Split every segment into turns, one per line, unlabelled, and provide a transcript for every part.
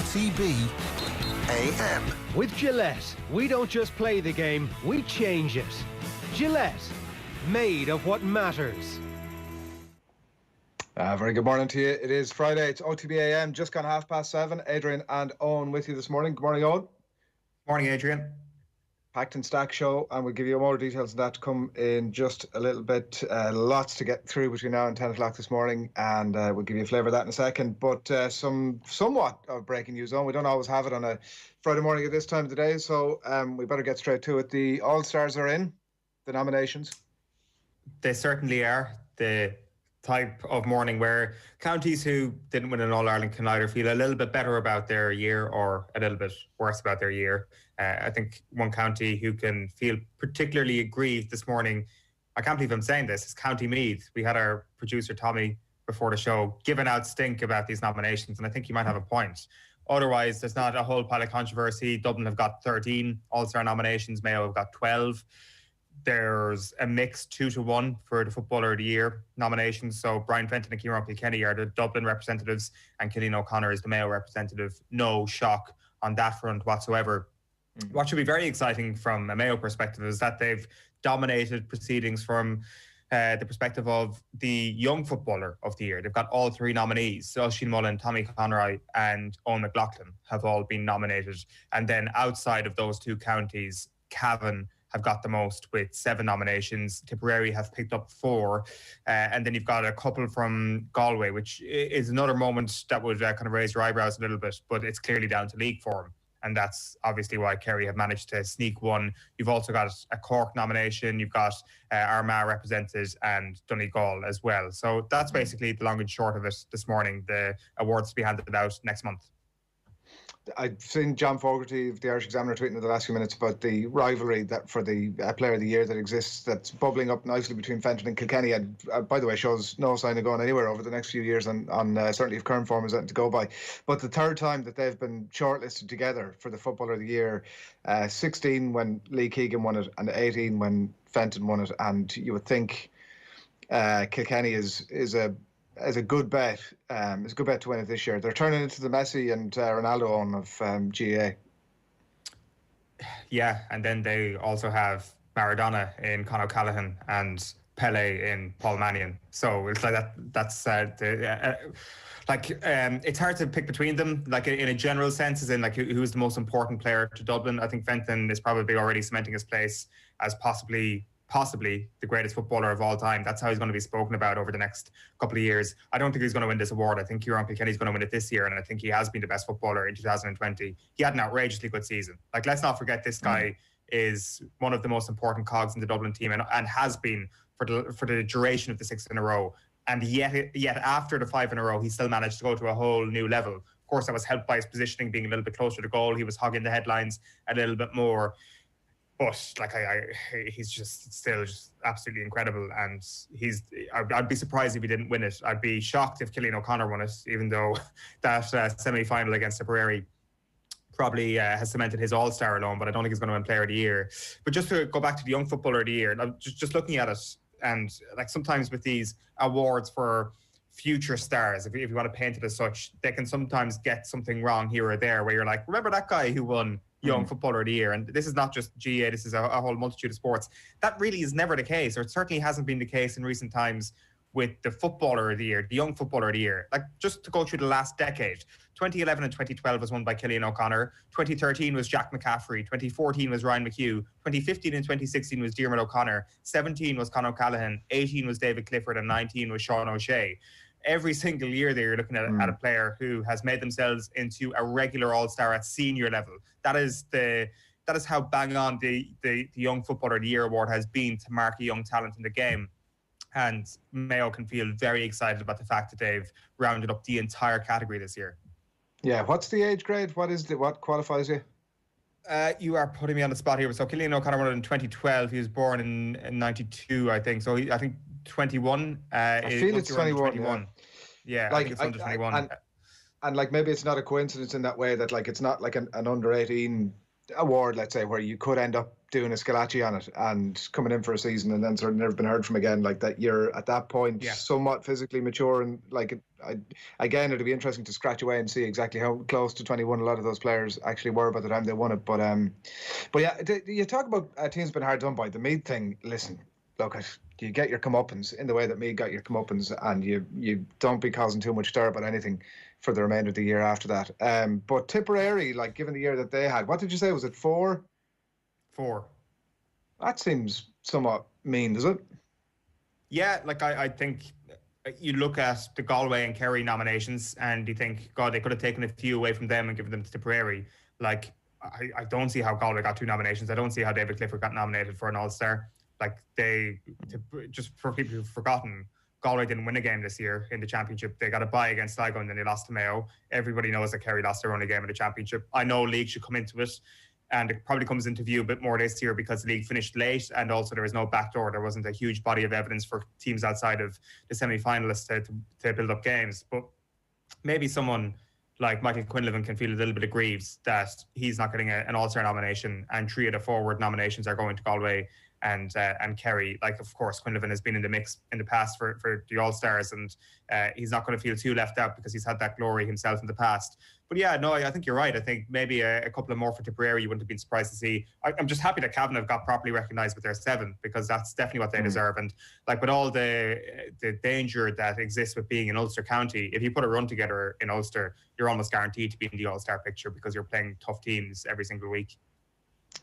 OTB AM.
With Gillette, we don't just play the game, we change it. Gillette, made of what matters.
Very good morning to you. It is Friday. It's OTB AM, just gone 7:30. Adrian and Eoin with you this morning. Good morning, Eoin.
Morning, Adrian.
Packed and stacked show, and we'll give you more details on that to come in just a little bit. Lots to get through between now and 10 o'clock this morning, and we'll give you a flavour of that in a second. But somewhat of breaking news on. We don't always have it on a Friday morning at this time of the day, so we better get straight to it. The All-Stars are in, the nominations.
They certainly are. The type of morning where counties who didn't win an All-Ireland can either feel a little bit better about their year or a little bit worse about their year. I think one county who can feel particularly aggrieved this morning, I can't believe I'm saying this, is County Meath. We had our producer Tommy before the show giving out stink about these nominations, and I think he might have a point. Otherwise, there's not a whole pile of controversy. Dublin have got 13 All-Star nominations, Mayo have got 12. There's a mix 2-1 for the Footballer of the Year nominations. So Brian Fenton and Kieran Kilkenny are the Dublin representatives and Cillian O'Connor is the Mayo representative. No shock on that front whatsoever. What should be very exciting from a Mayo perspective is that they've dominated proceedings from the perspective of the Young Footballer of the Year. They've got all three nominees. So Oisin Mullen, Tommy Conroy and Owen McLaughlin have all been nominated. And then outside of those two counties, Cavan have got the most with 7 nominations. Tipperary have picked up 4. And then you've got a couple from Galway, which is another moment that would kind of raise your eyebrows a little bit, but it's clearly down to league form. And that's obviously why Kerry have managed to sneak one. You've also got a Cork nomination. You've got Armagh represented and Donegal as well. So that's basically the long and short of it this morning. The awards to be handed out next month.
I've seen John Fogarty of the Irish Examiner tweeting in the last few minutes about the rivalry that for the Player of the Year that exists, that's bubbling up nicely between Fenton and Kilkenny, and by the way shows no sign of going anywhere over the next few years on certainly if current form is anything to go by. But the third time that they've been shortlisted together for the Footballer of the Year, 16 when Lee Keegan won it and 18 when Fenton won it, and you would think Kilkenny is a good bet. It's a good bet to win it this year. They're turning into the Messi and Ronaldo own of GAA. Yeah, and then they also have Maradona in Conor O'Callaghan and Pele in Paul Mannion. So it's like that. That's it's hard to pick between them. Like in a general sense, as in like who's the most important player to Dublin. I think Fenton is probably already cementing his place as possibly the greatest footballer of all time. That's how he's going to be spoken about over the next couple of years. I don't think he's going to win this award. I think Kieran Kilkenny is going to win it this year, and I think he has been the best footballer in 2020. He had an outrageously good season. Like, let's not forget this guy is one of the most important cogs in the Dublin team and has been for the duration of the 6 in a row. And yet after the 5 in a row, he still managed to go to a whole new level. Of course, that was helped by his positioning being a little bit closer to goal. He was hogging the headlines a little bit more. But like he's just still just absolutely incredible, and I'd be surprised if he didn't win it. I'd be shocked if Cillian O'Connor won it, even though that semi-final against Tipperary probably has cemented his All-Star alone. But I don't think he's going to win Player of the Year. But just to go back to the Young Footballer of the Year, just looking at it, and like sometimes with these awards for future stars, if you want to paint it as such, they can sometimes get something wrong here or there, where you're like, remember that guy who won Young Footballer of the Year? And this is not just GA, this is a whole multitude of sports. That really is never the case, or it certainly hasn't been the case in recent times with the Footballer of the Year, the Young Footballer of the Year. Like, just to go through the last decade, 2011 and 2012 was won by Cillian O'Connor, 2013 was Jack McCaffrey, 2014 was Ryan McHugh, 2015 and 2016 was Diarmuid O'Connor, 17 was Conor O'Callaghan, 18 was David Clifford, and 19 was Sean O'Shea. Every single year there, you're looking at a player who has made themselves into a regular All-Star at senior level. That is how bang on the Young Footballer of the Year award has been to mark a young talent in the game. And Mayo can feel very excited about the fact that they've rounded up the entire category this year. Yeah, what's the age grade? What qualifies you? You are putting me on the spot here. So Cillian O'Connor won it in 2012. He was born in 92, I think. So I think 21. I feel it's 21. Yeah, like, I think it's under 21. And like, maybe it's not a coincidence in that way that like it's not like an under 18 award, let's say, where you could end up
doing a Scalacci on it and coming in for a season and then sort of never been heard from again, like that, you're at that point somewhat physically mature, and like again, it'd be interesting to scratch away and see exactly how close to 21 a lot of those players actually were by the time they won it. But yeah, you talk about teams been hard done by. The Meath thing, listen, look, you get your comeuppance in the way that Meath got your comeuppance, and you don't be causing too much stir about anything for the remainder of the year after that. But Tipperary, like, given the year that they had, what did you say? Was it 4?
4.
That seems somewhat mean, does it?
Yeah, like I think you look at the Galway and Kerry nominations and you think, God, they could have taken a few away from them and given them to Tipperary. Like, I don't see how Galway got 2 nominations. I don't see how David Clifford got nominated for an All-Star. Like, just for people who've forgotten, Galway didn't win a game this year in the championship. They got a bye against Sligo and then they lost to Mayo. Everybody knows that Kerry lost their only game in the championship. I know league should come into it, and it probably comes into view a bit more this year because the league finished late, and also there was no backdoor. There wasn't a huge body of evidence for teams outside of the semi-finalists to build up games. But maybe someone like Michael Quinlan can feel a little bit aggrieved that he's not getting an All-Star nomination, and 3 of the forward nominations are going to Galway and Kerry. Like, of course, Quinlan has been in the mix in the past for the All-Stars, and he's not going to feel too left out because he's had that glory himself in the past. But yeah, no, I think you're right. I think maybe a couple of more for Tipperary you wouldn't have been surprised to see. I'm just happy that Cavan have got properly recognised with their 7, because that's definitely what they deserve. And like, with all the danger that exists with being in Ulster County, if you put a run together in Ulster, you're almost guaranteed to be in the All-Star picture because you're playing tough teams every single week.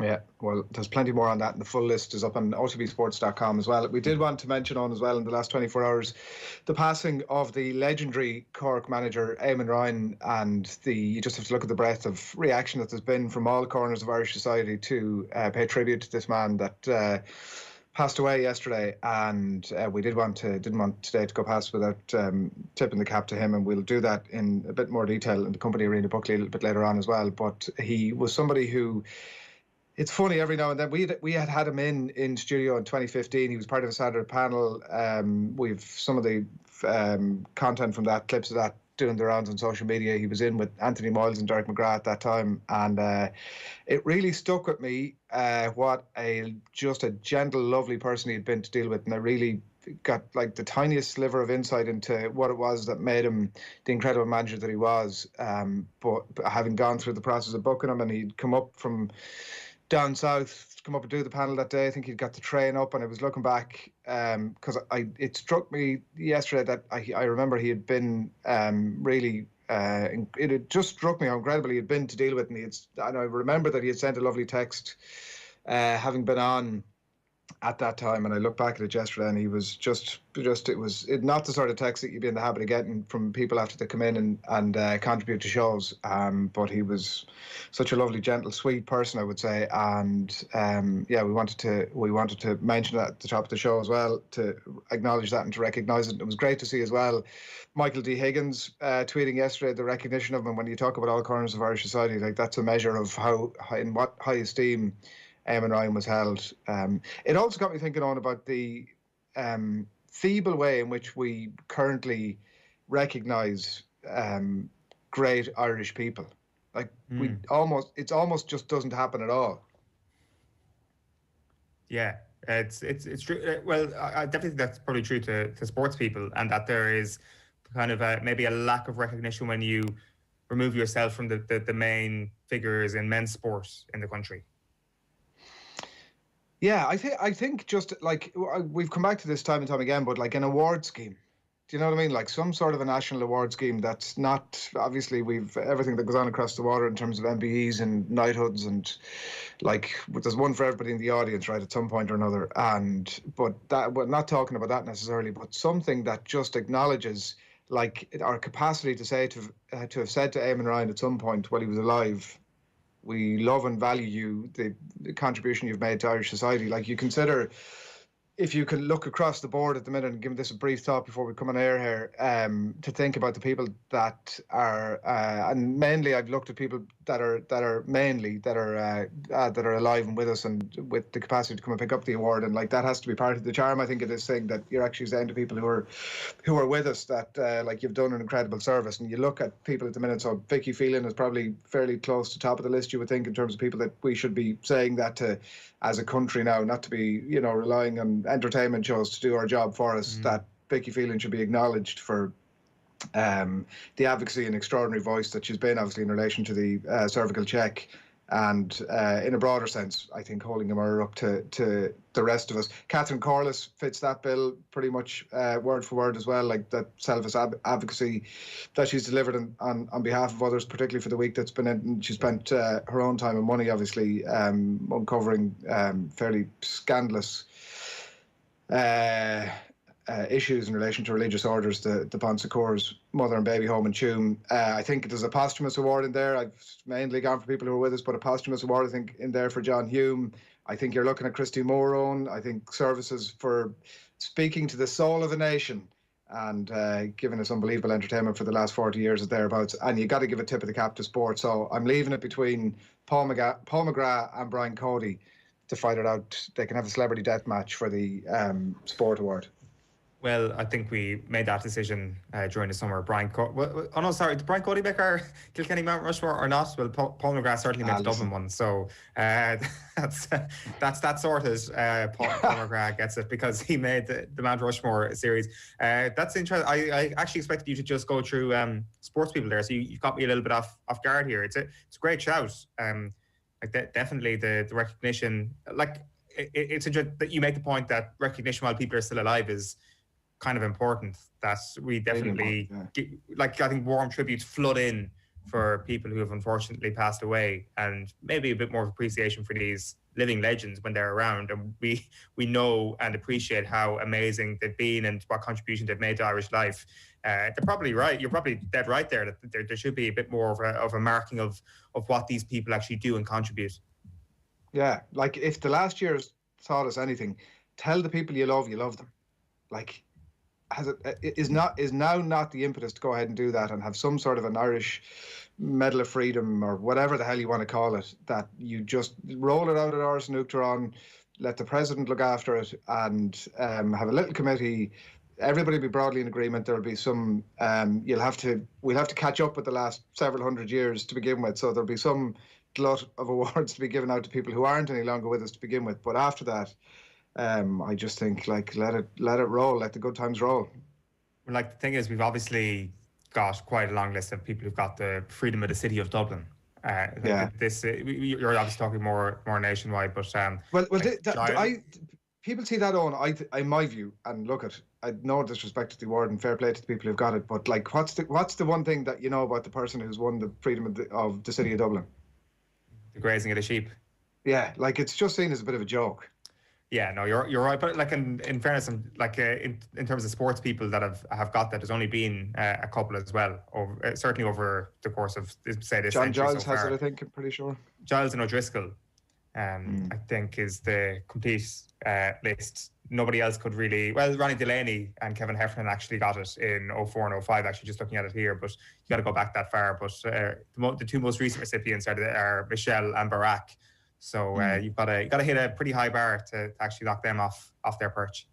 Yeah, well, there's plenty more on that, and the full list is up on otbsports.com as well. We did want to mention on as well in the last 24 hours the passing of the legendary Cork manager Eamonn Ryan, and you just have to look at the breadth of reaction that there's been from all corners of Irish society to pay tribute to this man that passed away yesterday. And we didn't want today to go past without tipping the cap to him, and we'll do that in a bit more detail in the Company Arena Buckley a little bit later on as well. But he was somebody who, it's funny, every now and then we had him in studio in 2015. He was part of a Saturday panel. We've some of the content from that, clips of that, doing the rounds on social media. He was in with Anthony Moyles and Derek McGrath at that time, and it really stuck with me what a gentle, lovely person he'd been to deal with, and I really got like the tiniest sliver of insight into what it was that made him the incredible manager that he was. But having gone through the process of booking him, and he'd come up from down south to come up and do the panel that day. I think he'd got the train up, and I was looking back because it struck me yesterday that I remember he had been really it had just struck me how incredible he had been to deal with, and I remember that he had sent a lovely text having been on at that time, and I look back at it yesterday, and he was it was not the sort of text that you'd be in the habit of getting from people after they come in and contribute to shows, but he was such a lovely, gentle, sweet person, I would say. And yeah, we wanted to mention that at the top of the show as well, to acknowledge that and to recognise it. It was great to see as well Michael D. Higgins tweeting yesterday the recognition of him. When you talk about all corners of Irish society, like, that's a measure of in what high esteem Eamonn Ryan was held. It also got me thinking on about the feeble way in which we currently recognise great Irish people. Like, it almost just doesn't happen at all.
Yeah, it's true. Well, I definitely think that's probably true to sports people, and that there is kind of maybe a lack of recognition when you remove yourself from the main figures in men's sport in the country.
Yeah, I think just like we've come back to this time and time again, but like an award scheme. Do you know what I mean? Like some sort of a national award scheme that's not, obviously we've everything that goes on across the water in terms of MBEs and knighthoods, and like there's one for everybody in the audience, right, at some point or another. But we're not talking about that necessarily, but something that just acknowledges like our capacity to say to have said to Eamonn Ryan at some point while he was alive, we love and value you, the contribution you've made to Irish society. Like, you consider, if you can look across the board at the minute and give this a brief thought before we come on air here, to think about the people that are, and mainly I've looked at people that are alive and with us and with the capacity to come and pick up the award, and like that has to be part of the charm, I think, of this thing, that you're actually saying to people who are with us that like you've done an incredible service. And you look at people at the minute, so Vicky Phelan is probably fairly close to top of the list, you would think, in terms of people that we should be saying that to as a country now, not to be, you know, relying on entertainment shows to do our job for us. That Vicky Phelan should be acknowledged for the advocacy and extraordinary voice that she's been, obviously, in relation to the cervical check, and in a broader sense, I think, holding the mirror up to the rest of us. Catherine Corliss fits that bill pretty much word for word as well, like that selfless advocacy that she's delivered on behalf of others, particularly for the week that's been in. She spent her own time and money, obviously, uncovering fairly scandalous issues in relation to religious orders, the Bon Secours Mother and Baby Home in Tuam. I think there's a posthumous award in there. I've mainly gone for people who are with us, but a posthumous award, I think, in there for John Hume. I think you're looking at Christy Morone. I think services for speaking to the soul of a nation and giving us unbelievable entertainment for the last 40 years or thereabouts. And you got to give a tip of the cap to sport. So I'm leaving it between Paul McGrath and Brian Cody to fight it out. They can have a celebrity death match for the sport award.
Well, I think we made that decision during the summer. Did Brian Cody make our Kilkenny Mount Rushmore or not? Well, Paul McGrath certainly made the Dublin one, so that's that sorted. Paul McGrath gets it because he made the Mount Rushmore series. That's interesting. I actually expected you to just go through sports people there, so you've got me a little bit off guard here. It's a great shout. Definitely the recognition. It's interesting that you make the point that recognition while people are still alive is kind of important. That we definitely I think warm tributes flood in for people who have unfortunately passed away, and maybe a bit more of appreciation for these living legends when they're around, and we know and appreciate how amazing they've been and what contribution they've made to Irish life. They're probably right. You're probably dead right there, that there should be a bit more of a marking of what these people actually do and contribute.
Yeah, like if the last year's taught us anything, tell the people you love them. Like, is now not the impetus to go ahead and do that and have some sort of an Irish Medal of Freedom or whatever the hell you want to call it, that you just roll it out at Áras an Uachtaráin, let the president look after it, and have a little committee. Everybody be broadly in agreement. There'll be some. We'll have to catch up with the last several hundred years to begin with. So there'll be some glut of awards to be given out to people who aren't any longer with us to begin with. But after that, I just think, like, let it roll, let the good times roll.
Well, like, the thing is, we've obviously got quite a long list of people who've got the freedom of the city of Dublin. You're obviously talking more nationwide, but
people see that on, in my view, and look at, I no disrespect to the award and fair play to the people who've got it, but like, what's the one thing that you know about the person who's won the freedom of the city of Dublin?
The grazing of the sheep.
Yeah, like, it's just seen as a bit of a joke.
Yeah, no, you're right. But like, in fairness, in terms of sports people that have got that, there's only been a couple as well, certainly over the course of, say, this
John
century
Giles
so
has
far.
it, I think, I'm pretty sure.
Giles and O'Driscoll, I think, is the complete list. Nobody else could really. Well, Ronnie Delaney and Kevin Heffernan actually got it in 04 and 05. Actually, just looking at it here, but you got to go back that far. But the two most recent recipients are Michelle and Barack. So you've got to hit a pretty high bar to actually knock them off their perch.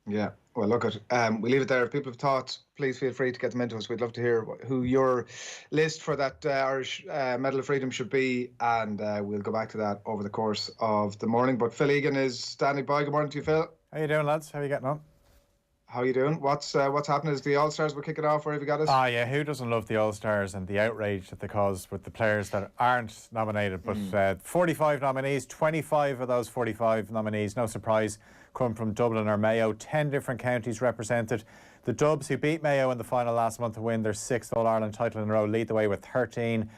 Yeah, well, look at we leave it there. If people have thoughts, please feel free to get them into us. We'd love to hear who your list for that Irish Medal of Freedom should be, and we'll go back to that over the course of the morning. But Phil Egan is standing by. Good morning to you, Phil.
How you doing, lads? How are you getting on?
How you doing? What's happening? Is the All-Stars we're kicking off? Where have you got us?
Yeah, who doesn't love the All-Stars and the outrage that they cause with the players that aren't nominated? But 45 nominees, 25 of those 45 nominees, no surprise, come from Dublin or Mayo. 10 different counties represented. The Dubs, who beat Mayo in the final last month to win their 6th All-Ireland title in a row, lead the way with 13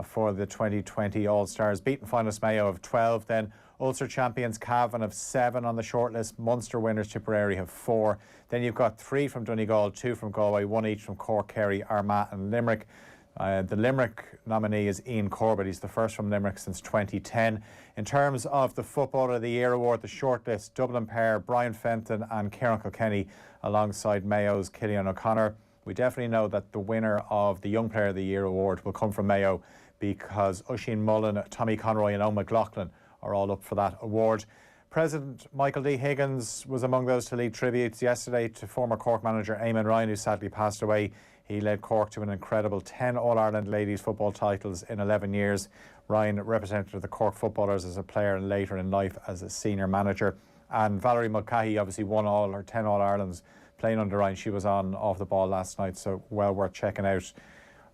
for the 2020 All-Stars. Beaten finalist Mayo of 12 then. Ulster champions Cavan have 7 on the shortlist. Munster winners Tipperary have 4. Then you've got 3 from Donegal, 2 from Galway, 1 each from Cork, Kerry, Armagh and Limerick. The Limerick nominee is Ian Corbett. He's the first from Limerick since 2010. In terms of the Footballer of the Year award, the shortlist, Dublin pair Brian Fenton and Kieran Kilkenny alongside Mayo's Cillian O'Connor. We definitely know that the winner of the Young Player of the Year award will come from Mayo, because Oisin Mullen, Tommy Conroy and Owen McLaughlin are all up for that award. President Michael D. Higgins was among those to lead tributes yesterday to former Cork manager Eamonn Ryan, who sadly passed away. He led Cork to an incredible 10 All-Ireland ladies football titles in 11 years. Ryan represented the Cork footballers as a player and later in life as a senior manager. And Valerie Mulcahy obviously won all her 10 All-Irelands playing under Ryan. She was on off the ball last night, so well worth checking out.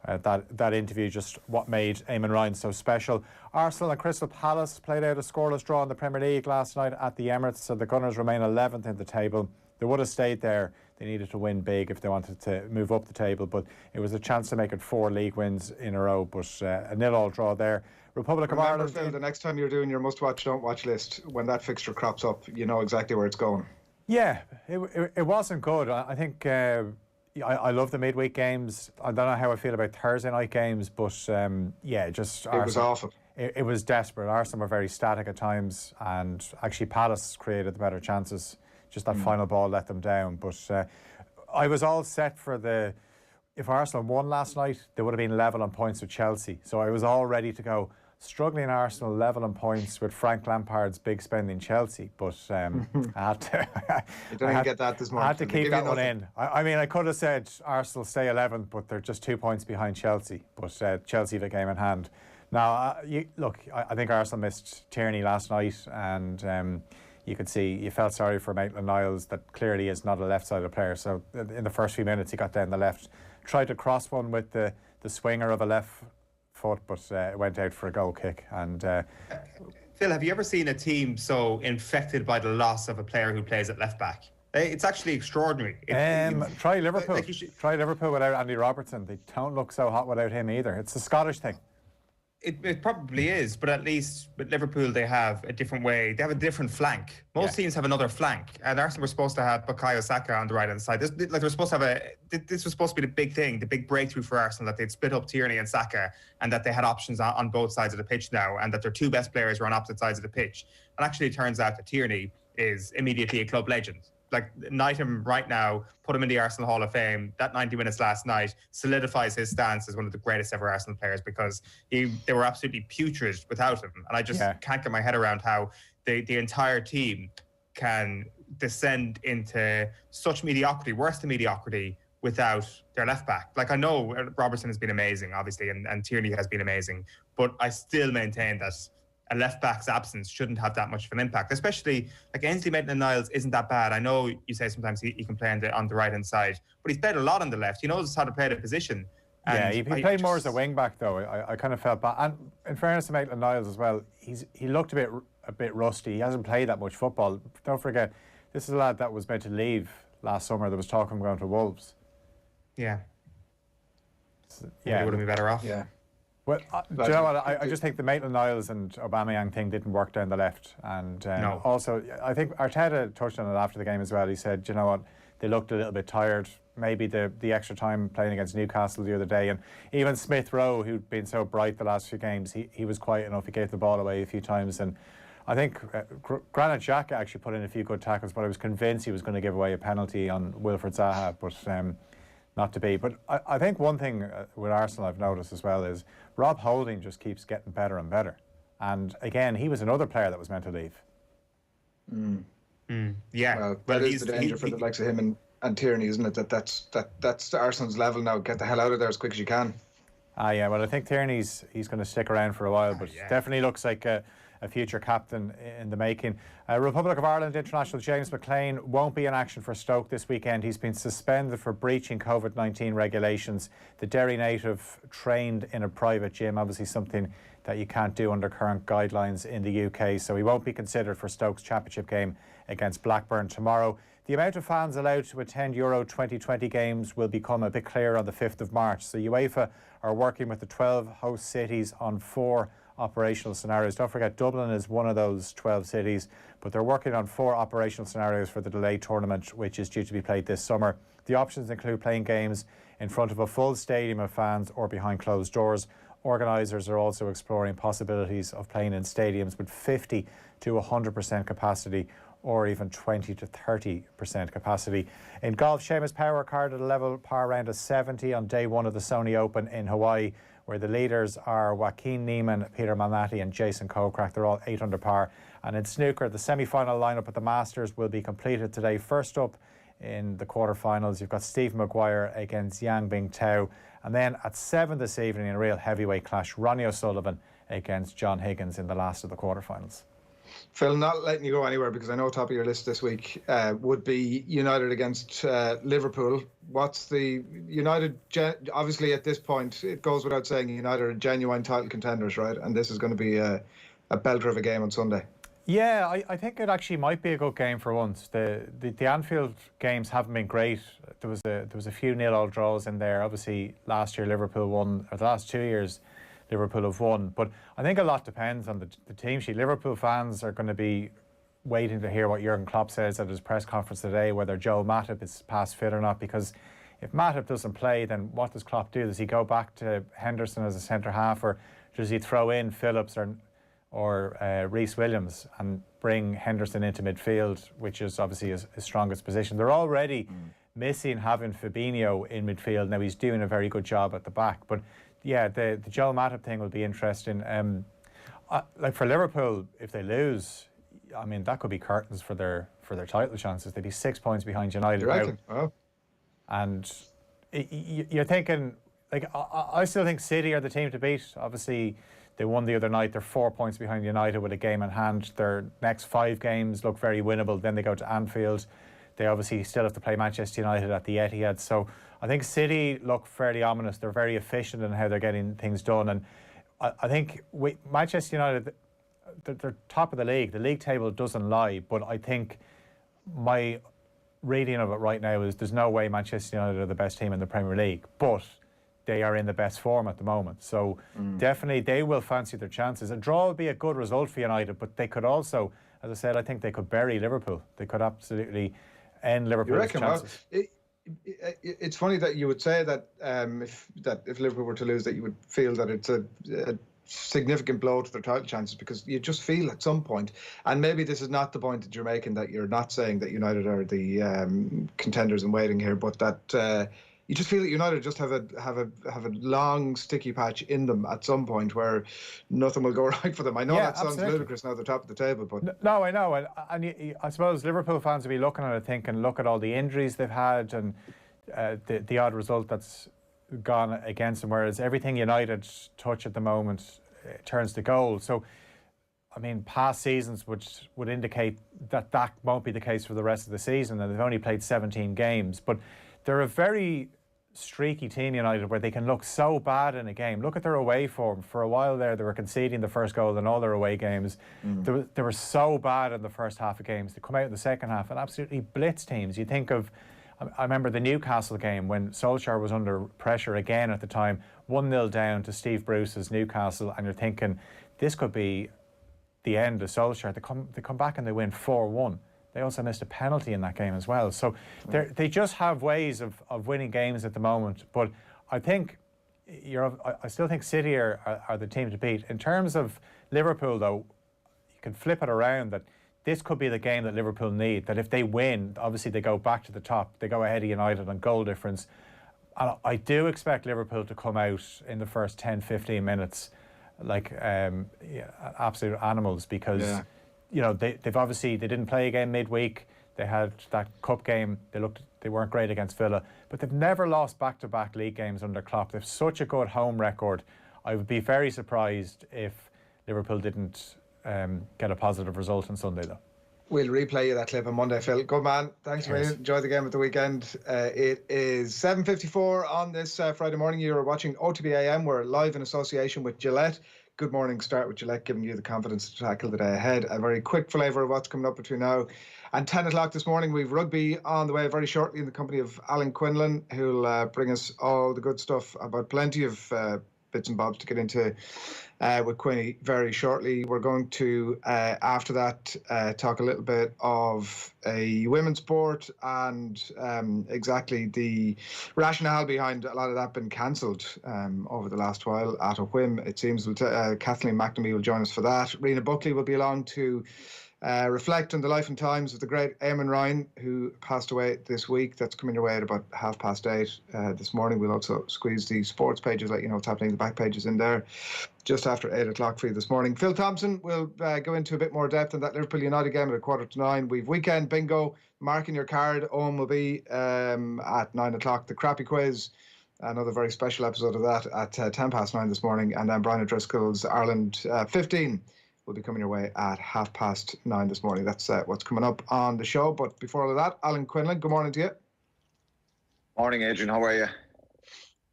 That interview, just what made Eamonn Ryan so special. Arsenal and Crystal Palace played out a scoreless draw in the Premier League last night at the Emirates, so the Gunners remain 11th in the table. They would have stayed there. They needed to win big if they wanted to move up the table, but it was a chance to make it 4 league wins in a row, but a 0-0 draw there. Republic of Ireland.
Phil, the next time you're doing your must-watch, don't-watch list, when that fixture crops up, you know exactly where it's going.
Yeah, it wasn't good. I think I love the midweek games. I don't know how I feel about Thursday night games, but yeah, just
It was awful.
It was desperate. Arsenal were very static at times, and actually Palace created the better chances. Just that final ball let them down. But I was all set for if Arsenal won last night, they would have been level on points with Chelsea. So I was all ready to go. Struggling Arsenal, level on points with Frank Lampard's big spending Chelsea. But I had to.
You didn't get that this morning.
I had to keep that one in. I mean, I could have said Arsenal stay 11th, but they're just 2 points behind Chelsea. But Chelsea have a game in hand. Now, look, I think Arsenal missed Tierney last night, and you could see, you felt sorry for Maitland-Niles, that clearly is not a left-sided player. So in the first few minutes, he got down the left, tried to cross one with the swinger of a left foot, but it went out for a goal kick. And
Phil, have you ever seen a team so infected by the loss of a player who plays at left back? It's actually extraordinary.
Try Liverpool. Try Liverpool without Andy Robertson. They don't look so hot without him either. It's a Scottish thing.
It probably is, but at least with Liverpool they have a different way. They have a different flank. Most teams have another flank, and Arsenal were supposed to have Bukayo Saka on the right hand side. This was supposed to be the big thing, the big breakthrough for Arsenal, that they'd split up Tierney and Saka, and that they had options on both sides of the pitch now, and that their 2 best players were on opposite sides of the pitch. And actually, it turns out that Tierney is immediately a club legend. Like, knight him right now, put him in the Arsenal Hall of Fame. That 90 minutes last night solidifies his stance as one of the greatest ever Arsenal players, because they were absolutely putrid without him. And I just can't get my head around how the entire team can descend into such mediocrity, worse than mediocrity, without their left back. Like, I know Robertson has been amazing, obviously, and Tierney has been amazing, but I still maintain that a left back's absence shouldn't have that much of an impact, especially like Ainsley Maitland-Niles isn't that bad. I know you say sometimes he can play on the right hand side, but he's played a lot on the left. He knows how to play the position. And
he played more as a wing back though. I kind of felt bad. And in fairness to Maitland-Niles as well, he looked a bit rusty. He hasn't played that much football. Don't forget, this is a lad that was meant to leave last summer. There was talk of him going to Wolves.
Yeah.
He
would have been better off.
Yeah.
Well, do you know what? I just think the Maitland-Niles and Aubameyang thing didn't work down the left. And
no.
Also, I think Arteta touched on it after the game as well. He said, you know what, they looked a little bit tired. Maybe the extra time playing against Newcastle the other day. And even Smith Rowe, who'd been so bright the last few games, he was quiet enough. He gave the ball away a few times. And I think Granit Xhaka actually put in a few good tackles, but I was convinced he was going to give away a penalty on Wilfried Zaha. But not to be. But I think one thing with Arsenal I've noticed as well is Rob Holding just keeps getting better and better. And again, he was another player that was meant to leave.
Yeah.
Well, that is the danger for the likes of him and Tierney, isn't it? That's Arsenal's level now. Get the hell out of there as quick as you can.
Yeah, well, I think Tierney's going to stick around for a while, but definitely looks like a future captain in the making. Republic of Ireland international James McLean won't be in action for Stoke this weekend. He's been suspended for breaching COVID-19 regulations. The Derry native trained in a private gym, obviously something that you can't do under current guidelines in the UK, so he won't be considered for Stoke's championship game against Blackburn tomorrow. The amount of fans allowed to attend Euro 2020 games will become a bit clearer on the 5th of March. So UEFA are working with the 12 host cities on 4 operational scenarios. Don't forget, Dublin is one of those 12 cities, but they're working on 4 operational scenarios for the delayed tournament, which is due to be played this summer. The options include playing games in front of a full stadium of fans or behind closed doors. Organisers are also exploring possibilities of playing in stadiums with 50 to 100% capacity, or even 20 to 30% capacity. In golf, Seamus Power carded a level par round of 70 on day 1 of the Sony Open in Hawaii, where the leaders are Joaquin Neiman, Peter Malnati and Jason Kokrak. They're all 8 under par. And in snooker, the semi-final lineup at the Masters will be completed today. First up in the quarterfinals, you've got Steve Maguire against Yang Bing Tao. And then at 7 this evening, in a real heavyweight clash, Ronnie O'Sullivan against John Higgins in the last of the quarterfinals.
Phil, not letting you go anywhere because I know top of your list this week would be United against Liverpool. What's the United? Obviously, at this point, it goes without saying United are genuine title contenders, right? And this is going to be a belter of a game on Sunday.
Yeah, I think it actually might be a good game for once. The Anfield games haven't been great. There was a few 0-0 draws in there. Obviously, last year Liverpool won, or the last 2 years Liverpool have won. But I think a lot depends on the team sheet. Liverpool fans are going to be waiting to hear what Jurgen Klopp says at his press conference today, whether Joel Matip is past fit or not. Because if Matip doesn't play, then what does Klopp do? Does he go back to Henderson as a centre half, or does he throw in Phillips or Reece Williams and bring Henderson into midfield, which is obviously his strongest position? They're already missing having Fabinho in midfield. Now he's doing a very good job at the back, but yeah, the Joel Matip thing will be interesting. Like for Liverpool, if they lose, I mean that could be curtains for their title chances. They'd be 6 points behind United now.
Oh.
And you're thinking, like, I still think City are the team to beat. Obviously, they won the other night. They're 4 points behind United with a game in hand. Their next 5 games look very winnable. Then they go to Anfield. They obviously still have to play Manchester United at the Etihad. So I think City look fairly ominous. They're very efficient in how they're getting things done. And I think Manchester United, they're top of the league. The league table doesn't lie. But I think my reading of it right now is there's no way Manchester United are the best team in the Premier League. But they are in the best form at the moment. So definitely they will fancy their chances. A draw would be a good result for United, but they could also, as I said, I think they could bury Liverpool. They could absolutely end Liverpool's chances.
Well, it's funny that you would say that if Liverpool were to lose, that you would feel that it's a significant blow to their title chances, because you just feel at some point, and maybe this is not the point that you're making, that you're not saying that United are the contenders in waiting here, but that you just feel that United just have a long sticky patch in them at some point where nothing will go right for them. I know that sounds ludicrous now, the top of the table, but
no, I know, and I suppose Liverpool fans will be looking at it thinking, look at all the injuries they've had and the odd result that's gone against them, whereas everything United touch at the moment turns to goal. So I mean, past seasons would indicate that won't be the case for the rest of the season, and they've only played 17 games. But they're a very streaky team, United, where they can look so bad in a game. Look at their away form. For a while there, they were conceding the first goal in all their away games. They were so bad in the first half of games. They come out in the second half and absolutely blitz teams. You think of, I remember the Newcastle game when Solskjaer was under pressure again at the time, 1-0 down to Steve Bruce's Newcastle, and you're thinking, this could be the end of Solskjaer. They come back and they win 4-1. They also missed a penalty in that game as well. So they just have ways of winning games at the moment. But I think I still think City are the team to beat. In terms of Liverpool, though, you can flip it around that this could be the game that Liverpool need. That if they win, obviously they go back to the top. They go ahead of United on goal difference. And I do expect Liverpool to come out in the first 10, 15 minutes like absolute animals, because you know, they didn't play a game midweek. They had that cup game. They weren't great against Villa, but they've never lost back-to-back league games under Klopp. They've such a good home record. I would be very surprised if Liverpool didn't get a positive result on Sunday, though.
We'll replay you that clip on Monday, Phil. Good man. Thanks, mate. Enjoy the game at the weekend. It is 7:54 on this Friday morning. You're watching OTB AM. We're live in association with Gillette. Good morning start with Gillette, giving you the confidence to tackle the day ahead. A very quick flavour of what's coming up between now and 10 o'clock this morning. We've rugby on the way very shortly in the company of Alan Quinlan, who'll bring us all the good stuff about plenty of bits and bobs to get into with Quinny very shortly. We're going to, after that, talk a little bit of a women's sport and exactly the rationale behind a lot of that been cancelled over the last while at a whim, it seems. Kathleen McNamee will join us for that. Rena Buckley will be along to reflect on the life and times of the great Eamonn Ryan, who passed away this week. That's coming your way at about 8:30 this morning. We'll also squeeze the sports pages, let you know what's happening in the back pages in there, just after 8 o'clock for you this morning. Phil Thompson will go into a bit more depth on that Liverpool United game at 8:45. We've weekend bingo, marking your card. Owen will be at 9 o'clock. The crappy quiz, another very special episode of that at 9:10 this morning. And then Brian O'Driscoll's Ireland 15 will be coming your way at 9:30 this morning. That's what's coming up on the show. But before all of that, Alan Quinlan, good morning to you.
Morning, Adrian. How are you?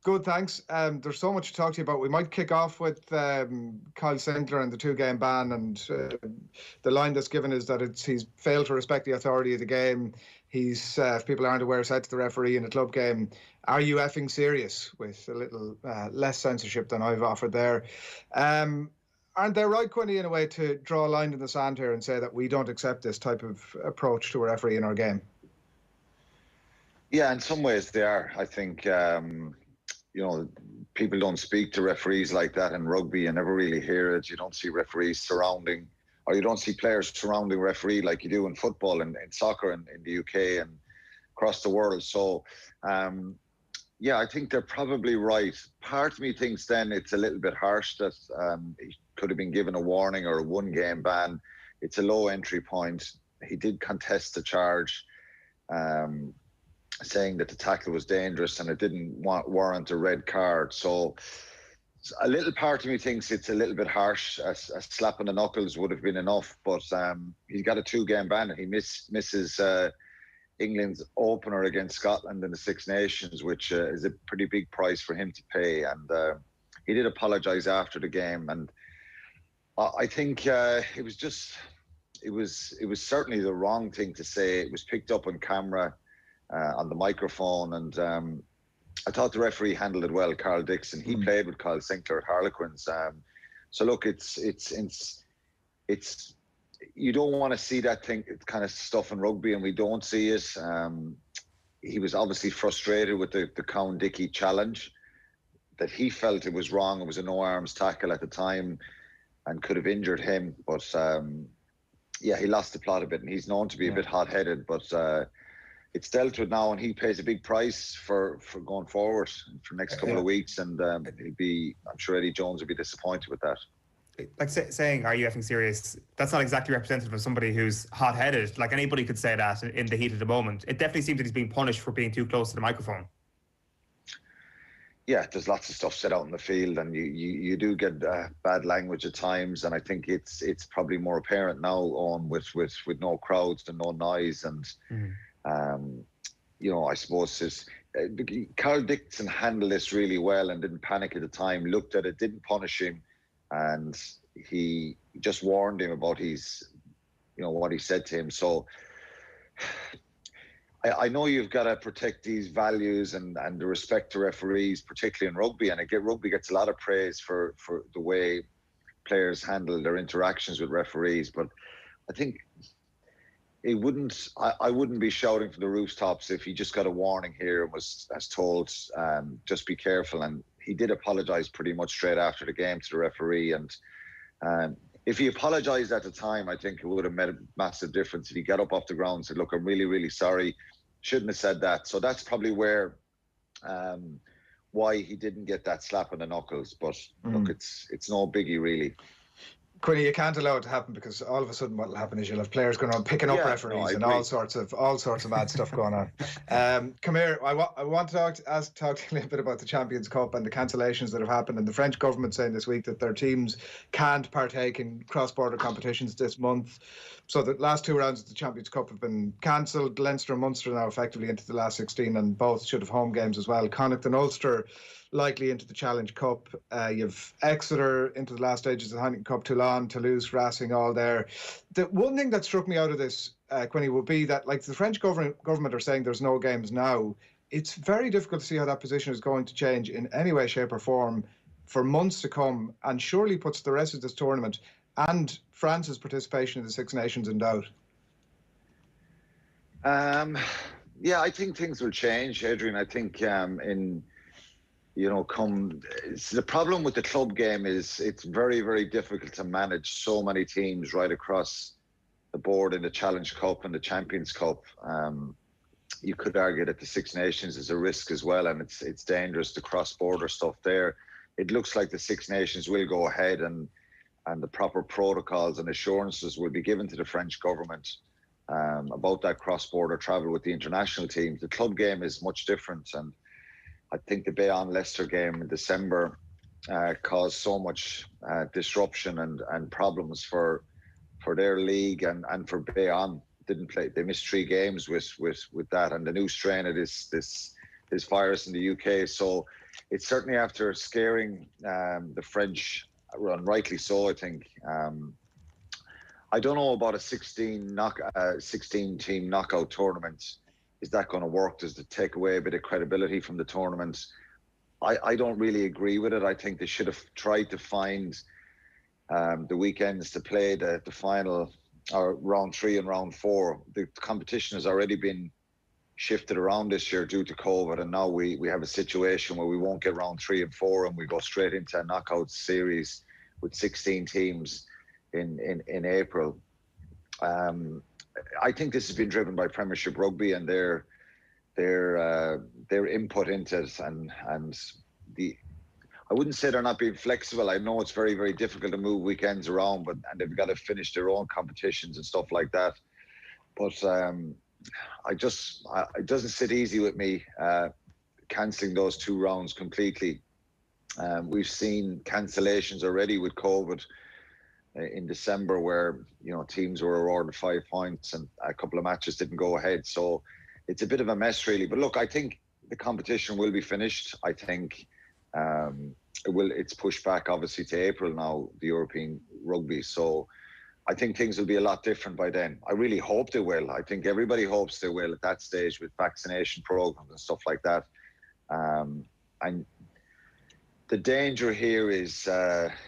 Good, thanks. There's so much to talk to you about. We might kick off with Kyle Sinckler and the 2-game ban. And the line that's given is that he's failed to respect the authority of the game. He's, if people aren't aware, said to the referee in a club game, "Are you effing serious?" with a little less censorship than I've offered there. Aren't they right, Quinny, in a way, to draw a line in the sand here and say that we don't accept this type of approach to a referee in our game?
Yeah, in some ways they are. I think, people don't speak to referees like that in rugby. You never really hear it. You don't see referees surrounding, or you don't see players surrounding referee like you do in football and in soccer in the UK and across the world. So, yeah, I think they're probably right. Part of me thinks then it's a little bit harsh that he could have been given a warning or a 1-game ban. It's a low entry point. He did contest the charge, saying that the tackle was dangerous and it didn't warrant a red card. So a little part of me thinks it's a little bit harsh. A slap on the knuckles would have been enough, but he's got a 2-game ban and he misses England's opener against Scotland in the Six Nations, which is a pretty big price for him to pay. And he did apologise after the game, and I think it was certainly the wrong thing to say. It was picked up on camera, on the microphone, and I thought the referee handled it well. Carl Dixon, he played with Kyle Sinckler at Harlequins. So look, it's you don't want to see that kind of stuff in rugby, and we don't see it. He was obviously frustrated with the Cowan-Dickey challenge, that he felt it was wrong. It was a no-arms tackle at the time and could have injured him. But, yeah, he lost the plot a bit, and he's known to be a bit hot-headed. But it's dealt with now, and he pays a big price for going forward for the next couple of weeks. And I'm sure Eddie Jones will be disappointed with that.
Like saying, "Are you effing serious?" That's not exactly representative of somebody who's hot-headed. Like, anybody could say that in the heat of the moment. It definitely seems that he's being punished for being too close to the microphone.
Yeah, there's lots of stuff said out in the field, and you do get bad language at times. And I think it's probably more apparent now on with no crowds and no noise. And I suppose Carl Dixon handled this really well and didn't panic at the time. Looked at it, didn't punish him. And he just warned him about what he said to him. So I know you've got to protect these values and the respect to referees, particularly in rugby. And rugby gets a lot of praise for the way players handle their interactions with referees. But I think I wouldn't be shouting from the rooftops if he just got a warning here and was told, just be careful. And he did apologise pretty much straight after the game to the referee. And if he apologised at the time, I think it would have made a massive difference. If he got up off the ground and said, "Look, I'm really, really sorry. Shouldn't have said that." So that's probably where why he didn't get that slap on the knuckles. But look, it's no biggie really.
Quinny, you can't allow it to happen, because all of a sudden what will happen is you'll have players going around picking up referees and all sorts of bad stuff going on. Come here, I want to talk to you a little bit about the Champions Cup and the cancellations that have happened, and the French government saying this week that their teams can't partake in cross-border competitions this month. So the last 2 rounds of the Champions Cup have been cancelled. Leinster and Munster now effectively into the last 16, and both should have home games as well. Connacht and Ulster likely into the Challenge Cup. You've Exeter into the last stages of the Heineken Cup, Toulon, Toulouse, Racing, all there. The one thing that struck me out of this, Quinny, would be that, like, the French government are saying there's no games now. It's very difficult to see how that position is going to change in any way, shape or form for months to come, and surely puts the rest of this tournament and France's participation in the Six Nations in doubt.
Yeah, I think things will change, Adrian. I think the problem with the club game is it's very, very difficult to manage so many teams right across the board in the Challenge Cup and the Champions Cup. You could argue that the Six Nations is a risk as well, and it's dangerous, the cross-border stuff there. It looks like the Six Nations will go ahead, and the proper protocols and assurances will be given to the French government about that cross-border travel with the international teams. The club game is much different, and I think the Bayonne-Leicester game in December caused so much disruption and problems for their league and for Bayonne. Didn't play. They missed 3 games with that, and the new strain of this virus in the UK. So it's certainly after scaring the French, and rightly so, I think. I don't know about a 16 team knockout tournament. Is that going to work? Does it take away a bit of credibility from the tournament? I don't really agree with it. I think they should have tried to find the weekends to play the final, or round 3 and round 4. The competition has already been shifted around this year due to COVID, and now we have a situation where we won't get round 3 and 4, and we go straight into a knockout series with 16 teams in April. I think this has been driven by Premiership Rugby and their input into it, and I wouldn't say they're not being flexible. I know it's very, very difficult to move weekends around, and they've got to finish their own competitions and stuff like that. But it doesn't sit easy with me cancelling those 2 rounds completely. We've seen cancellations already with COVID in December, where teams were awarded 5 points and a couple of matches didn't go ahead. So it's a bit of a mess, really. But look, I think the competition will be finished. I think it's pushed back obviously to April now, the European Rugby. So I think things will be a lot different by then. I really hope they will. I think everybody hopes they will at that stage, with vaccination programs and stuff like that. And the danger here is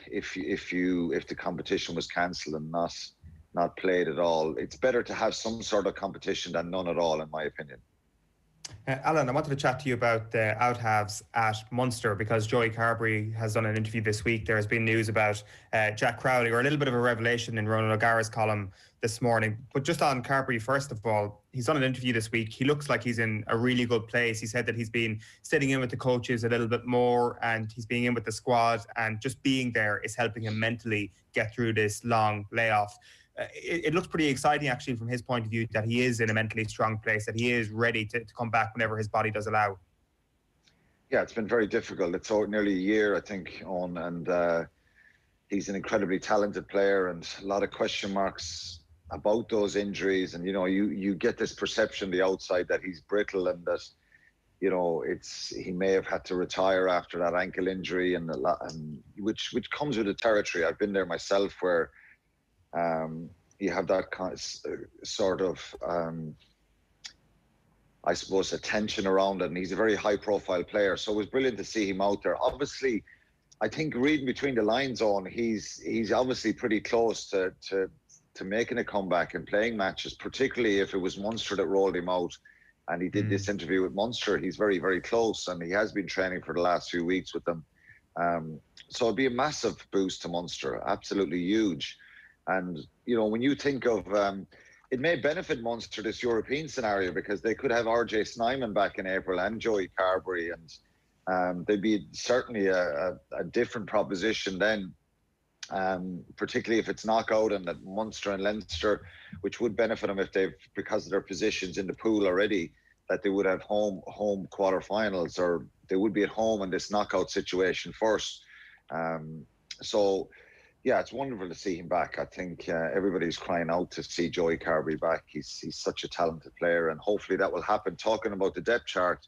if the competition was cancelled and not played at all, it's better to have some sort of competition than none at all, in my opinion.
Alan, I wanted to chat to you about the out-halves at Munster, because Joey Carberry has done an interview this week. There has been news about Jack Crowley, or a little bit of a revelation in Ronan O'Gara's column this morning. But just on Carberry, first of all, he's done an interview this week. He looks like he's in a really good place. He said that he's been sitting in with the coaches a little bit more, and he's being in with the squad, and just being there is helping him mentally get through this long layoff. It looks pretty exciting, actually, from his point of view, that he is in a mentally strong place, that he is ready to come back whenever his body does allow.
Yeah, it's been very difficult. It's nearly a year, I think, and he's an incredibly talented player, and a lot of question marks about those injuries. And you get this perception on the outside that he's brittle, and that he may have had to retire after that ankle injury, and which comes with the territory. I've been there myself, where you have that sort of, I suppose, attention around it, and he's a very high-profile player. So it was brilliant to see him out there. Obviously, I think reading between the lines he's obviously pretty close to making a comeback and playing matches, particularly if it was Munster that rolled him out. And he did this interview with Munster. He's very, very close, and he has been training for the last few weeks with them. So it'd be a massive boost to Munster, absolutely huge. And, when you think of, it may benefit Munster, this European scenario, because they could have RJ Snyman back in April and Joey Carberry, and they'd be certainly a different proposition then, particularly if it's knockout, and that Munster and Leinster, which would benefit them because of their positions in the pool already, that they would have home quarterfinals, or they would be at home in this knockout situation first. So, yeah, it's wonderful to see him back. I think everybody's crying out to see Joey Carberry back. He's such a talented player, and hopefully that will happen. Talking about the depth chart,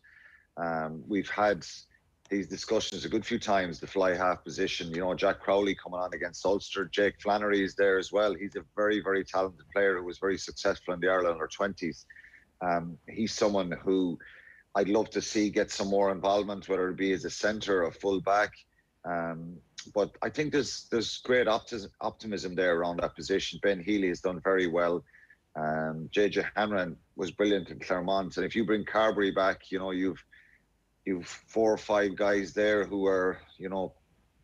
we've had these discussions a good few times, the fly half position. Jack Crowley coming on against Ulster. Jake Flannery is there as well. He's a very, very talented player who was very successful in the Ireland under-20s. He's someone who I'd love to see get some more involvement, whether it be as a centre or full back. But I think there's great optimism there around that position. Ben Healy has done very well. JJ Hanran was brilliant in Clermont. And if you bring Carberry back, you've 4 or 5 guys there who are,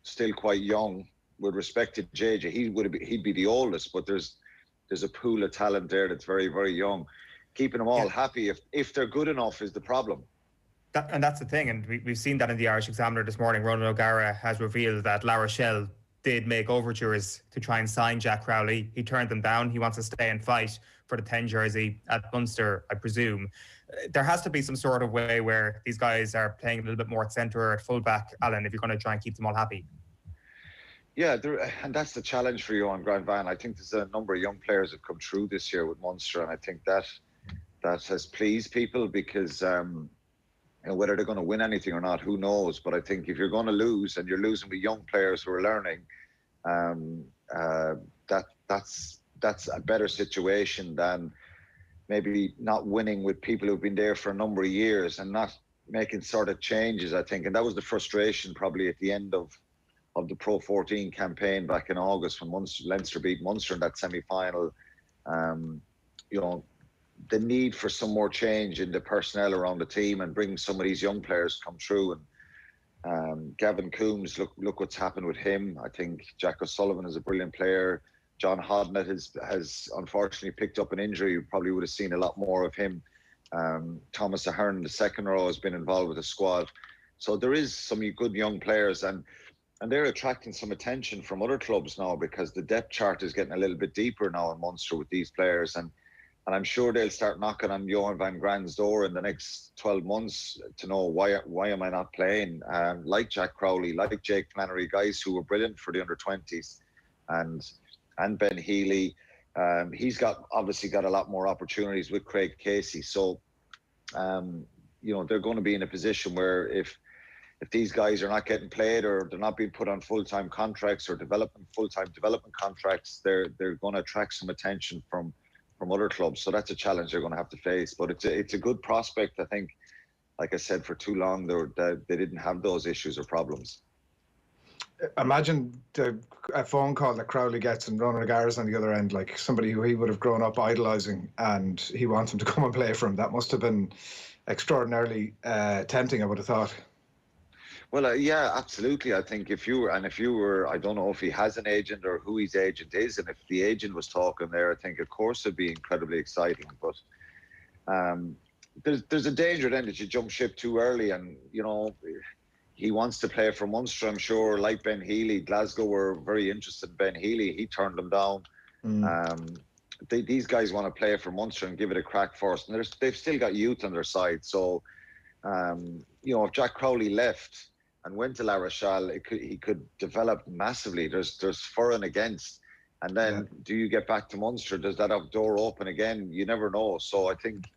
still quite young. With respect to JJ, he'd be the oldest, but there's there's a pool of talent there that's very, very young. Keeping them all happy if they're good enough is the problem.
And that's the thing, and we've seen that in the Irish Examiner this morning. Ronan O'Gara has revealed that La Rochelle did make overtures to try and sign Jack Crowley. He turned them down. He wants to stay and fight for the 10 jersey at Munster, I presume. There has to be some sort of way where these guys are playing a little bit more at centre or at full-back, Alan, if you're going to try and keep them all happy.
Yeah, and that's the challenge for Johan Grandvan. I think there's a number of young players that have come through this year with Munster, and I think that has pleased people because whether they're going to win anything or not, who knows? But I think if you're going to lose and you're losing with young players who are learning, that's a better situation than maybe not winning with people who've been there for a number of years and not making sort of changes, I think. And that was the frustration probably at the end of the Pro 14 campaign back in August when Leinster beat Munster in that semi-final. The need for some more change in the personnel around the team and bring some of these young players come through. And Gavin Coombs, look what's happened with him. I think Jack O'Sullivan is a brilliant player. John Hodnett has unfortunately picked up an injury. You probably would have seen a lot more of him. Thomas Ahern in the second row has been involved with the squad. So there is some good young players, and they're attracting some attention from other clubs now because the depth chart is getting a little bit deeper now in Munster with these players. And I'm sure they'll start knocking on Johan van Grand's door in the next 12 months to know why am I not playing? Like Jack Crowley, like Jake Flannery, guys who were brilliant for the under-20s, and Ben Healy. He's obviously got a lot more opportunities with Craig Casey. So, they're going to be in a position where if these guys are not getting played or they're not being put on full-time contracts or full-time development contracts, they're going to attract some attention from other clubs. So that's a challenge they're going to have to face. But it's a good prospect. I think, like I said, for too long they didn't have those issues or problems.
Imagine a phone call that Crowley gets and Ronan O'Gara's on the other end, like somebody who he would have grown up idolising, and he wants him to come and play for him. That must have been extraordinarily tempting, I would have thought.
Well, yeah, absolutely. I think if you were, I don't know if he has an agent or who his agent is, and if the agent was talking there, I think of course it'd be incredibly exciting. But there's a danger then that you jump ship too early, and he wants to play for Munster. I'm sure, like Ben Healy, Glasgow were very interested in Ben Healy. He turned them down. These guys want to play for Munster and give it a crack first, and they've still got youth on their side. So, if Jack Crowley left and went to La Rochelle, he could develop massively. There's for and against. And then do you get back to Munster? Does that have door open again? You never know. So I think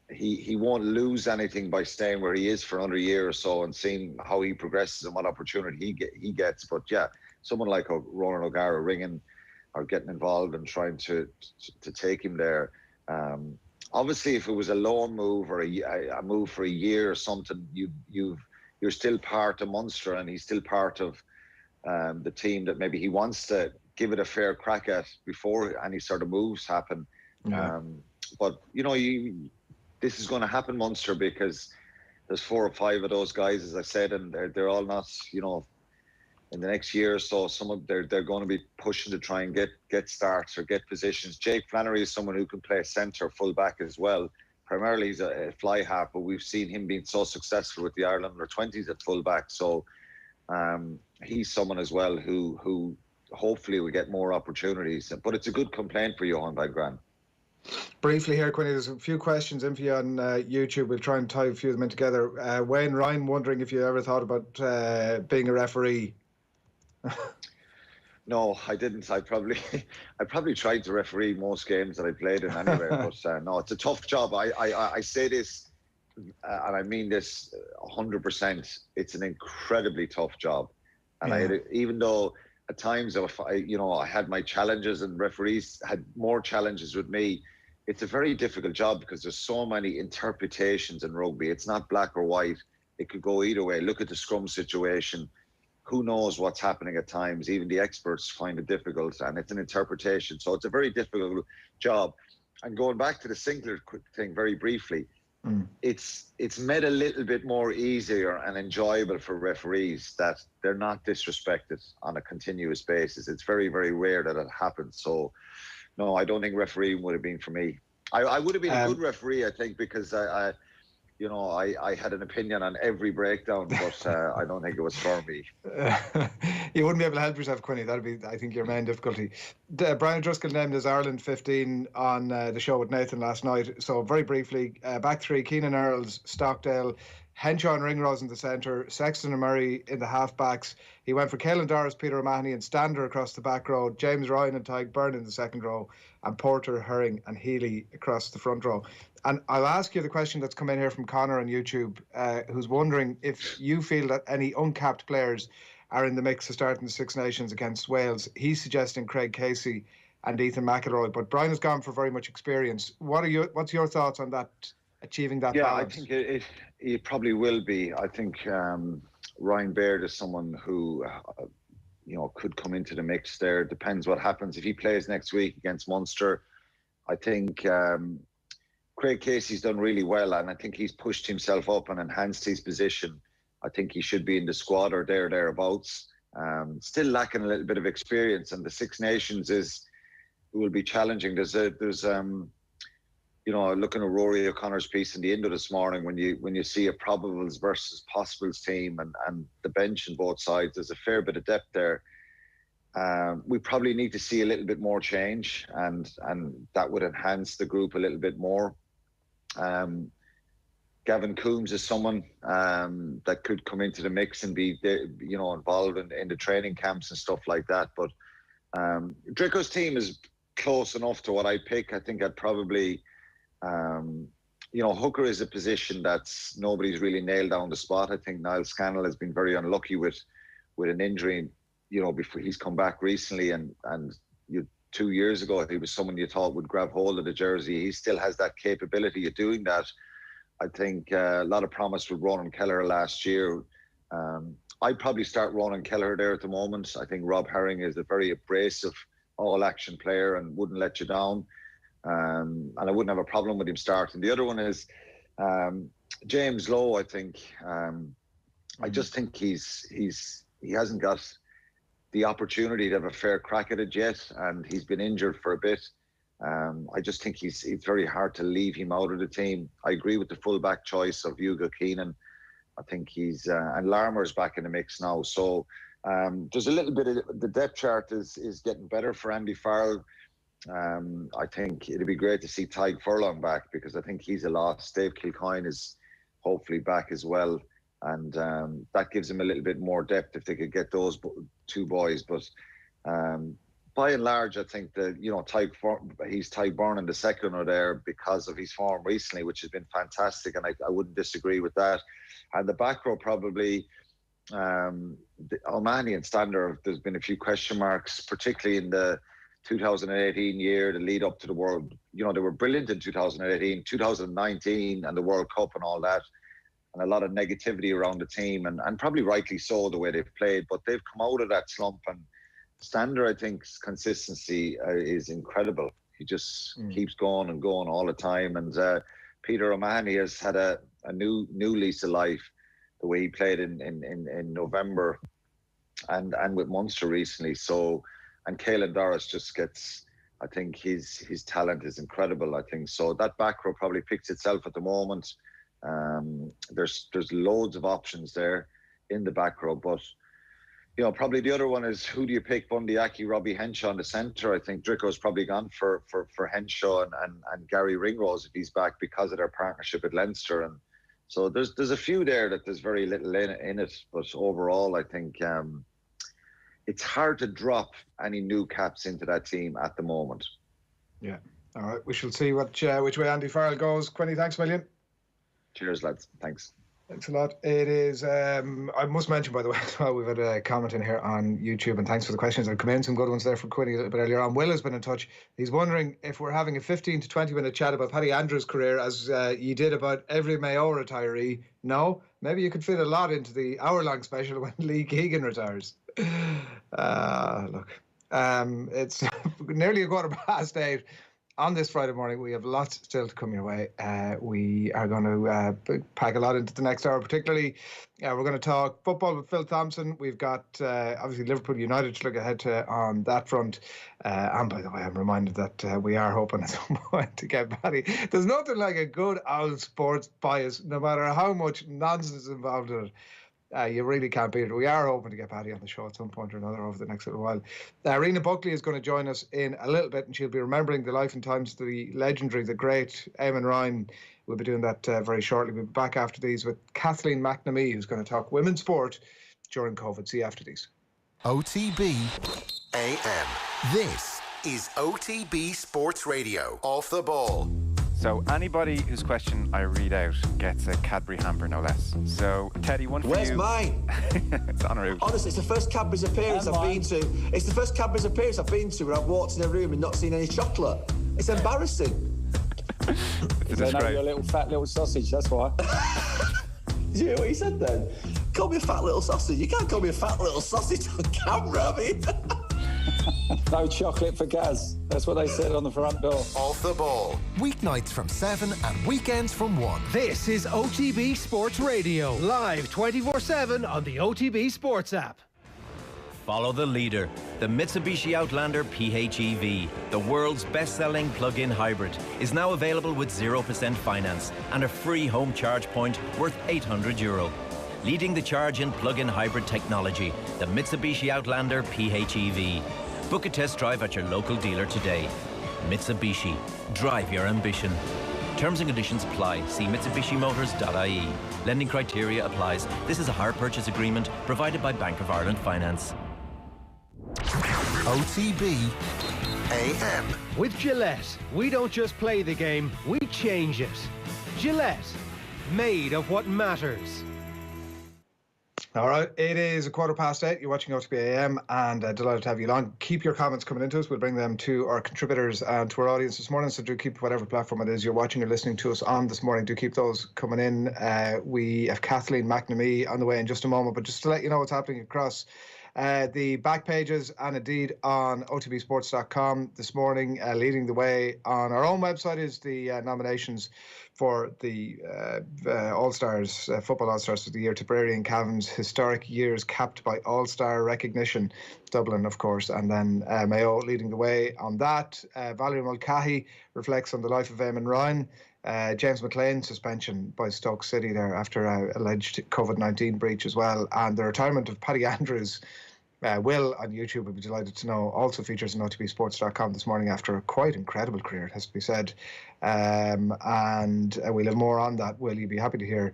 he won't lose anything by staying where he is for another year or so and seeing how he progresses and what opportunity he gets. But yeah, someone like Ronan O'Gara ringing or getting involved and trying to take him there. Obviously, if it was a loan move or a move for a year or something, you're still part of Munster and he's still part of the team that maybe he wants to give it a fair crack at before any sort of moves happen. Yeah. But this is going to happen, Munster, because there's 4 or 5 of those guys, as I said, and they're all not, in the next year or so, they're going to be pushing to try and get starts or get positions. Jake Flannery is someone who can play centre, full back as well. Primarily he's a fly half, but we've seen him being so successful with the Ireland under-20s at full back. So he's someone as well who hopefully will get more opportunities. But it's a good complaint for Johan van Graan.
Briefly here, Quinny, there's a few questions in for you on YouTube. We'll try and tie a few of them in together. Wayne Ryan wondering if you ever thought about being a referee.
No, I didn't. I probably tried to referee most games that I played in anyway. But no, it's a tough job. I say this, and I mean this 100%. It's an incredibly tough job, and even though at times I had my challenges and referees had more challenges with me, it's a very difficult job because there's so many interpretations in rugby. It's not black or white. It could go either way. Look at the scrum situation. Who knows what's happening at times? Even the experts find it difficult, and it's an interpretation. So it's a very difficult job. And going back to the Sinckler thing very briefly, it's made a little bit more easier and enjoyable for referees that they're not disrespected on a continuous basis. It's very, very rare that it happens. So, no, I don't think refereeing would have been for me. I would have been a good referee, I think, because I had an opinion on every breakdown, but I don't think it was for me.
You wouldn't be able to help yourself, Quinny. That'd be, I think, your main difficulty. Brian Driscoll named as Ireland 15 on the show with Nathan last night. So very briefly, back three: Keenan Earls, Stockdale, Henshaw and Ringrose in the centre, Sexton and Murray in the half-backs. He went for Caelan Doris, Peter O'Mahony and Stander across the back row, James Ryan and Tyke Byrne in the second row, and Porter, Herring and Healy across the front row. And I'll ask you the question that's come in here from Connor on YouTube, who's wondering if you feel that any uncapped players are in the mix of starting the Six Nations against Wales. He's suggesting Craig Casey and Ethan McElroy, but Brian has gone for very much experience. What's your thoughts on that, achieving that balance?
I think it probably will be. I think Ryan Baird is someone who could come into the mix there. Depends what happens if he plays next week against Munster. I think Craig Casey's done really well, and I think he's pushed himself up and enhanced his position. I think he should be in the squad or thereabouts. Still lacking a little bit of experience, and the Six Nations will be challenging. There's looking at Rory O'Connor's piece in the Indo this morning, when you see a probables versus possibles team and the bench on both sides, there's a fair bit of depth there. We probably need to see a little bit more change, and that would enhance the group a little bit more. Gavin Coombs is someone that could come into the mix and be involved in the training camps and stuff like that. But Drico's team is close enough to what I pick. I think I'd probably hooker is a position that's nobody's really nailed down the spot. I think Niall Scannell has been very unlucky with an injury, before he's come back recently, and 2 years ago he was someone you thought would grab hold of the jersey. He still has that capability of doing that. I think a lot of promise with Ronan Kelleher last year. I'd probably start Ronan Kelleher there at the moment. I think Rob Herring is a very abrasive all-action player and wouldn't let you down. And I wouldn't have a problem with him starting. The other one is James Lowe. I think I just think he hasn't got the opportunity to have a fair crack at it yet, and he's been injured for a bit. I just think it's very hard to leave him out of the team. I agree with the fullback choice of Hugo Keenan. I think and Larmer's back in the mix now. So there's a little bit of the depth chart is getting better for Andy Farrell. I think it'd be great to see Tyke Furlong back, because I think he's a loss. Dave Kilcoyne is hopefully back as well, and that gives him a little bit more depth if they could get those two boys. But by and large, I think that he's Tyke Byrne in the second row there because of his form recently, which has been fantastic, and I wouldn't disagree with that. And the back row probably O'Mahony and Stander. There's been a few question marks, particularly in the 2018 year, the lead up to the World. They were brilliant in 2018, 2019, and the World Cup and all that, and a lot of negativity around the team, and probably rightly so the way they've played. But they've come out of that slump, and Stander, I think's consistency is incredible. He just keeps going and going all the time. And Peter O'Mahony has had a new lease of life, the way he played in November and with Munster recently. So, and Caelan Doris just gets, I think his talent is incredible, I think. So that back row probably picks itself at the moment. There's loads of options there in the back row, but probably the other one is, who do you pick? Bundy Aki, Robbie Henshaw in the centre. I think Drico's probably gone for Henshaw and Gary Ringrose if he's back, because of their partnership at Leinster. And so there's a few there that there's very little in it. But overall, I think it's hard to drop any new caps into that team at the moment.
Yeah. All right. We shall see which way Andy Farrell goes. Quinny, thanks a million.
Cheers, lads. Thanks.
Thanks a lot. It is, I must mention, by the way, as well, we've had a comment in here on YouTube, and thanks for the questions that have come in. Some good ones there from Quinny a little bit earlier on. Will has been in touch. He's wondering if we're having a 15 to 20 minute chat about Paddy Andrews' career, as you did about every Mayo retiree. No? Maybe you could fit a lot into the hour-long special when Lee Keegan retires. Look, it's nearly 8:15. on this Friday morning, we have lots still to come your way. We are going to pack a lot into the next hour, particularly we're going to talk football with Phil Thompson. We've got obviously Liverpool United to look ahead to on that front. And by the way, I'm reminded that we are hoping at some point to get Paddy. There's nothing like a good old sports bias, no matter how much nonsense is involved in it. You really can't beat it. We are hoping to get Paddy on the show at some point or another over the next little while. Rena Buckley is going to join us in a little bit, and she'll be remembering the life and times of the legendary, the great Eamonn Ryan. We'll be doing that very shortly. We'll be back after these with Kathleen McNamee, who's going to talk women's sport during COVID. See you after these.
OTB AM. This is OTB Sports Radio. Off the ball.
So anybody whose question I read out gets a Cadbury hamper, no less. So Teddy, one for
Where's
you.
Where's mine?
It's en route.
Honestly, it's the first Cadbury's appearance I've been to. It's the first Cadbury's appearance I've been to where I've walked in a room and not seen any chocolate. It's embarrassing.
They know you're a little fat little sausage, that's why.
Did you hear what he said then? Call me a fat little sausage. You can't call me a fat little sausage on camera, I mean.
No chocolate for Gaz. That's what they said on the front door.
Off the ball. Weeknights from 7 and weekends from 1.
This is OTB Sports Radio, live 24/7 on the OTB Sports app.
Follow the leader, the Mitsubishi Outlander PHEV, the world's best-selling plug-in hybrid, is now available with 0% finance and a free home charge point worth €800. Leading the charge in plug-in hybrid technology, the Mitsubishi Outlander PHEV. Book a test drive at your local dealer today. Mitsubishi, drive your ambition. Terms and conditions apply. See mitsubishimotors.ie. Lending criteria applies. This is a hire purchase agreement provided by Bank of Ireland Finance.
OTB AM.
With Gillette, we don't just play the game, we change it. Gillette, made of what matters.
All right, it is 8:15. You're watching OTB AM, and delighted to have you along. Keep your comments coming into us. We'll bring them to our contributors and to our audience this morning. So do keep whatever platform it is you're watching or listening to us on this morning. Do keep those coming in. We have Kathleen McNamee on the way in just a moment, but just to let you know what's happening across the back pages and indeed on otbsports.com this morning. Leading the way on our own website is the nominations for the All-Stars, Football All-Stars for the year. Tipperary and Cavan's historic years capped by All-Star recognition. Dublin, of course, and then Mayo leading the way on that. Valerie Mulcahy reflects on the life of Eamonn Ryan. James McLean suspension by Stoke City there after alleged COVID-19 breach as well. And the retirement of Paddy Andrews. Will on YouTube, would be delighted to know, also features on otbsports.com this morning after a quite incredible career, it has to be said. And we'll have more on that, Will. You'll be happy to hear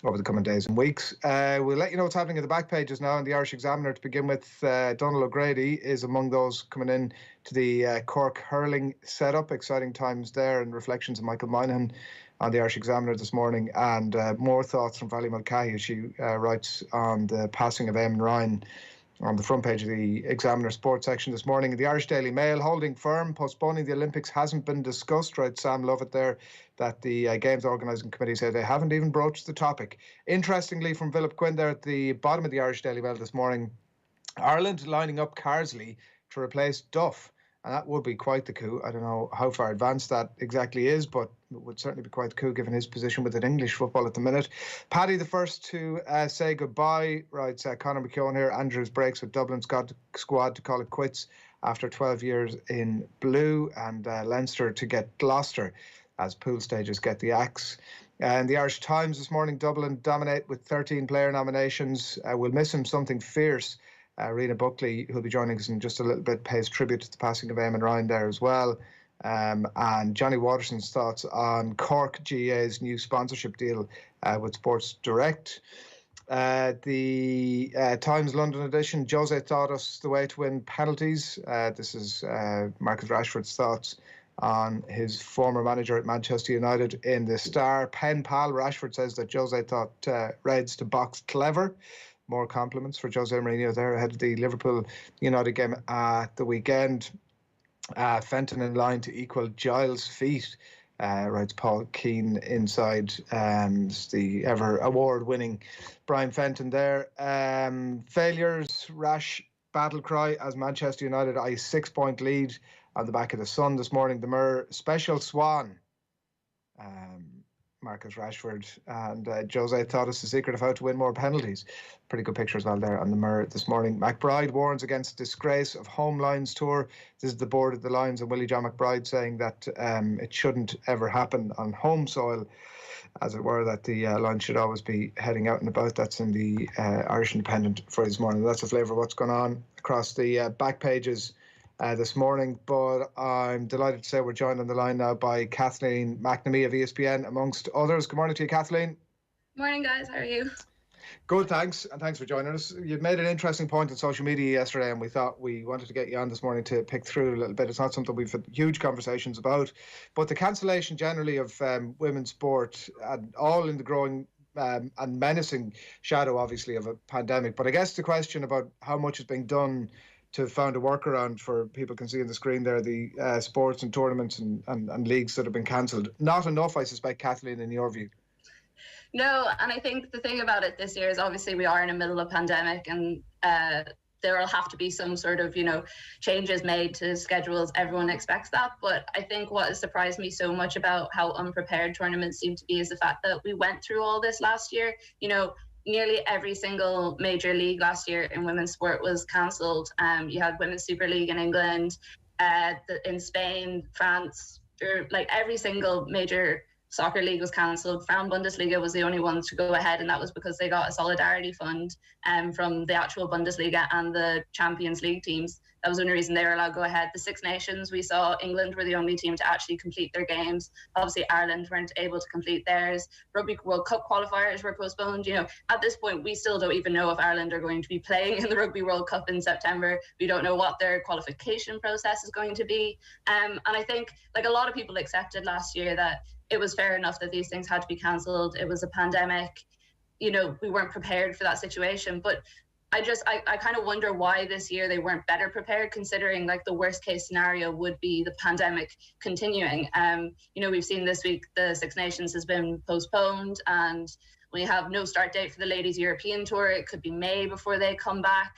over the coming days and weeks. We'll let you know what's happening at the back pages now. In the Irish Examiner, to begin with, Donald O'Grady is among those coming in to the Cork hurling setup. Exciting times there, and reflections of Michael Moynihan on the Irish Examiner this morning, and more thoughts from Valerie Mulcahy as she writes on the passing of Eamonn Ryan on the front page of the Examiner sports section this morning. In the Irish Daily Mail, holding firm, postponing the Olympics hasn't been discussed, writes Sam Lovett there, that the Games Organising Committee say they haven't even broached the topic. Interestingly, from Philip Quinn there at the bottom of the Irish Daily Mail this morning, Ireland lining up Carsley to replace Duff. And that would be quite the coup. I don't know how far advanced that exactly is, but it would certainly be quite the coup given his position within English football at the minute. Paddy the first to say goodbye, writes Conor McKeown here. Andrews breaks with Dublin squad to call it quits after 12 years in blue, and Leinster to get Gloucester as pool stages get the axe. And the Irish Times this morning, Dublin dominate with 13 player nominations. We'll miss him something fierce. Rena Buckley, who'll be joining us in just a little bit, pays tribute to the passing of Eamonn Ryan there as well. And Johnny Waterson's thoughts on Cork GA's new sponsorship deal with Sports Direct. The Times London edition, Jose taught us the way to win penalties. This is Marcus Rashford's thoughts on his former manager at Manchester United in the Star. Pen pal Rashford says that Jose taught Reds to box clever. More compliments for Jose Mourinho there ahead of the Liverpool United game at the weekend. Fenton in line to equal Giles' feat, writes Paul Keane inside the ever award-winning Brian Fenton there. Failures, rash battle cry as Manchester United eye 6-point lead on the back of the Sun this morning. The Mirror Special Swan. Marcus Rashford and Jose thought us the secret of how to win more penalties. Pretty good picture as well there on the Mirror this morning. McBride warns against disgrace of home Lions tour. This is the board of the Lions and Willie John McBride saying that it shouldn't ever happen on home soil, as it were, that the Lions should always be heading out and about. That's in the Irish Independent for this morning. That's a flavour of what's going on across the back pages this morning, but I'm delighted to say we're joined on the line now by Kathleen McNamee of ESPN, amongst others. Good morning to you, Kathleen.
Morning, guys. How are you?
Good, thanks, and thanks for joining us. You made an interesting point on social media yesterday, and we thought we wanted to get you on this morning to pick through a little bit. It's not something we've had huge conversations about, but the cancellation generally of women's sport, and all in the growing and menacing shadow, obviously, of a pandemic. But I guess the question about how much is being done to find a workaround for people can see on the screen there, the sports and tournaments and leagues that have been cancelled. Not enough, I suspect, Kathleen, in your view.
No, and I think the thing about it this year is obviously we are in the middle of a pandemic, and there will have to be some sort of, changes made to schedules. Everyone expects that. But I think what has surprised me so much about how unprepared tournaments seem to be is the fact that we went through all this last year. Nearly every single major league last year in women's sport was cancelled. You had Women's Super League in England, in Spain, France, like every single major soccer league was cancelled. Frauen Bundesliga was the only one to go ahead, and that was because they got a solidarity fund from the actual Bundesliga and the Champions League teams. That was the only reason they were allowed to go ahead. The Six Nations, we saw England were the only team to actually complete their games. Obviously, Ireland weren't able to complete theirs. Rugby World Cup qualifiers were postponed. At this point, we still don't even know if Ireland are going to be playing in the Rugby World Cup in September. We don't know what their qualification process is going to be. And I think, like a lot of people accepted last year, that it was fair enough that these things had to be cancelled. It was a pandemic. We weren't prepared for that situation. But I kind of wonder why this year they weren't better prepared, considering like the worst case scenario would be the pandemic continuing. We've seen this week the Six Nations has been postponed, and we have no start date for the Ladies European Tour. It could be May before they come back.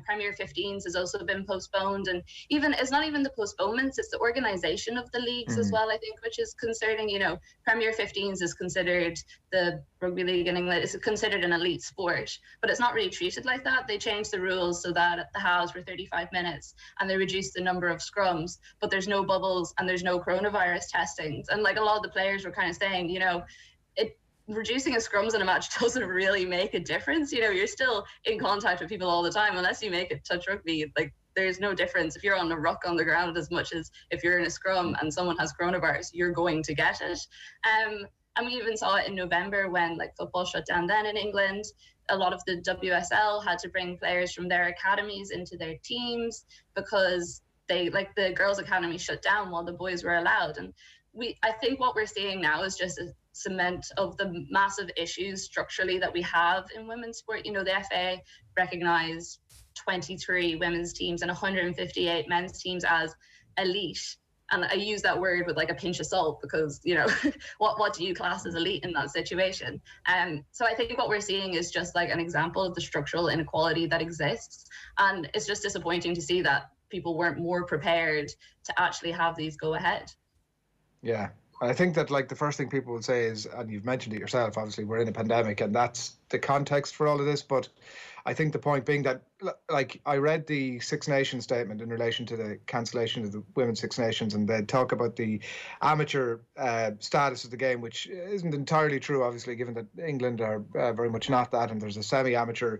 Premier 15s has also been postponed, and it's not even the postponements, it's the organisation of the leagues as well, I think, which is concerning. Premier 15s is considered, the rugby league in England is considered an elite sport, but it's not really treated like that. They changed the rules so that the halves were 35 minutes and they reduced the number of scrums, but there's no bubbles and there's no coronavirus testings. And like a lot of the players were kind of saying, reducing a scrums in a match doesn't really make a difference. You're still in contact with people all the time, unless you make it touch rugby. Like, there's no difference if you're on a ruck on the ground as much as if you're in a scrum and someone has coronavirus, you're going to get it. And we even saw it in November when football shut down then in England. A lot of the WSL had to bring players from their academies into their teams because the girls' academy shut down while the boys were allowed. And I think what we're seeing now is just a cement of the massive issues structurally that we have in women's sport. The FA recognised 23 women's teams and 158 men's teams as elite. And I use that word with a pinch of salt because, what do you class as elite in that situation? So I think what we're seeing is just an example of the structural inequality that exists. And it's just disappointing to see that people weren't more prepared to actually have these go ahead.
Yeah. I think that the first thing people would say is, and you've mentioned it yourself, obviously we're in a pandemic and that's the context for all of this, but I think the point being that I read the Six Nations statement in relation to the cancellation of the Women's Six Nations, and they talk about the amateur status of the game, which isn't entirely true, obviously, given that England are very much not that, and there's a semi-amateur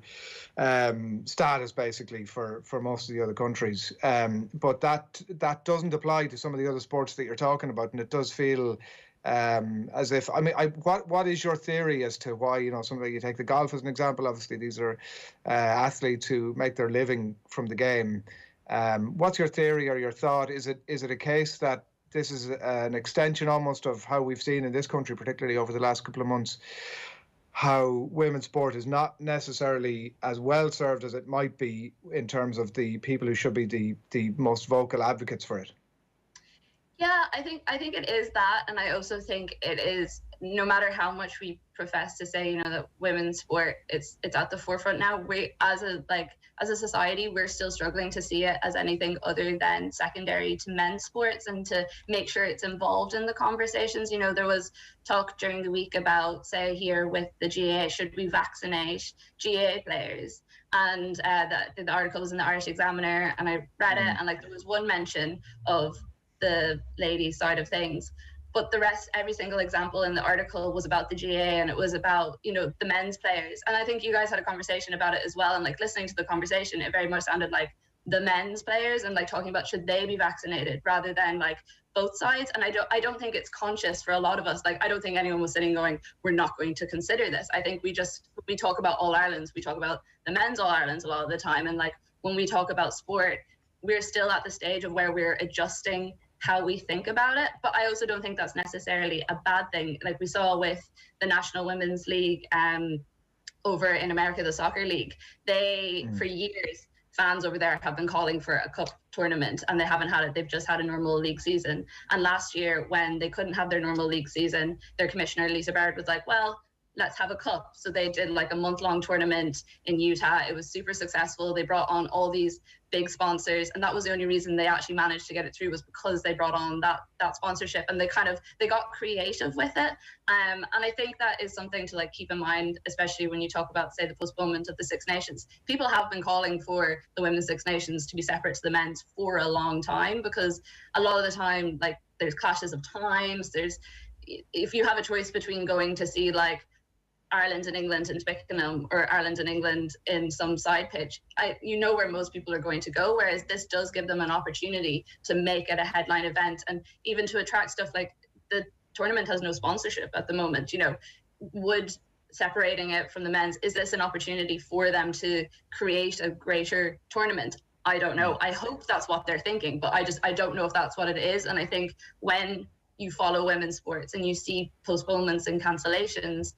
status basically for most of the other countries. But that doesn't apply to some of the other sports that you're talking about, and it does feel as if, what is your theory as to why, somebody, you take the golf as an example, obviously these are athletes who make their living from the game. What's your theory or your thought? Is it a case that this is an extension almost of how we've seen in this country, particularly over the last couple of months, how women's sport is not necessarily as well served as it might be in terms of the people who should be the most vocal advocates for it?
Yeah, I think it is that, and I also think it is no matter how much we profess to say, you know, that women's sport, it's at the forefront now. We, as a society, we're still struggling to see it as anything other than secondary to men's sports, and to make sure it's involved in the conversations. You know, there was talk during the week about, say here with the GAA, should we vaccinate GAA players? And the article was in the Irish Examiner, and I read it, and like there was one mention of the ladies' side of things. But the rest, every single example in the article was about the GAA, and it was about, you know, the men's players. And I think you guys had a conversation about it as well. And like listening to the conversation, it very much sounded like the men's players and like talking about should they be vaccinated rather than like both sides. And I don't think it's conscious for a lot of us. Like, I don't think anyone was sitting going, we're not going to consider this. I think we talk about All Irelands, we talk about the men's All Irelands a lot of the time. And like when we talk about sport, we're still at the stage of where we're adjusting how we think about it. But I also don't think that's necessarily a bad thing. Like we saw with the National Women's League over in America, the soccer league, they for years, fans over there have been calling for a cup tournament, and they haven't had it. They've just had a normal league season. And last year, when they couldn't have their normal league season, their commissioner Lisa Baird was like, well, let's have a cup. So they did like a month-long tournament in Utah. It was super successful. They brought on all these big sponsors, and that was the only reason they actually managed to get it through, was because they brought on that sponsorship, and they got creative with it. And I think that is something to like keep in mind, especially when you talk about, say, the postponement of the Six Nations. People have been calling for the Women's Six Nations to be separate to the men's for a long time, because a lot of the time, like, there's clashes of times. If you have a choice between going to see like Ireland and England in Twickenham or Ireland and England in some side pitch, you know where most people are going to go, whereas this does give them an opportunity to make it a headline event, and even to attract stuff like the tournament has no sponsorship at the moment. You know, would separating it from the men's, is this an opportunity for them to create a greater tournament? I don't know. I hope that's what they're thinking, but I don't know if that's what it is. And I think when you follow women's sports and you see postponements and cancellations,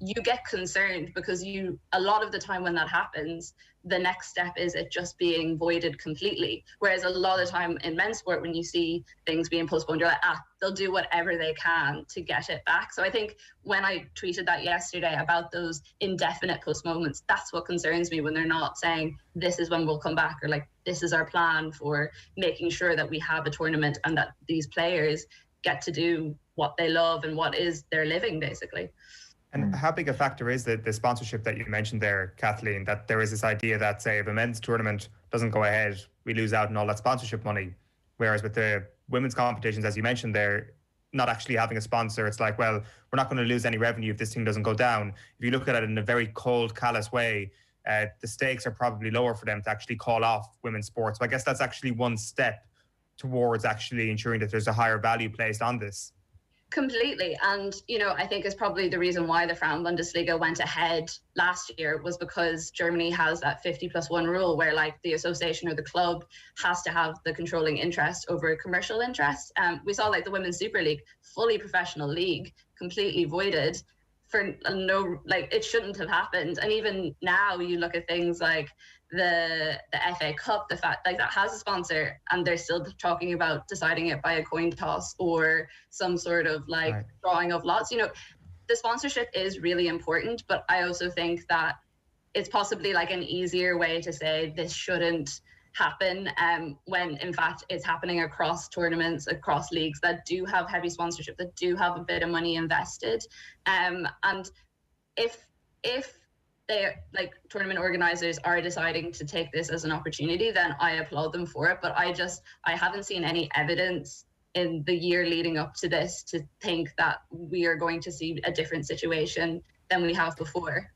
you get concerned, because a lot of the time when that happens, the next step is it just being voided completely. Whereas a lot of the time in men's sport, when you see things being postponed, you're like, they'll do whatever they can to get it back. So I think when I tweeted that yesterday about those indefinite postponements, that's what concerns me, when they're not saying this is when we'll come back, or like this is our plan for making sure that we have a tournament and that these players get to do what they love and what is their living, basically.
And how big a factor is the sponsorship that you mentioned there, Kathleen, that there is this idea that, say, if a men's tournament doesn't go ahead, we lose out on all that sponsorship money. Whereas with the women's competitions, as you mentioned there, not actually having a sponsor, it's like, well, we're not going to lose any revenue if this thing doesn't go down. If you look at it in a very cold, callous way, the stakes are probably lower for them to actually call off women's sports. So I guess that's actually one step towards actually ensuring that there's a higher value placed on this.
Completely. And, you know, I think is probably the reason why the Frauen-Bundesliga went ahead last year, was because Germany has that 50+1 rule where like the association or the club has to have the controlling interest over commercial interest. We saw like the Women's Super League, fully professional league, completely voided for no, like it shouldn't have happened. And even now you look at things like the FA Cup, the fact like that has a sponsor, and they're still talking about deciding it by a coin toss or some sort of like drawing of lots. You know, the sponsorship is really important, but I also think that it's possibly like an easier way to say this shouldn't happen, when in fact it's happening across tournaments, across leagues that do have heavy sponsorship, that do have a bit of money invested. And if they, like, tournament organizers are deciding to take this as an opportunity, then I applaud them for it. But I haven't seen any evidence in the year leading up to this to think that we are going to see a different situation than we have before.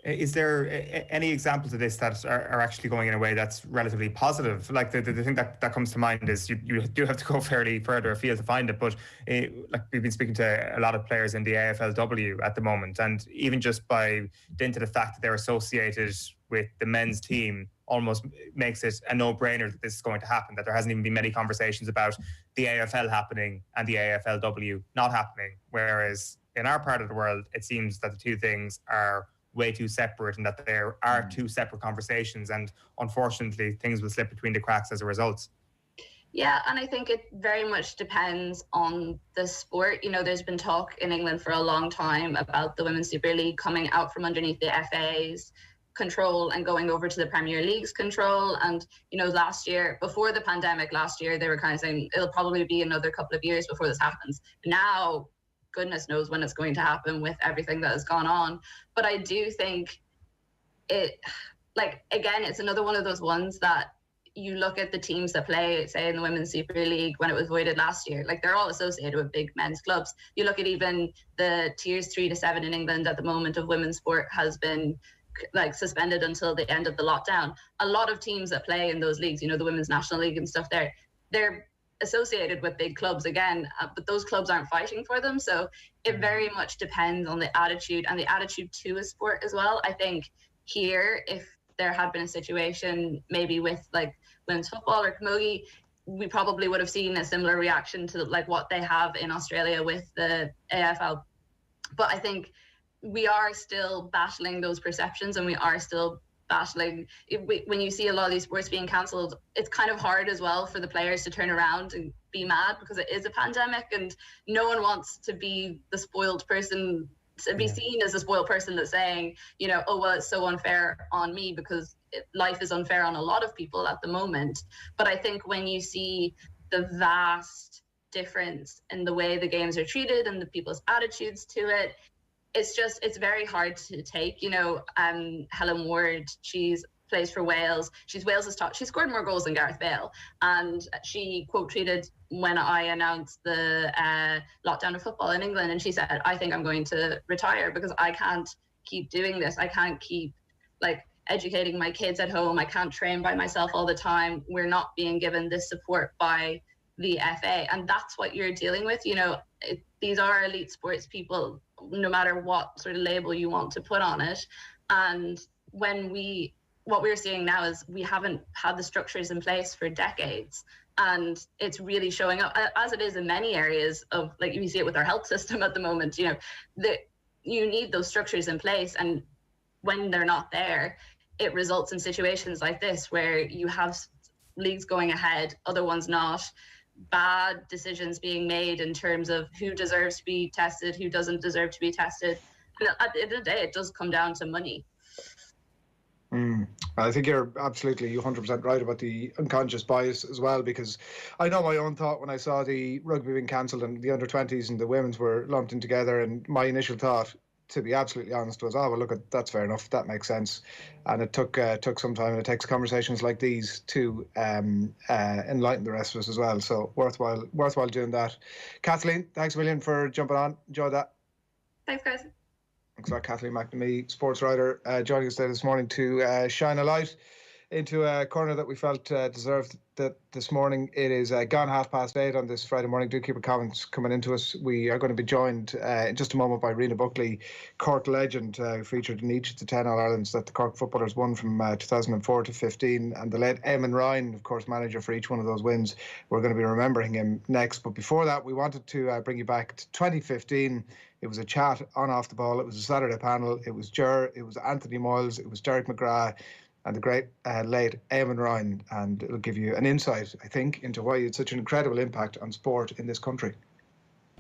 Is there any examples of this that are actually going in a way that's relatively positive? Like the thing that comes to mind is you do have to go fairly further afield to find it, but like we've been speaking to a lot of players in the AFLW at the moment, and even just by dint of the fact that they're associated with the men's team almost makes it a no-brainer that this is going to happen, that there hasn't even been many conversations about the AFL happening and the AFLW not happening. Whereas in our part of the world, it seems that the two things are way too separate, and that there are two separate conversations, and unfortunately things will slip between the cracks as a result.
Yeah, and I think it very much depends on the sport. You know, there's been talk in England for a long time about the Women's Super League coming out from underneath the FA's control and going over to the Premier League's control. And, you know, last year, before the pandemic last year, they were kind of saying it'll probably be another couple of years before this happens. Now, goodness knows when it's going to happen with everything that has gone on. But I do think it, like, again, it's another one of those ones that you look at the teams that play, say, in the Women's Super League when it was voided last year, like, they're all associated with big men's clubs. You look at even the tiers 3 to 7 in England at the moment of women's sport has been like suspended until the end of the lockdown. A lot of teams that play in those leagues, you know, the Women's National League and stuff, they're associated with big clubs again, but those clubs aren't fighting for them. So it very much depends on the attitude and the attitude to a sport as well. I think here, if there had been a situation maybe with like women's football or camogie, we probably would have seen a similar reaction to like what they have in Australia with the AFL. But I think we are still battling those perceptions, and we are still battling. When you see a lot of these sports being cancelled, it's kind of hard as well for the players to turn around and be mad, because it is a pandemic and no one wants to be the spoiled person, to be seen as a spoiled person that's saying, you know, oh, well, it's so unfair on me, because life is unfair on a lot of people at the moment. But I think when you see the vast difference in the way the games are treated and the people's attitudes to it, it's very hard to take. You know, Helen Ward, plays for Wales. She's Wales's top. She scored more goals than Gareth Bale, and she quote tweeted when I announced the lockdown of football in England, and she said, "I think I'm going to retire because I can't keep doing this. I can't keep like educating my kids at home. I can't train by myself all the time. We're not being given this support by the FA," and that's what you're dealing with. You know, these are elite sports people, no matter what sort of label you want to put on it. And what we're seeing now is we haven't had the structures in place for decades, and it's really showing up, as it is in many areas of, like, you see it with our health system at the moment. You know, that you need those structures in place, and when they're not there, it results in situations like this where you have leagues going ahead, other ones not, bad decisions being made in terms of who deserves to be tested, who doesn't deserve to be tested. And at the end of the day, it does come down to money.
I think you're absolutely 100% right about the unconscious bias as well, because I know my own thought when I saw the rugby being cancelled and the under-20s and the women's were lumped in together, and my initial thought, to be absolutely honest, was, oh, well, look, that's fair enough, that makes sense. And it took some time, and it takes conversations like these to enlighten the rest of us as well. So worthwhile doing that. Kathleen, thanks a million for jumping on. Enjoy that.
Thanks, guys.
Thanks a lot, Kathleen McNamee, sports writer, joining us there this morning to shine a light into a corner that we felt deserved that this morning. It is gone 8:30 on this Friday morning. Do keep your comments coming into us. We are going to be joined in just a moment by Rena Buckley, Cork legend, who featured in each of the 10 All-Irelands that the Cork footballers won from 2004 to 15, and the late Eamonn Ryan, of course, manager for each one of those wins. We're going to be remembering him next. But before that, we wanted to bring you back to 2015. It was a chat on off the ball. It was a Saturday panel. It was Ger, it was Anthony Moyles, it was Derek McGrath, and the great late Eamonn Ryan. And it'll give you an insight, I think, into why it's such an incredible impact on sport in this country.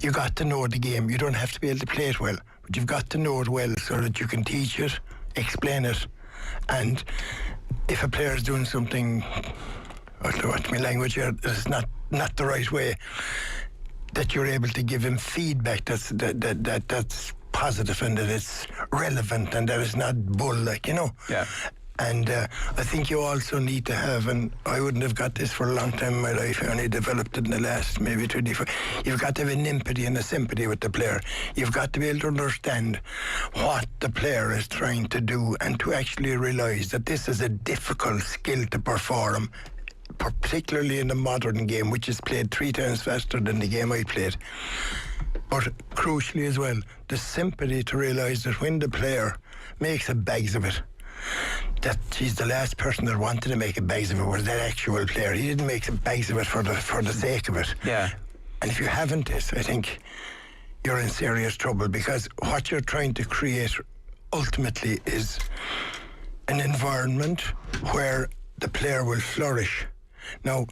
You got to know the game. You don't have to be able to play it well, but you've got to know it well so that you can teach it, explain it. And if a player is doing something, what's my language here, that's not the right way, that you're able to give him feedback that's positive and that it's relevant and that it's not bull, like, you know.
Yeah.
And I think you also need to have, and I wouldn't have got this for a long time in my life, I only developed it in the last maybe 24. You've got to have an empathy and a sympathy with the player. You've got to be able to understand what the player is trying to do and to actually realise that this is a difficult skill to perform, particularly in the modern game, which is played 3 times faster than the game I played. But crucially as well, the sympathy to realise that when the player makes a bags of it, that he's the last person that wanted to make a bags of it was that actual player. He didn't make a bags of it for the sake of it.
Yeah.
And if you haven't this, I think you're in serious trouble, because what you're trying to create ultimately is an environment where the player will flourish Now,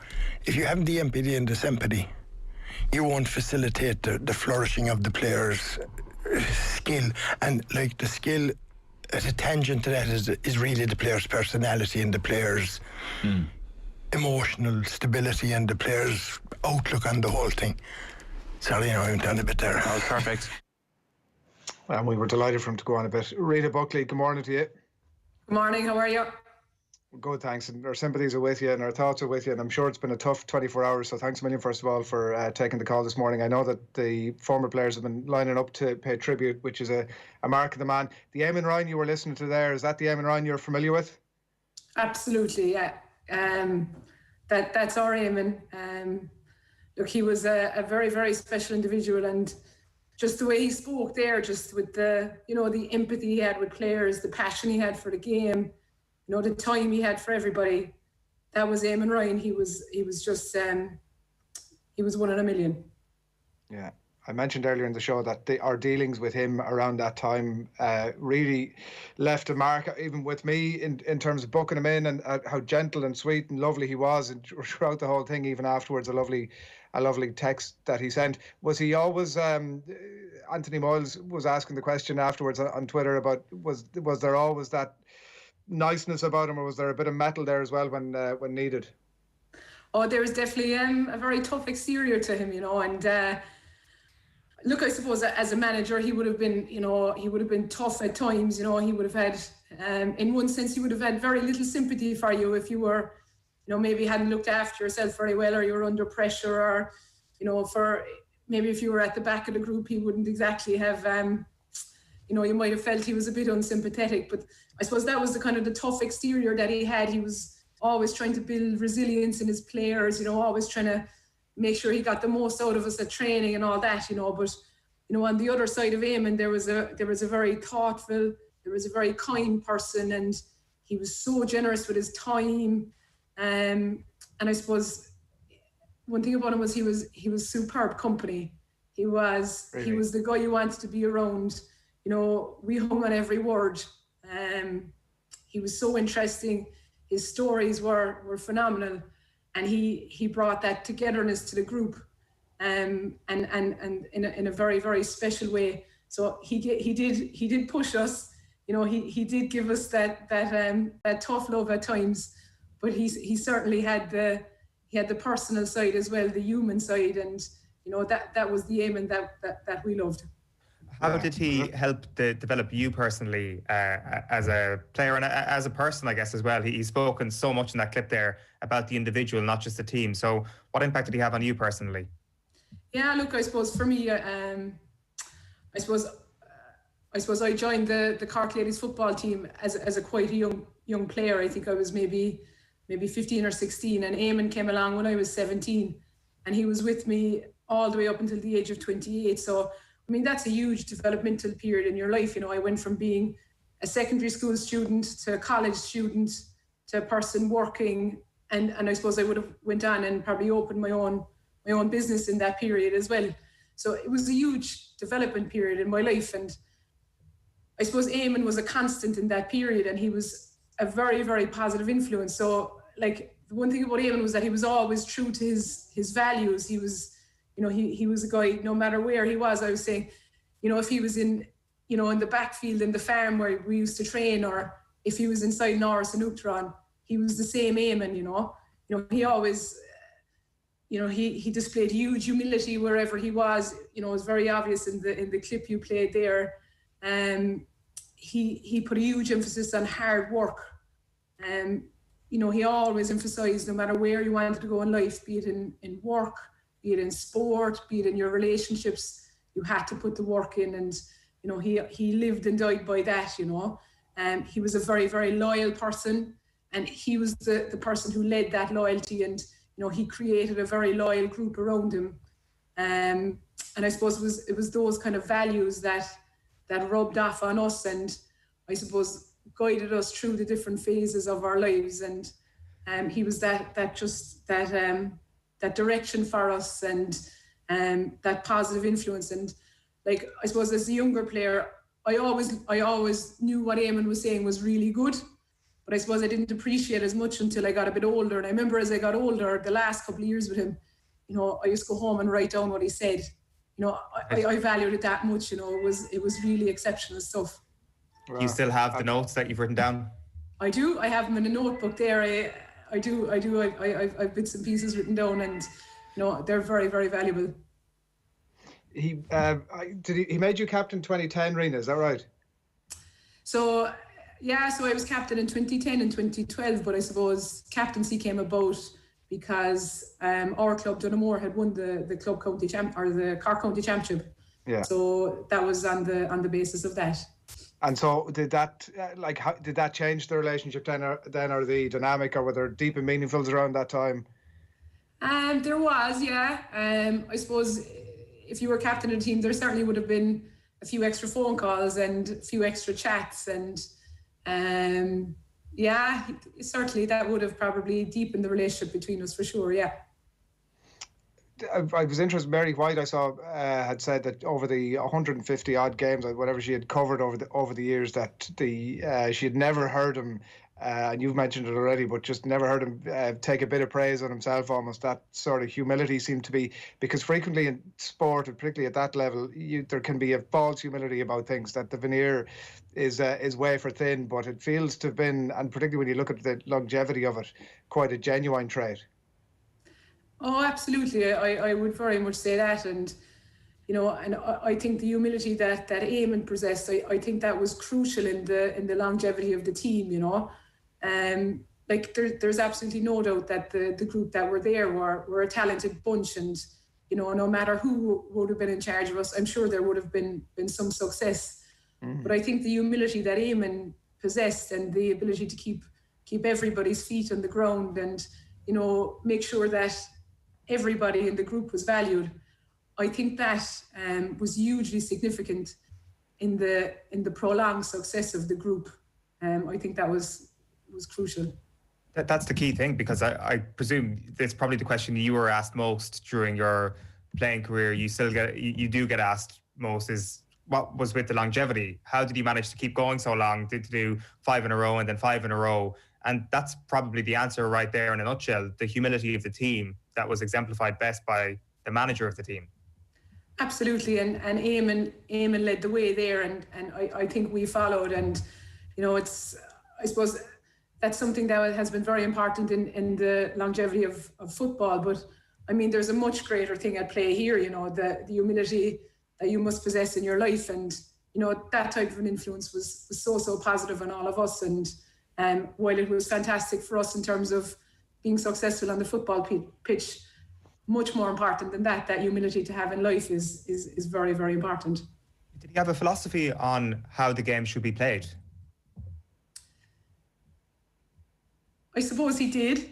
if you have the empathy and the sympathy, you won't facilitate the flourishing of the players' skill. And like the skill, as a tangent to that, is really the player's personality and the player's emotional stability and the player's outlook on the whole thing. Sorry, I went down a bit there.
That was perfect.
And we were delighted for him to go on a bit. Rena Buckley, good morning to you.
Good morning, how are you?
Good, thanks. And our sympathies are with you and our thoughts are with you. And I'm sure it's been a tough 24 hours. So thanks a million, first of all, for taking the call this morning. I know that the former players have been lining up to pay tribute, which is a mark of the man. The Eamonn Ryan you were listening to there, is that the Eamonn Ryan you're familiar with?
Absolutely, yeah. That's our Eamonn. Look, he was a very, very special individual, and just the way he spoke there, just with the empathy he had with players, the passion he had for the game, the time he had for everybody. That was Eamonn Ryan. He was just he was one in a million.
Yeah. I mentioned earlier in the show that our dealings with him around that time really left a mark, even with me, in terms of booking him in, and how gentle and sweet and lovely he was, and throughout the whole thing, even afterwards, a lovely text that he sent. Was he always, Anthony Moyles was asking the question afterwards on Twitter about, was there always that niceness about him, or was there a bit of metal there as well when needed?
Oh, there was definitely a very tough exterior to him, and look, I suppose as a manager, he would have been tough at times. He would have had, in one sense, he would have had very little sympathy for you if you were, maybe hadn't looked after yourself very well, or you were under pressure, or, for maybe if you were at the back of the group, he wouldn't exactly have, you might have felt he was a bit unsympathetic. But I suppose that was the tough exterior that he had. He was always trying to build resilience in his players, always trying to make sure he got the most out of us at training and all that, but on the other side of Eamonn, there was a very thoughtful, there was a very kind person, and he was so generous with his time, and I suppose one thing about him was he was superb company. He was the guy you wanted to be around. We hung on every word. He was so interesting. His stories were phenomenal. And he brought that togetherness to the group, and in a very, very special way. So he did push us, he did give us that tough love at times, but he certainly had the personal side as well, the human side, and that was the Eamonn that we loved.
How did he help develop you personally as a player and as a person, I guess, as well? He's spoken so much in that clip there about the individual, not just the team. So what impact did he have on you personally?
Yeah, look, I suppose for me, I suppose I joined the Cork Ladies football team as a quite a young player. I think I was maybe 15 or 16, and Eamonn came along when I was 17, and he was with me all the way up until the age of 28. So I mean, that's a huge developmental period in your life. I went from being a secondary school student to a college student to a person working, and I suppose I would have went on and probably opened my own business in that period as well. So it was a huge development period in my life, and I suppose Eamonn was a constant in that period, and he was a very, very positive influence. So like, the one thing about Eamonn was that he was always true to his values. He was, he was a guy, no matter where he was. I was saying, if he was in the backfield in the farm where we used to train, or if he was inside Norris and Uachtaráin, he was the same Eamonn, he always, he displayed huge humility wherever he was. It was very obvious in the clip you played there. He put a huge emphasis on hard work. He always emphasized, no matter where you wanted to go in life, be it in work, be it in sport, be it in your relationships, you had to put the work in, and he lived and died by that. He was a very, very loyal person, and he was the person who led that loyalty, and he created a very loyal group around him, and I suppose it was those kind of values that rubbed off on us, and I suppose guided us through the different phases of our lives, and he was that direction for us, and that positive influence. And like, I suppose as a younger player, I always knew what Eamonn was saying was really good, But I suppose I didn't appreciate as much until I got a bit older. And I remember as I got older, the last couple of years with him, you know, I used to go home and write down what he said. You know, I valued it that much. You know, it was really exceptional stuff.
Do you still have the notes that you've written down?
I do. I have them in a notebook there. I do. I've bits and pieces written down, and you know, they're very, very valuable.
He made you captain 2010, Rena, is that right?
So yeah, so I was captain in 2010 and 2012, but I suppose captaincy came about because our club, Dunamore, had won the club county or the Cork County Championship.
Yeah.
So that was on the basis of that.
And so did that did that change the relationship then, or the dynamic, or were there deep and meaningfuls around that time?
There was, yeah. I suppose if you were captain of the team, there certainly would have been a few extra phone calls and a few extra chats, and yeah, certainly that would have probably deepened the relationship between us for sure. Yeah.
I was interested. Mary White, I saw, had said that over the 150 odd games, whatever she had covered over the years, that she had never heard him, and you've mentioned it already, but just never heard him take a bit of praise on himself. Almost that sort of humility seemed to be, because frequently in sport, and particularly at that level, there can be a false humility about things, that the veneer is wafer thin, but it feels to have been, and particularly when you look at the longevity of it, quite a genuine trait.
Oh, absolutely. I would very much say that. And, you know, and I think the humility that Eamonn possessed, I think that was crucial in the longevity of the team, you know. Like there's absolutely no doubt that the group that were there were a talented bunch, and, you know, no matter who would have been in charge of us, I'm sure there would have been some success. But I think the humility that Eamonn possessed, and the ability to keep everybody's feet on the ground, and, you know, make sure that everybody in the group was valued, I think that was hugely significant in the prolonged success of the group. I think that was crucial.
That's the key thing, because I presume that's probably the question you were asked most during your playing career. You do get asked most, is what was with the longevity? How did you manage to keep going so long? Did you do 5 in a row and then 5 in a row? And that's probably the answer right there in a nutshell, the humility of the team that was exemplified best by the manager of the team.
Absolutely, and Eamonn led the way there, and I think we followed. And, you know, I suppose that's something that has been very important in the longevity of football. But I mean, there's a much greater thing at play here, you know, the humility that you must possess in your life. And, you know, that type of an influence was so positive on all of us. And while it was fantastic for us in terms of being successful on the football pitch, much more important than that humility to have in life is very, very important.
Did he have a philosophy on how the game should be played?
I suppose he did.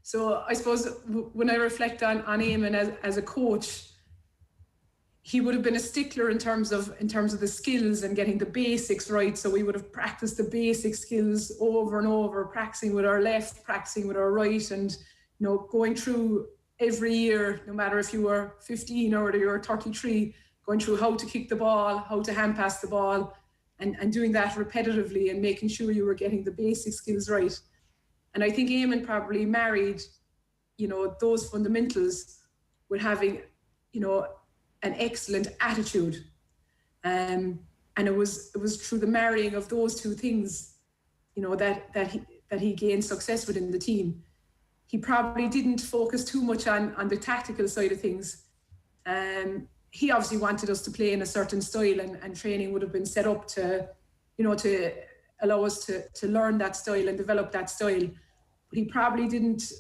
So I suppose when I reflect on Eamonn as a coach, he would have been a stickler in terms of the skills and getting the basics right. So we would have practiced the basic skills over and over, practicing with our left, practicing with our right, and, you know, going through every year, no matter if you were 15 or you were 33, going through how to kick the ball, how to hand pass the ball, and doing that repetitively and making sure you were getting the basic skills right. And I think Eamonn probably married, you know, those fundamentals with having, you know, an excellent attitude, and it was through the marrying of those two things, you know, that he gained success within the team. He probably didn't focus too much on the tactical side of things. He obviously wanted us to play in a certain style, and training would have been set up to, you know, to allow us to learn that style and develop that style. But he probably didn't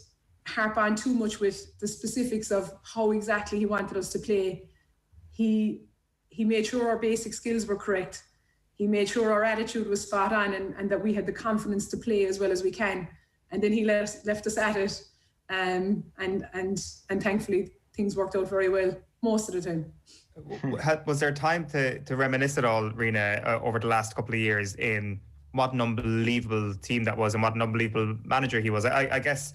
harp on too much with the specifics of how exactly he wanted us to play. He made sure our basic skills were correct. He made sure our attitude was spot on, and that we had the confidence to play as well as we can. And then he left us at it, and thankfully things worked out very well most of the time.
Was there time to reminisce at all, Rena, over the last couple of years, in what an unbelievable team that was and what an unbelievable manager he was? I guess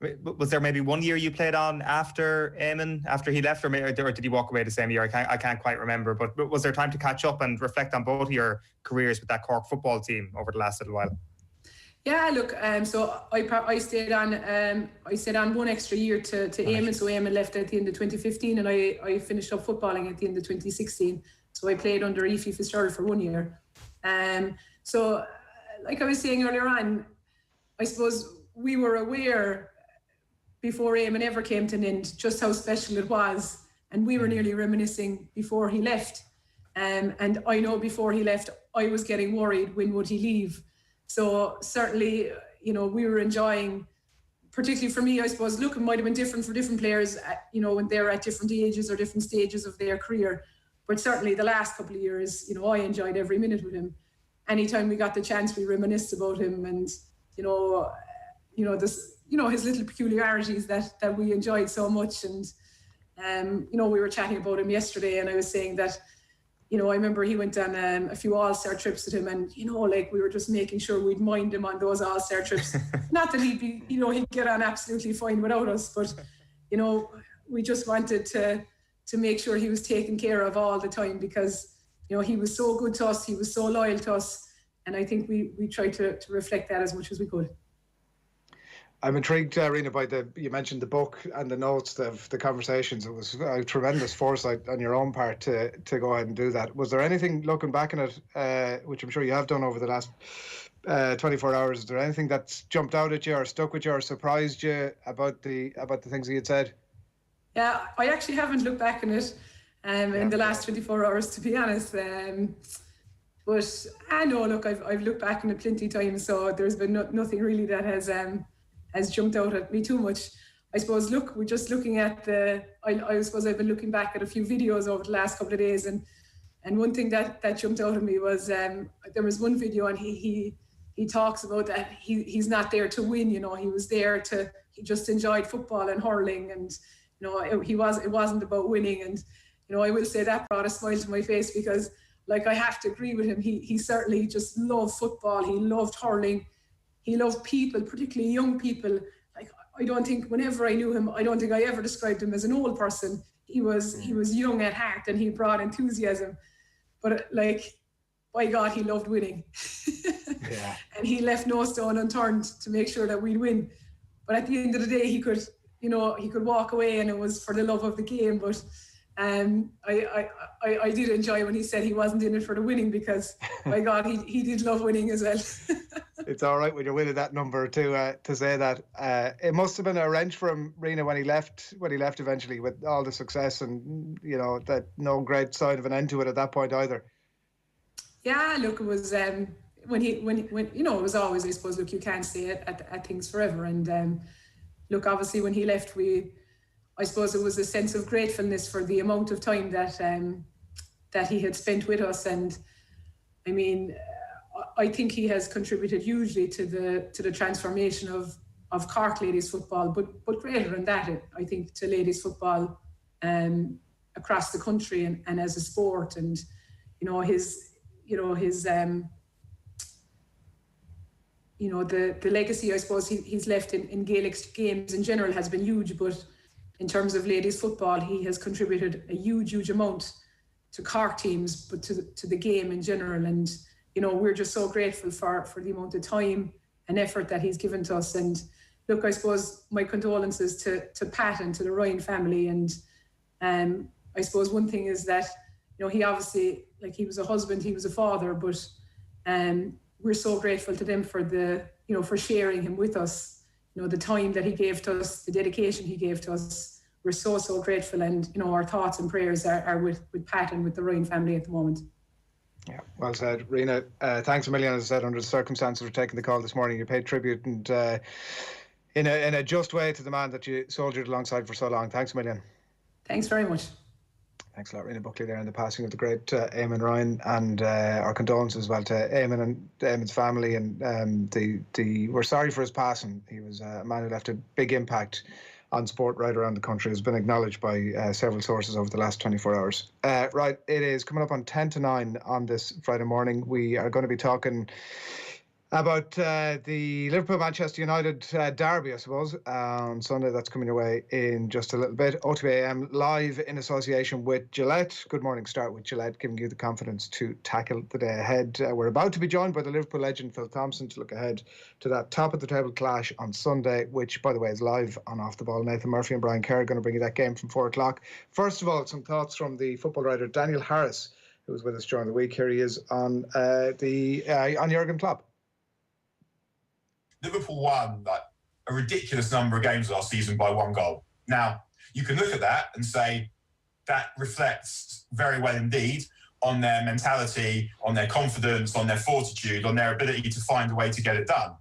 Was there maybe one year you played on after Eamonn, after he left, or did he walk away the same year? I can't quite remember. But was there time to catch up and reflect on both of your careers with that Cork football team over the last little while?
Yeah, look, so I stayed on one extra year to Eamonn. So Eamonn left at the end of 2015, and I finished up footballing at the end of 2016. So I played under Efi Fitzgerald for 1 year. So like I was saying earlier on, I suppose we were aware before Eamonn ever came to an end just how special it was, and we were nearly reminiscing before he left. And I know before he left, I was getting worried, when would he leave? So certainly, you know, we were enjoying, particularly for me, I suppose, look, it might have been different for different players, you know, when they're at different ages or different stages of their career. But certainly the last couple of years, you know, I enjoyed every minute with him. Anytime we got the chance, we reminisced about him, and, you know, this, you know, his little peculiarities that we enjoyed so much. And, you know, we were chatting about him yesterday, and I was saying that, you know, I remember he went on a few All-Star trips with him, and, you know, like, we were just making sure we'd mind him on those All-Star trips. Not that he'd be, you know, he'd get on absolutely fine without us, but, you know, we just wanted to make sure he was taken care of all the time, because, you know, he was so good to us, he was so loyal to us, and I think we tried to reflect that as much as we could.
I'm intrigued, Rena, by you mentioned the book and the notes of the conversations. It was a tremendous foresight on your own part to go ahead and do that. Was there anything, looking back on it, which I'm sure you have done over the last 24 hours, is there anything that's jumped out at you or stuck with you or surprised you about the things he had said?
Yeah, I actually haven't looked back on it in the last 24 hours, to be honest. But I know, look, I've looked back on it plenty of times, so there's been nothing really that has jumped out at me too much. I suppose, look, we're just looking at I suppose I've been looking back at a few videos over the last couple of days, and one thing that jumped out at me was there was one video, and he talks about that he's not there to win, you know, he just enjoyed football and hurling, and, you know, it wasn't about winning. And, you know, I will say that brought a smile to my face, because, like, I have to agree with him. He certainly just loved football. He loved hurling. He loved people, particularly young people. Like, I don't think, whenever I knew him, I don't think I ever described him as an old person. He was young at heart, and he brought enthusiasm. But, like, by God, he loved winning. Yeah. And he left no stone unturned to make sure that we'd win. But at the end of the day, he could walk away, and it was for the love of the game. But I did enjoy when he said he wasn't in it for the winning, because, my God, he did love winning as well.
It's all right when you're winning that number to say that. It must have been a wrench for him, Rena, when he left eventually, with all the success, and, you know, that no great sign of an end to it at that point either.
Yeah, look, it was when you know, it was always, I suppose, look, you can't stay at things forever. And look, obviously when he left, I suppose it was a sense of gratefulness for the amount of time that he had spent with us. And I mean, I think he has contributed hugely to the transformation of Cork ladies football, but greater than that, I think, to ladies football across the country and as a sport. And, you know, the legacy, I suppose, he's left in Gaelic games in general has been huge, but in terms of ladies football, he has contributed a huge amount to Cork teams, but to the game in general. And, you know, we're just so grateful for the amount of time and effort that he's given to us. And look, I suppose my condolences to Pat and to the Ryan family. And I suppose one thing is that, you know, he obviously, like, he was a husband, he was a father, but we're so grateful to them for sharing him with us. You know, the time that he gave to us, the dedication he gave to us, we're so grateful. And, you know, our thoughts and prayers are with Pat and with the Ryan family at the moment.
Yeah, well said, Rena. Thanks a million, as I said, under the circumstances, for taking the call this morning. You paid tribute, and in a just way, to the man that you soldiered alongside for so long. Thanks a million.
Thanks very much.
Thanks a lot, Rena Buckley, there in the passing of the great Eamonn Ryan, and our condolences as well to Eamonn and Eamonn's family. And we're sorry for his passing. He was a man who left a big impact on sport right around the country. Has been acknowledged by several sources over the last 24 hours. Right, it is coming up on 10 to 9 on this Friday morning. We are going to be talking About the Liverpool-Manchester United derby, I suppose, on Sunday. That's coming your way in just a little bit. OTB AM live in association with Gillette. Good morning. Start with Gillette, giving you the confidence to tackle the day ahead. We're about to be joined by the Liverpool legend Phil Thompson to look ahead to that top-of-the-table clash on Sunday, which, by the way, is live on Off the Ball. Nathan Murphy and Brian Kerr are going to bring you that game from 4 o'clock. First of all, some thoughts from the football writer Daniel Harris, who was with us during the week. Here he is on Jurgen Klopp.
Liverpool won like a ridiculous number of games last season by 1 goal. Now, you can look at that and say that reflects very well indeed on their mentality, on their confidence, on their fortitude, on their ability to find a way to get it done.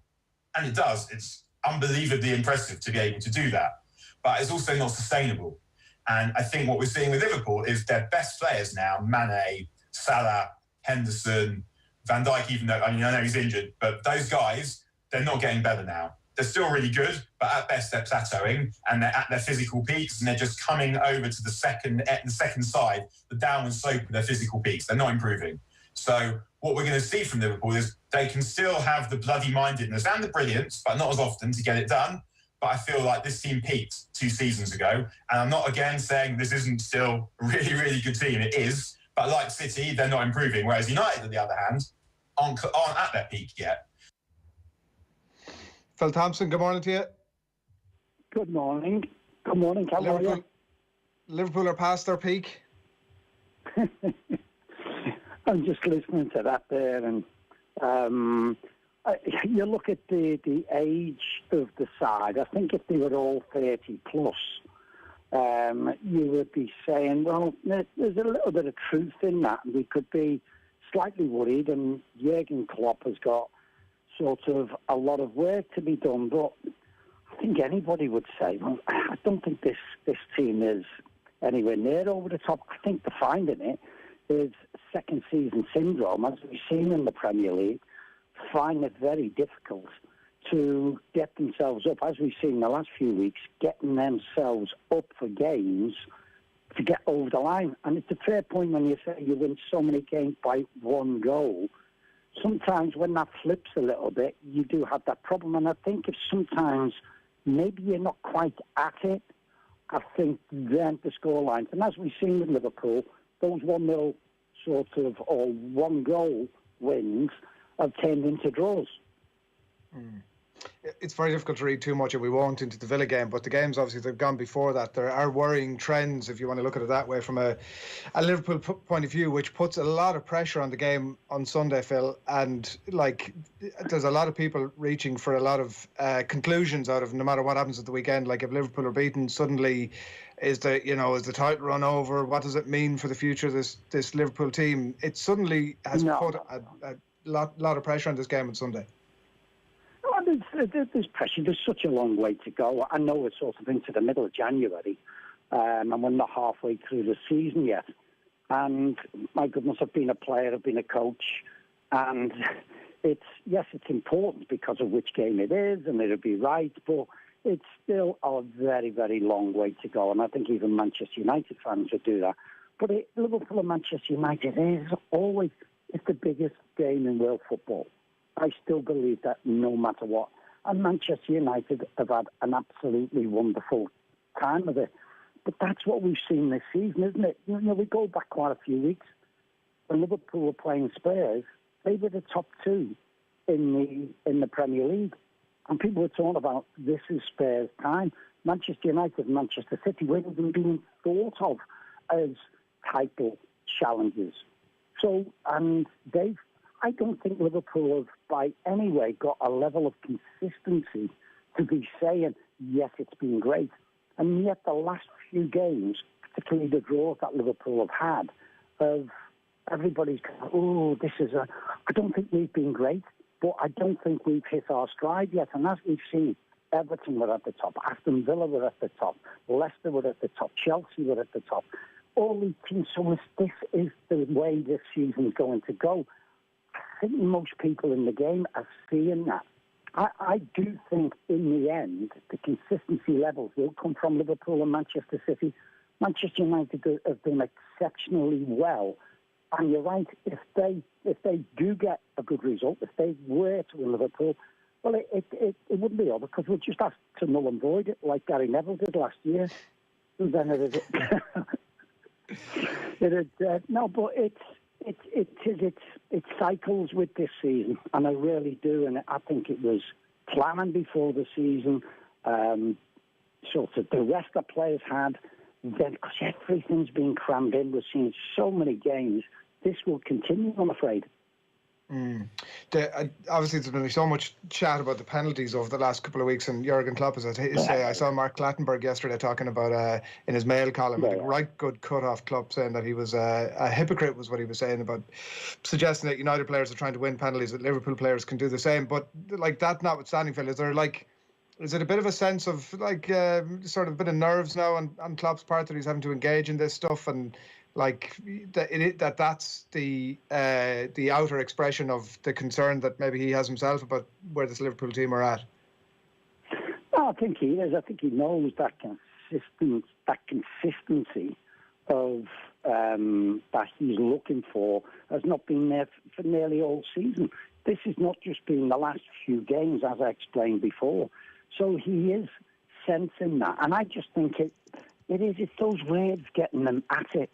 And it does. It's unbelievably impressive to be able to do that. But it's also not sustainable. And I think what we're seeing with Liverpool is their best players now, Mane, Salah, Henderson, Van Dijk, even though, I know he's injured, but those guys, they're not getting better now. They're still really good, but at best they're plateauing and they're at their physical peaks and they're just coming over to the second side, the downward slope of their physical peaks. They're not improving. So what we're going to see from Liverpool is they can still have the bloody mindedness and the brilliance, but not as often to get it done. But I feel like this team peaked 2 seasons ago. And I'm not again saying this isn't still a really, really good team. It is. But like City, they're not improving. Whereas United, on the other hand, aren't at their peak yet.
Phil Thompson, good morning to you.
Good morning. Good morning, Cal.
Liverpool are past their peak.
I'm just listening to that there, and you look at the age of the side. I think if they were all 30 plus, you would be saying, well, there's a little bit of truth in that, and we could be slightly worried. And Jurgen Klopp has got sort of a lot of work to be done, but I think anybody would say, well, I don't think this team is anywhere near over the top. I think the finding it is second season syndrome, as we've seen in the Premier League, find it very difficult to get themselves up, as we've seen in the last few weeks, getting themselves up for games to get over the line. And it's a fair point when you say you win so many games by 1 goal. Sometimes when that flips a little bit, you do have that problem. And I think if sometimes maybe you're not quite at it, I think then the scorelines, and as we've seen with Liverpool, those 1-0 sort of, or 1-goal wins have turned into draws.
It's very difficult to read too much, and we won't, into the Villa game, but the games obviously that have gone before that, there are worrying trends, if you want to look at it that way, from a Liverpool point of view, which puts a lot of pressure on the game on Sunday, Phil. And like, there's a lot of people reaching for a lot of conclusions out of no matter what happens at the weekend. Like, if Liverpool are beaten, suddenly is the title run over? What does it mean for the future of this Liverpool team? It suddenly has put a lot of pressure on this game on Sunday.
There's pressure. There's such a long way to go. I know we're sort of into the middle of January, and we're not halfway through the season yet. And my goodness, I've been a player, I've been a coach, and it's important because of which game it is, and it'll be right, but it's still a very, very long way to go. And I think even Manchester United fans would do that. But Liverpool and Manchester United it's the biggest game in world football. I still believe that no matter what. And Manchester United have had an absolutely wonderful time of it. But that's what we've seen this season, isn't it? We go back quite a few weeks. When Liverpool were playing Spurs, they were the top 2 in the Premier League. And people were talking about, this is Spurs' time. Manchester United and Manchester City weren't even being thought of as title challengers. So, and I don't think Liverpool have by any way got a level of consistency to be saying, yes, it's been great. And yet the last few games, particularly the draws that Liverpool have had, everybody's going, I don't think we've been great, but I don't think we've hit our stride yet. And as we've seen, Everton were at the top, Aston Villa were at the top, Leicester were at the top, Chelsea were at the top. All these teams, so this is the way this season's going to go. I think most people in the game are seeing that. I do think in the end, the consistency levels will come from Liverpool and Manchester City. Manchester United have done exceptionally well And you're right, if they do get a good result, if they were to win Liverpool, well, it wouldn't be over because we'll just have to null and void it like Gary Neville did last year. And then it cycles with this season, and I really do. And I think it was planning before the season, sort of the rest the players had. Then, because everything's been crammed in, we're seeing so many games. This will continue, I'm afraid.
Obviously, there's been so much chat about the penalties over the last couple of weeks, and Jurgen Klopp, as I say, I saw Mark Clattenburg yesterday talking about in his Mail column, a right good cut-off Klopp, saying that he was a hypocrite, was what he was saying, about suggesting that United players are trying to win penalties, that Liverpool players can do the same. But like that notwithstanding, Phil, is it a bit of a sense of sort of a bit of nerves now on Klopp's part that he's having to engage in this stuff, and that's the outer expression of the concern that maybe he has himself about where this Liverpool team are at?
No, I think he is. I think he knows that consistency of that he's looking for has not been there for nearly all season. This has not just been the last few games, as I explained before. So he is sensing that, and I just think it's those words getting them at it.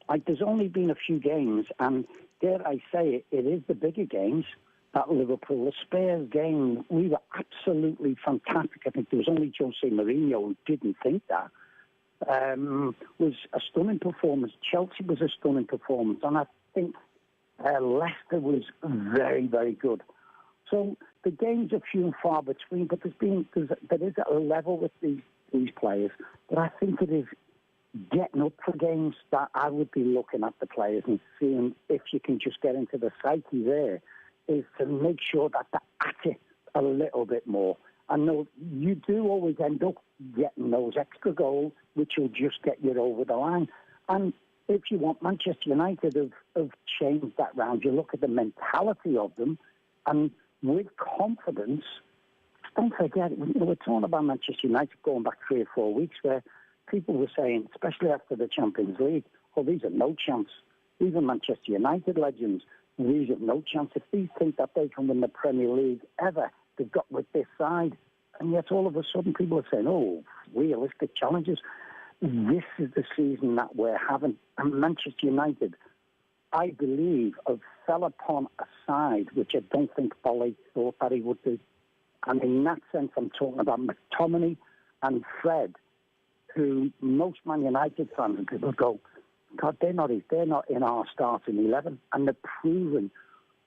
Like, there's only been a few games, and dare I say it is the bigger games at Liverpool. The Spurs game, we were absolutely fantastic. I think there was only Jose Mourinho who didn't think that. Was a stunning performance. Chelsea was a stunning performance, and I think Leicester was very, very good. So the games are few and far between, but there is a level with these players. But I think it is getting up for games that I would be looking at the players and seeing if you can just get into the psyche there, is to make sure that they're at it a little bit more. I know you do always end up getting those extra goals, which will just get you over the line. And if you want, Manchester United have changed that round. You look at the mentality of them, and with confidence, don't forget, we're talking about Manchester United going back 3 or 4 weeks, where people were saying, especially after the Champions League, these are no chance. Even Manchester United legends, these are no chance. If these think that they can win the Premier League ever, they've got with this side. And yet all of a sudden people are saying, realistic challenges. This is the season that we're having. And Manchester United, I believe, have fell upon a side which I don't think Bolly thought that he would do. And in that sense, I'm talking about McTominay and Fred, who most Man United fans and people go, God, they're not in our starting 11. And they're proving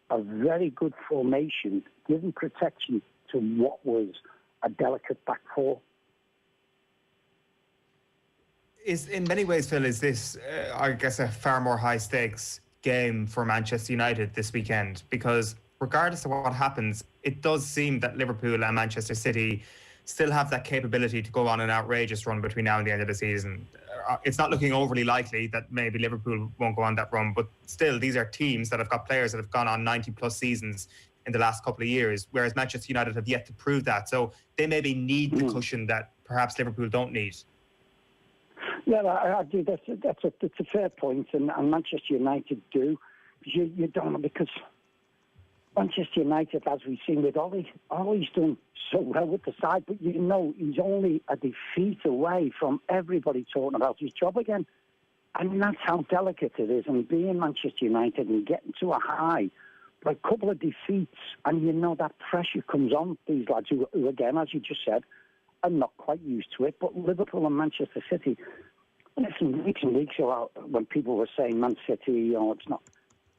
a very good formation, giving protection to what was a delicate back four.
Is in many ways, Phil, is this, I guess, a far more high-stakes game for Manchester United this weekend? Because regardless of what happens, it does seem that Liverpool and Manchester City still have that capability to go on an outrageous run between now and the end of the season. It's not looking overly likely that maybe Liverpool won't go on that run, but still, these are teams that have got players that have gone on 90-plus seasons in the last couple of years, whereas Manchester United have yet to prove that. So they maybe need the cushion that perhaps Liverpool don't need.
Yeah, I do. That's a fair point, and Manchester United do. You don't know, because Manchester United, as we've seen with Ollie's done so well with the side, but you know he's only a defeat away from everybody talking about his job again. I mean, that's how delicate it is, and being Manchester United and getting to a high, but a couple of defeats, and you know that pressure comes on these lads who again, as you just said, are not quite used to it. But Liverpool and Manchester City, listen, weeks and weeks ago when people were saying Man City, it's not.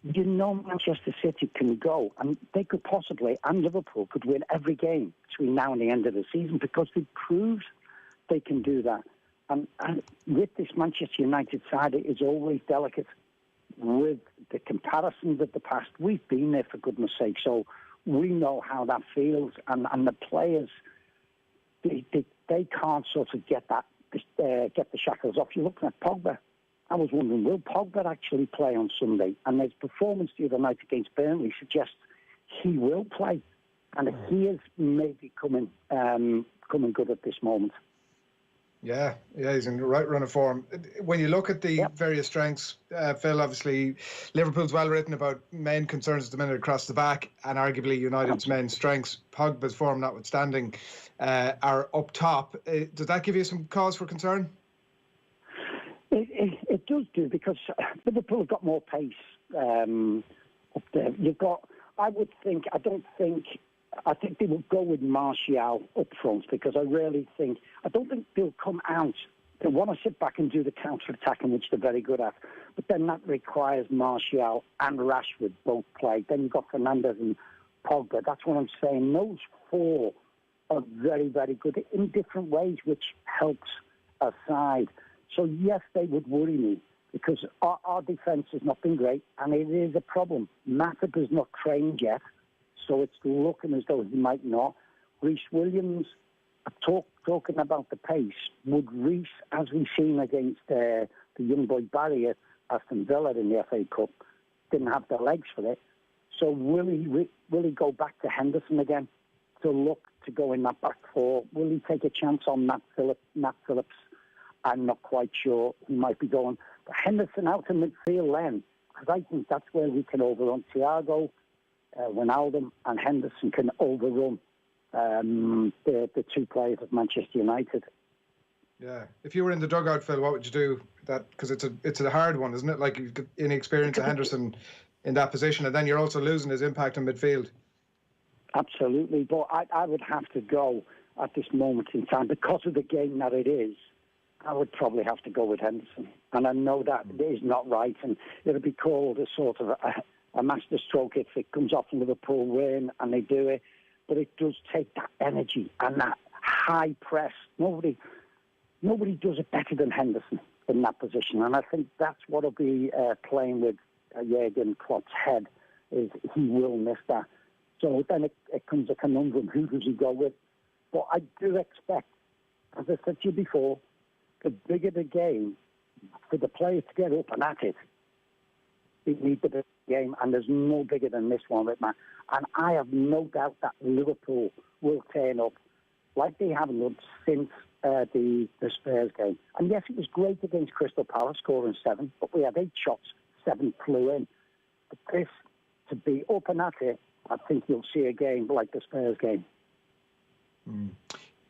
You know Manchester City can go, and they could possibly, and Liverpool could win every game between now and the end of the season, because they've proved they can do that. And with this Manchester United side, it is always delicate with the comparisons of the past. We've been there, for goodness sake, so we know how that feels. And the players, they can't sort of get the shackles off. You're looking at Pogba. I was wondering, will Pogba actually play on Sunday? And his performance the other night against Burnley suggests he will play. And he is maybe coming good at this moment.
Yeah, he's in the right run of form. When you look at the various strengths, Phil, obviously Liverpool's well written about main concerns at the minute across the back, and arguably United's main strengths, Pogba's form notwithstanding, are up top. Does that give you some cause for concern?
It does do, because Liverpool have got more pace up there. I think they will go with Martial up front, because I don't think they'll come out. They want to sit back and do the counter-attacking, which they're very good at. But then that requires Martial and Rashford both play. Then you've got Fernandes and Pogba. That's what I'm saying. Those four are very, very good in different ways, which helps a side. So, yes, they would worry me, because our defence has not been great, and it is a problem. Matip has not trained yet, so it's looking as though he might not. Reece Williams, talking about the pace, would Reece, as we've seen against the young boy Barry at Aston Villa in the FA Cup, didn't have the legs for it. So will he go back to Henderson again to look to go in that back four? Will he take a chance on Nat Phillips? I'm not quite sure. He might be going. But Henderson out in midfield then, because I think that's where we can overrun Thiago, Wijnaldum and Henderson can overrun the two players of Manchester United.
Yeah. If you were in the dugout, Phil, what would you do? Because it's a hard one, isn't it? Like, you've got inexperience of Henderson in that position, and then you're also losing his impact in midfield.
Absolutely, but I would have to go at this moment in time, because of the game that it is. I would probably have to go with Henderson, and I know that is not right, and it'll be called a sort of a masterstroke if it comes off in Liverpool win and they do it. But it does take that energy and that high press. Nobody does it better than Henderson in that position. And I think that's what will be playing with Jurgen Klopp's head, is he will miss that. So then it comes a conundrum. Who does he go with? But I do expect, as I said to you before, the bigger the game, for the players to get up and at it, they need the big game, and there's no bigger than this one, Whitman. And I have no doubt that Liverpool will turn up like they haven't done since the Spurs game. And yes, it was great against Crystal Palace, scoring 7, but we had 8 shots, 7 flew in. But this, to be up and at it, I think you'll see a game like the Spurs game.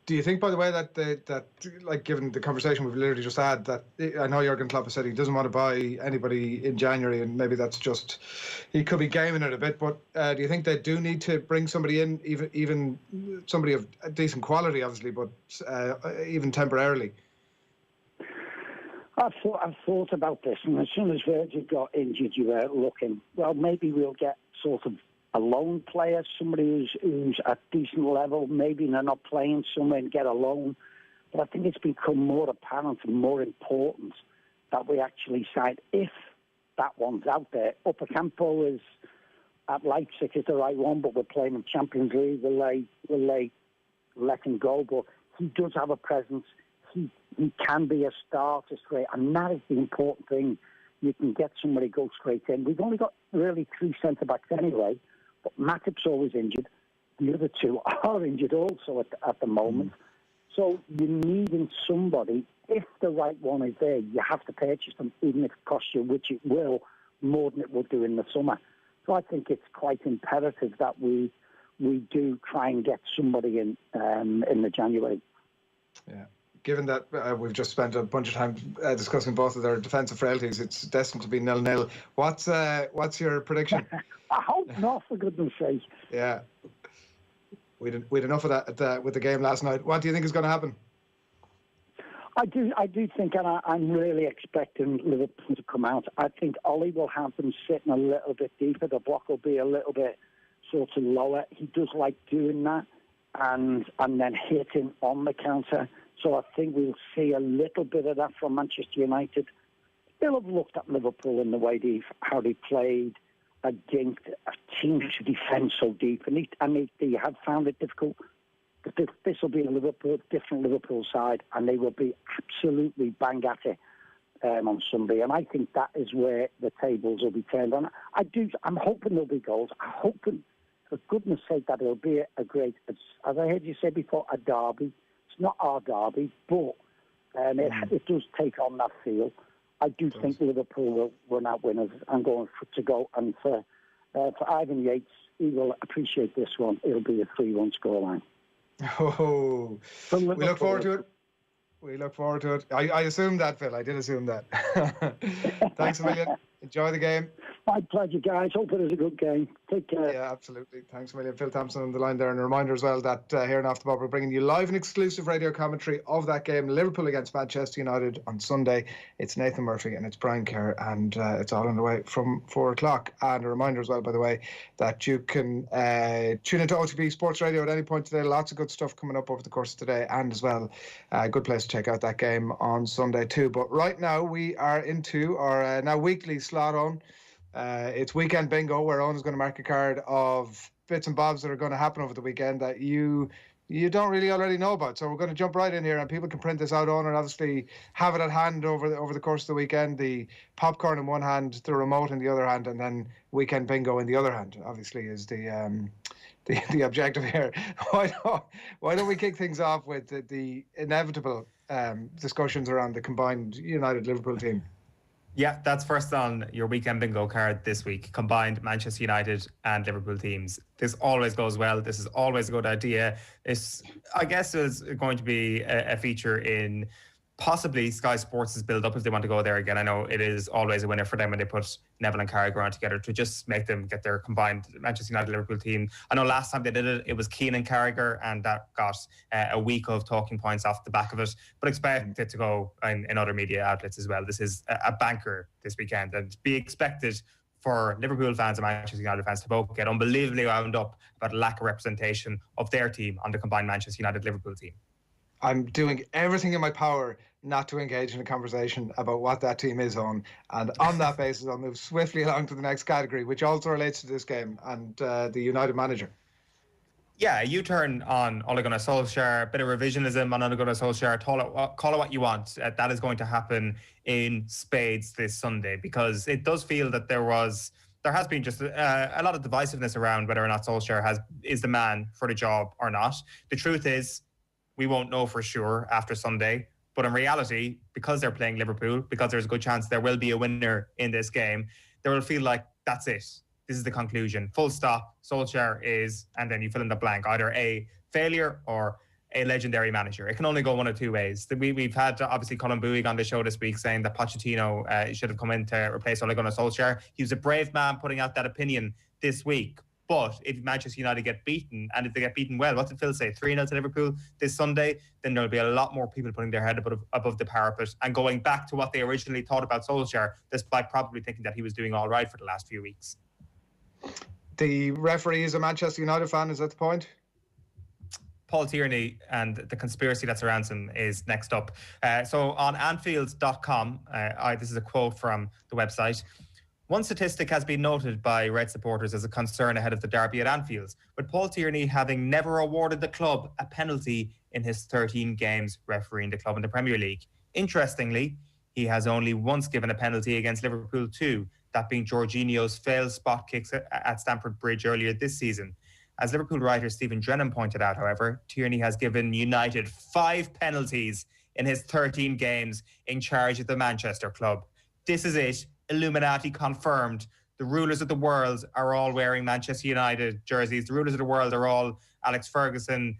Do you think, by the way, that like, given the conversation we've literally just had, that I know Jurgen Klopp has said he doesn't want to buy anybody in January, and maybe that's just, he could be gaming it a bit, but do you think they do need to bring somebody in, even somebody of decent quality, obviously, but even temporarily?
I've thought about this, and as soon as Virgil got injured, you were looking, well, maybe we'll get sort of a loan player, somebody who's at decent level. Maybe they're not playing somewhere and get a loan. But I think it's become more apparent and more important that we actually sign, if that one's out there. Upamecano is at Leipzig is the right one, but we're playing in Champions League. We'll let him go, but he does have a presence. He can be a starter straight, and that is the important thing. You can get somebody go straight in. We've only got really 3 centre-backs anyway, but Matip's always injured. The other 2 are injured also at the moment. So you're needing somebody. If the right one is there, you have to purchase them, even if it costs you, which it will, more than it will do in the summer. So I think it's quite imperative that we do try and get somebody in the January.
Yeah. Given that we've just spent a bunch of time discussing both of their defensive frailties, it's destined to be 0-0. What's your prediction?
I hope not, for goodness sake.
Yeah. We'd enough of that with the game last night. What do you think is going to happen?
I do think, and I'm really expecting Liverpool to come out. I think Ollie will have them sitting a little bit deeper. The block will be a little bit sort of lower. He does like doing that and then hitting on the counter. So I think we'll see a little bit of that from Manchester United. They'll have looked at Liverpool in the way how they played against a team to defend so deep, and they have found it difficult. But this will be a different Liverpool side, and they will be absolutely bang at it on Sunday. And I think that is where the tables will be turned on. I'm hoping there'll be goals. I'm hoping, for goodness sake, that it'll be a great, as I heard you say before, a derby. It's not our derby, but It does take on that feel. I do think Liverpool will run out winners and to go. And for Ivan Yates, he will appreciate this one. It'll be a 3-1 scoreline.
Oh, we look forward to it. We look forward to it. I assumed that, Phil. I did assume that. Thanks a million. Enjoy the game.
My pleasure, guys. Hope it is a good game. Take care.
Yeah, absolutely. Thanks a million. Phil Thompson on the line there. And a reminder as well that here and Off the Bob, we're bringing you live and exclusive radio commentary of that game, Liverpool against Manchester United on Sunday. It's Nathan Murphy and it's Brian Kerr, and it's all underway from 4 o'clock. And a reminder as well, by the way, that you can tune into OTB Sports Radio at any point today. Lots of good stuff coming up over the course of today, and as well, a good place to check out that game on Sunday too. But right now, we are into our now weekly slot on. It's weekend bingo, where Owen is going to mark a card of bits and bobs that are going to happen over the weekend that you don't really already know about. So we're going to jump right in here, and people can print this out on and obviously have it at hand over the course of the weekend. The popcorn in one hand, the remote in the other hand, and then weekend bingo in the other hand. Obviously, is the objective here. Why don't we kick things off with the inevitable discussions around the combined United Liverpool team?
Yeah, that's first on your weekend bingo card this week. Combined Manchester United and Liverpool teams. This always goes well. This is always a good idea. I guess, is going to be a feature in possibly Sky Sports' build-up if they want to go there again. I know it is always a winner for them when they put Neville and Carragher on together to just make them get their combined Manchester United-Liverpool team. I know last time they did it, it was Keane and Carragher, and that got a week of talking points off the back of it. But expect it to go in other media outlets as well. This is a banker this weekend, and be expected for Liverpool fans and Manchester United fans to both get unbelievably wound up about lack of representation of their team on the combined Manchester United-Liverpool team.
I'm doing everything in my power not to engage in a conversation about what that team is on. And on that basis, I'll move swiftly along to the next category, which also relates to this game and the United manager.
Yeah, you turn on Ole Gunnar Solskjaer, a bit of revisionism on Ole Gunnar Solskjaer, call it what you want. That is going to happen in spades this Sunday, because it does feel that there has been just a lot of divisiveness around whether or not Solskjaer is the man for the job or not. The truth is, we won't know for sure after Sunday. But in reality, because they're playing Liverpool, because there's a good chance there will be a winner in this game, they will feel like that's it. This is the conclusion. Full stop. Solskjaer is, and then you fill in the blank, either a failure or a legendary manager. It can only go one of two ways. We've had, obviously, Colin Bouygues on the show this week saying that Pochettino should have come in to replace Ole Gunnar Solskjaer. He was a brave man putting out that opinion this week. But if Manchester United get beaten, and if they get beaten well, what did Phil say? 3-0 to Liverpool this Sunday, then there'll be a lot more people putting their head above the parapet and going back to what they originally thought about Solskjaer, despite probably thinking that he was doing all right for the last few weeks.
The referee is a Manchester United fan, is that the point?
Paul Tierney and the conspiracy that surrounds him is next up. So on Anfield.com, this is a quote from the website. One statistic has been noted by Red supporters as a concern ahead of the derby at Anfield, with Paul Tierney having never awarded the club a penalty in his 13 games refereeing the club in the Premier League. Interestingly, he has only once given a penalty against Liverpool too, that being Jorginho's failed spot kicks at Stamford Bridge earlier this season. As Liverpool writer Stephen Drennan pointed out, however, Tierney has given United 5 penalties in his 13 games in charge of the Manchester club. This is it. Illuminati confirmed. The rulers of the world are all wearing Manchester United jerseys. The rulers of the world are all Alex Ferguson,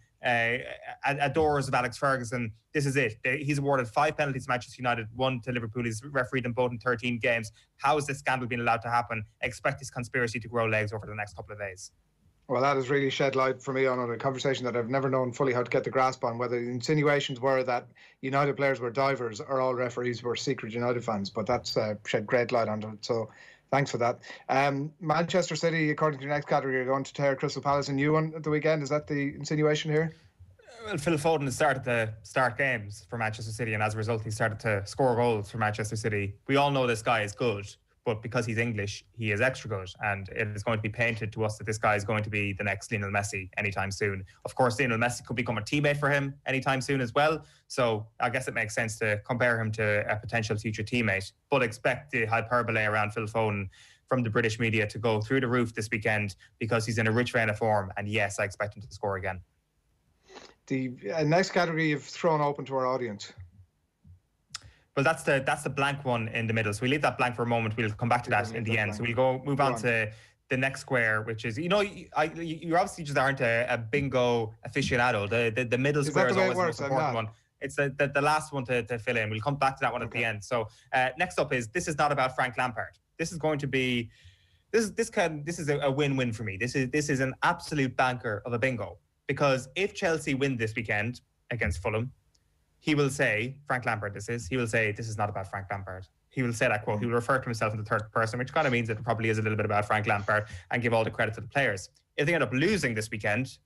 adorers of Alex Ferguson. This is it. He's awarded 5 penalties to Manchester United, 1 to Liverpool. He's refereed them both in 13 games. How is this scandal being allowed to happen? Expect this conspiracy to grow legs over the next couple of days.
Well, that has really shed light for me on a conversation that I've never known fully how to get the grasp on, whether the insinuations were that United players were divers or all referees were secret United fans. But that's shed great light onto it. So thanks for that. Manchester City, according to your next category, are going to tear Crystal Palace and you on at the weekend. Is that the insinuation here?
Well, Phil Foden has started to start games for Manchester City, and as a result, he started to score goals for Manchester City. We all know this guy is good, but because he's English, he is extra good, and it is going to be painted to us that this guy is going to be the next Lionel Messi anytime soon. Of course, Lionel Messi could become a teammate for him anytime soon as well, so I guess it makes sense to compare him to a potential future teammate, but expect the hyperbole around Phil Foden from the British media to go through the roof this weekend because he's in a rich vein of form, and yes, I expect him to score again.
The next category you've thrown open to our audience.
Well, that's the blank one in the middle. So we leave that blank for a moment. We'll come back to that in the end. So we'll move on to the next square, which is, you obviously just aren't a bingo aficionado. The middle square is always the most important one. It's the last one to fill in. We'll come back to that one at the end. So next up this is not about Frank Lampard. This is going to be this is a win-win for me. This is an absolute banker of a bingo, because if Chelsea win this weekend against Fulham, he will say, Frank Lampard this is not about Frank Lampard. He will say that quote. He will refer to himself in the third person, which kind of means that it probably is a little bit about Frank Lampard, and give all the credit to the players. If they end up losing this weekend,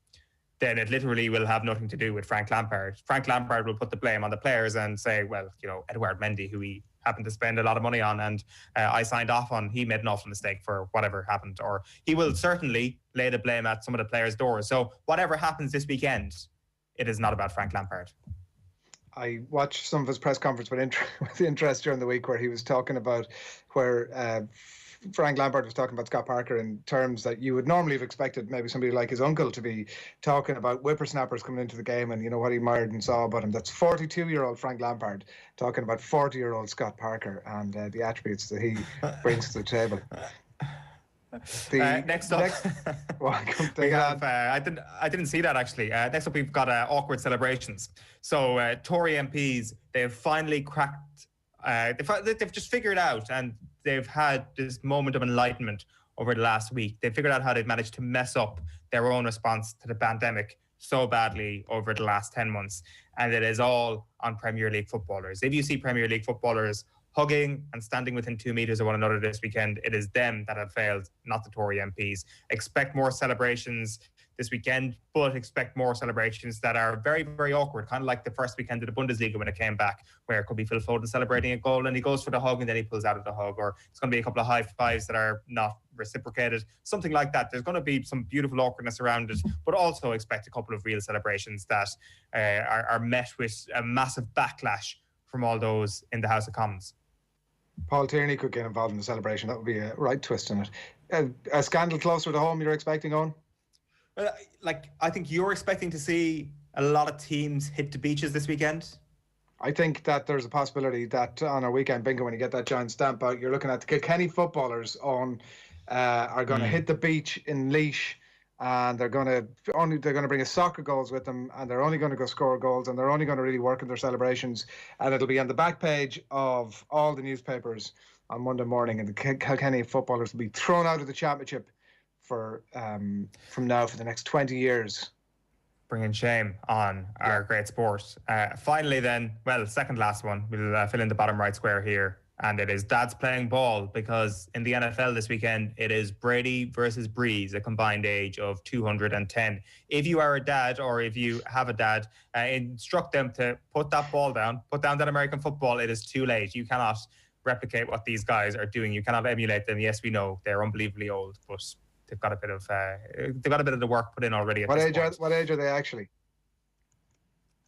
then it literally will have nothing to do with Frank Lampard. Frank Lampard will put the blame on the players and say, well, Edouard Mendy, who he happened to spend a lot of money on and I signed off on, he made an awful mistake for whatever happened. Or he will certainly lay the blame at some of the players' doors. So whatever happens this weekend, it is not about Frank Lampard.
I watched some of his press conference with interest during the week, where he was talking about where Frank Lampard was talking about Scott Parker in terms that you would normally have expected maybe somebody like his uncle to be talking about whippersnappers coming into the game and what he admired and saw about him. That's 42-year-old Frank Lampard talking about 40-year-old Scott Parker and the attributes that he brings to the table.
Next up, I didn't see that actually. Next up, we've got awkward celebrations. So Tory MPs, they've finally cracked. They've just figured out, and they've had this moment of enlightenment over the last week. They figured out how they've managed to mess up their own response to the pandemic so badly over the last 10 months, and it is all on Premier League footballers. If you see Premier League footballers hugging and standing within 2 meters of one another this weekend, it is them that have failed, not the Tory MPs. Expect more celebrations this weekend, but expect more celebrations that are very, very awkward, kind of like the first weekend of the Bundesliga when it came back, where it could be Phil Foden celebrating a goal and he goes for the hug and then he pulls out of the hug, or it's going to be a couple of high fives that are not reciprocated, something like that. There's going to be some beautiful awkwardness around it, but also expect a couple of real celebrations that are met with a massive backlash from all those in the House of Commons.
Paul Tierney could get involved in the celebration. That would be a right twist in it. A scandal closer to home you're expecting, Owen?
Well, I think you're expecting to see a lot of teams hit the beaches this weekend.
I think that there's a possibility that on our weekend bingo, when you get that giant stamp out, you're looking at the Kilkenny footballers are going to hit the beach in Laois, and they're going to bring a soccer goals with them, and they're only going to go score goals, and they're only going to really work in their celebrations, and it'll be on the back page of all the newspapers on Monday morning, and the Kilkenny footballers will be thrown out of the championship from now for the next 20 years.
Bringing shame on our great sport. Finally then, second last one, we'll fill in the bottom right square here. And it is dads playing ball, because in the NFL this weekend, it is Brady versus Breeze, a combined age of 210. If you are a dad, or if you have a dad, instruct them to put that ball down, put down that American football. It is too late. You cannot replicate what these guys are doing. You cannot emulate them. Yes, we know they're unbelievably old, but they've got a bit of the work put in already.
What age are they actually?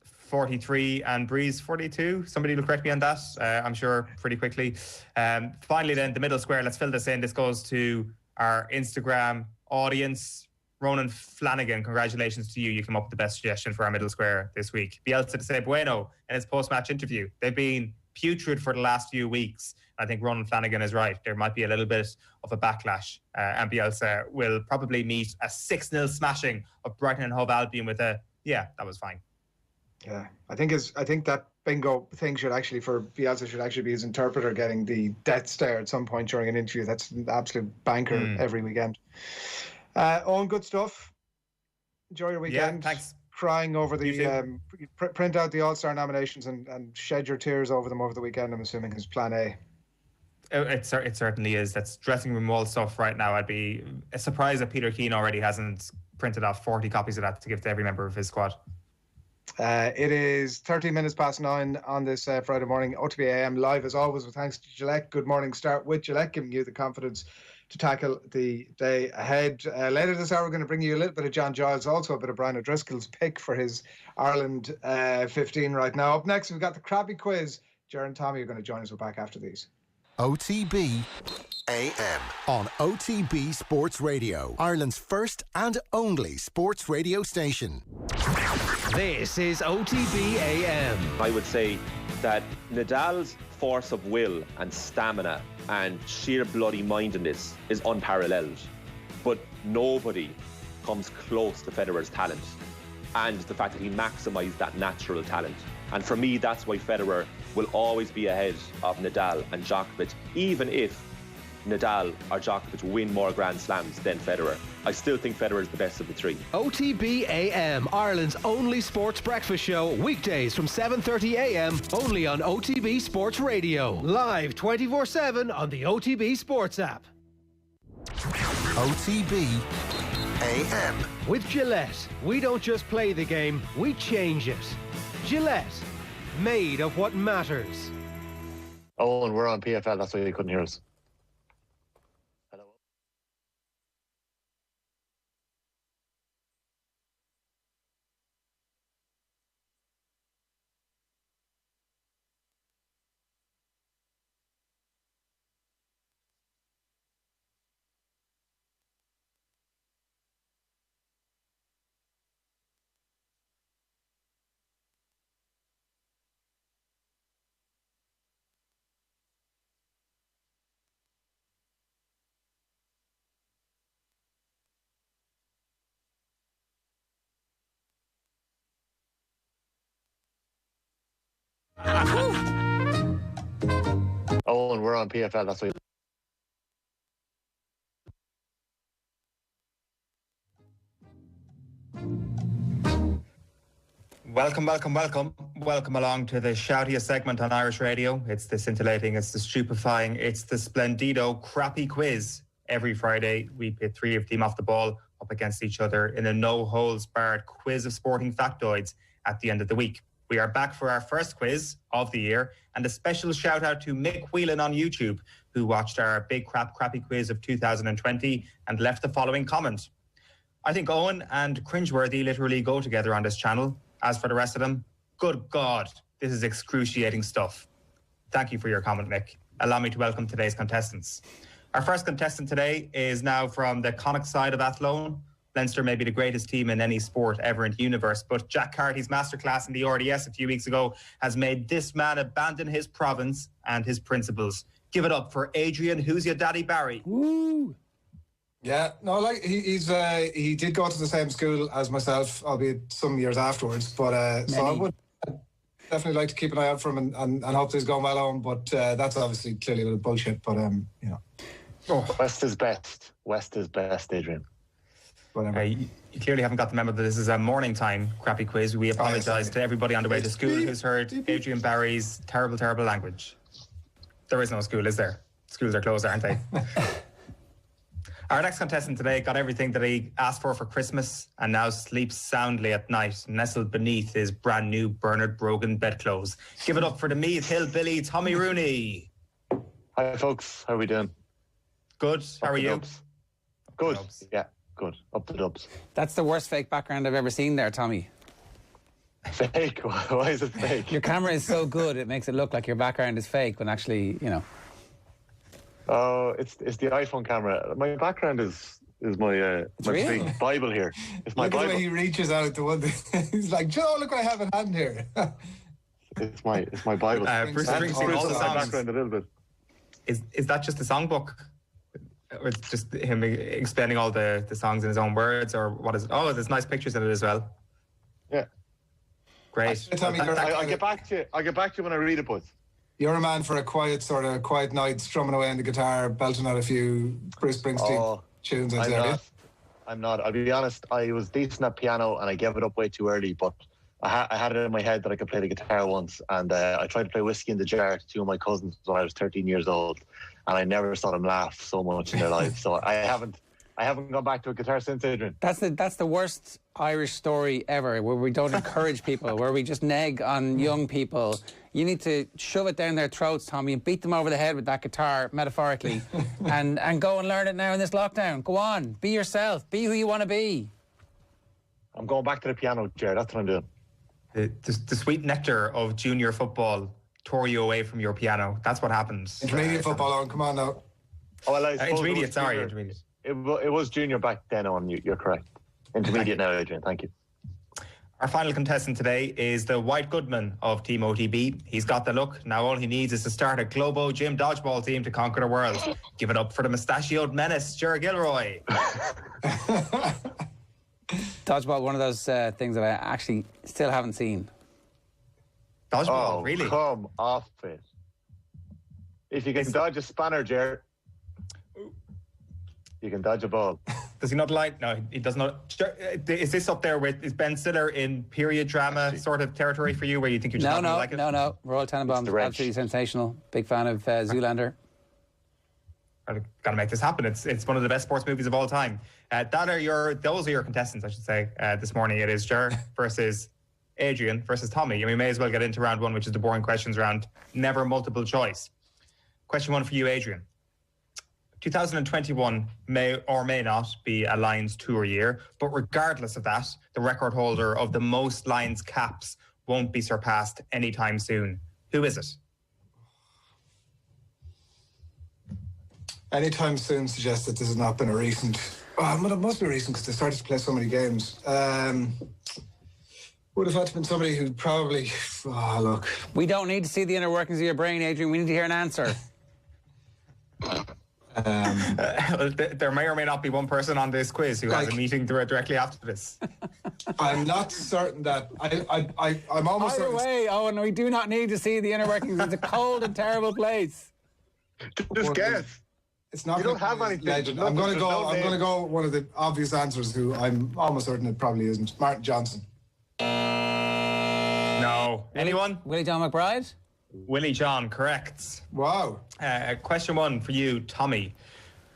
43 and Breeze 42. Somebody will correct me on that, I'm sure, pretty quickly. Finally then, the middle square, let's fill this in. This goes to our Instagram audience. Ronan Flanagan, congratulations to you. You came up with the best suggestion for our middle square this week. Bielsa to say bueno in his post-match interview. They've been putrid for the last few weeks. I think Ronan Flanagan is right. There might be a little bit of a backlash, and Bielsa will probably meet a 6-0 smashing of Brighton and Hove Albion with that was fine.
Yeah, I think that bingo thing should actually be his interpreter getting the death stare at some point during an interview. That's an absolute banker every weekend. Owen, good stuff. Enjoy your weekend.
Yeah, thanks.
Crying over the print out the All-Star nominations and shed your tears over them over the weekend, I'm assuming, is plan A.
It certainly is. That's dressing room wall stuff right now. I'd be surprised that Peter Keane already hasn't printed off 40 copies of that to give to every member of his squad.
It is 13 minutes past 9 on this Friday morning. OTB AM live as always with thanks to Gillette. Good morning. Start with Gillette, giving you the confidence to tackle the day ahead. Later this hour, we're going to bring you a little bit of John Giles, also a bit of Brian O'Driscoll's pick for his Ireland 15 right now. Up next, we've got the Krabby Quiz. Jaron and Tommy are going to join us. We're back after these.
OTB AM on OTB Sports Radio, Ireland's first and only sports radio station.
This is OTB AM.
I would say that Nadal's force of will and stamina and sheer bloody mindedness is unparalleled. But nobody comes close to Federer's talent and the fact that he maximised that natural talent. And for me, that's why Federer will always be ahead of Nadal and Djokovic, even if Nadal or Djokovic win more Grand Slams than Federer. I still think Federer is the best of the three.
OTB AM, Ireland's only sports breakfast show, weekdays from 7:30 AM, only on OTB Sports Radio. Live 24/7 on the OTB Sports app.
OTB AM.
With Gillette, we don't just play the game, we change it. Gillette, made of what matters.
Oh, and we're on PFL, that's why you couldn't hear us. Oh, and we're on PFL, that's why.
Welcome along to the shoutiest segment on Irish radio. It's the scintillating, it's the stupefying, it's the splendido crappy quiz. Every Friday, we pit three of Team Off the Ball up against each other in a no-holds-barred quiz of sporting factoids at the end of the week. We are back for our first quiz of the year, and a special shout out to Mick Whelan on YouTube, who watched our big crappy quiz of 2020 and left the following comment. I think Owen and Cringeworthy literally go together on this channel. As for the rest of them, good God, this is excruciating stuff. Thank you for your comment, Mick. Allow me to welcome today's contestants. Our first contestant today is now from the Connacht side of Athlone. Leinster may be the greatest team in any sport ever in the universe, but Jack Carty's masterclass in the RDS a few weeks ago has made this man abandon his province and his principles. Give it up for Adrian, who's your daddy Barry.
Woo! Yeah, no, like he did go to the same school as myself, albeit some years afterwards. But so I would definitely like to keep an eye out for him and hope he's going well on. But that's obviously clearly a little bullshit. But you know,
West is best. West is best, Adrian.
You clearly haven't got the memo that this is a morning time crappy quiz. We apologise to everybody on the way to school who's heard Adrian Barry's terrible language. There is no school, is there? Schools are closed, aren't they? Our next contestant today got everything that he asked for Christmas and now sleeps soundly at night, nestled beneath his brand new Bernard Brogan bedclothes. Give it up for the Meath Hillbilly, Tommy Rooney.
Hi, folks. How are we doing?
Good. How are you?
Dubs. Good. Yeah, good. Up the dubs.
That's the worst fake background I've ever seen there, Tommy.
Fake? Why is it fake?
Your camera is so good, it makes it look like your background is fake, when actually, you know.
Oh, it's the iPhone camera. My background is my big Bible here. It's my
look
Bible.
At the way he reaches out to one thing. He's like, Joe, look what I have in hand here.
It's my Bible.
Bruce Springsteen, all the songs.
Background a little bit.
Is that just a songbook? Or it's just him explaining all the songs in his own words, or what is it? Oh, there's nice pictures in it as well.
Yeah.
Great.
I'll get back to you when I read it, but.
You're a man for a quiet night, strumming away on the guitar, belting out a few Bruce Springsteen tunes.
I'm not. I'll be honest. I was decent at piano, and I gave it up way too early. But I had it in my head that I could play the guitar once, and I tried to play Whiskey in the Jar to two of my cousins when I was 13 years old, and I never saw them laugh so much in their lives. So I haven't gone back to a guitar since, Adrian.
That's the worst Irish story ever, where we don't encourage people, where we just neg on young people. You need to shove it down their throats, Tommy, and beat them over the head with that guitar, metaphorically, and go and learn it now in this lockdown. Go on, be yourself, be who you want to be.
I'm going back to the piano, Jared. That's what I'm doing.
The sweet nectar of junior football tore you away from your piano. That's what happens.
Intermediate football on, come on now.
Oh, well,
intermediate.
It was junior back then on. You're correct. Intermediate now, Adrian. Thank you.
Our final contestant today is the White Goodman of Team OTB. He's got the look. Now all he needs is to start a Globo Gym dodgeball team to conquer the world. Give it up for the mustachioed menace, Ger Gilroy.
Dodgeball, one of those things that I actually still haven't seen.
Dodgeball, really?
Come off it. If you can dodge a spanner, Ger, you can dodge a ball.
Does he not like? No, he does not. Is this up there with, is Ben Stiller in period drama sort of territory for you, where you think you're just not like it?
No. Royal Tenenbaums, absolutely sensational. Big fan of Zoolander.
I've got to make this happen. It's one of the best sports movies of all time. Those are your contestants, I should say. This morning it is Ger versus Adrian versus Tommy, and we may as well get into round one, which is the boring questions round. Never multiple choice. Question one for you, Adrian. 2021 may or may not be a Lions tour year, but regardless of that, the record holder of the most Lions caps won't be surpassed anytime soon. Who is it?
Anytime soon suggests that this has not been a recent... Well, it must be recent because they started to play so many games. Would have had to been somebody who probably... Oh, look.
We don't need to see the inner workings of your brain, Adrian. We need to hear an answer.
There may or may not be one person on this quiz who has a meeting directly after this.
I'm not certain that... I'm almost
Either
certain...
way, Owen, we do not need to see the inner workings. It's a cold and terrible place.
Just guess.
It's not.
You don't have anything.
Legend. I'm going to go one of the obvious answers. Who I'm almost certain it probably isn't. Martin Johnson.
No. Anyone?
Willie John McBride?
Willie John, correct.
Wow.
Question one for you, Tommy.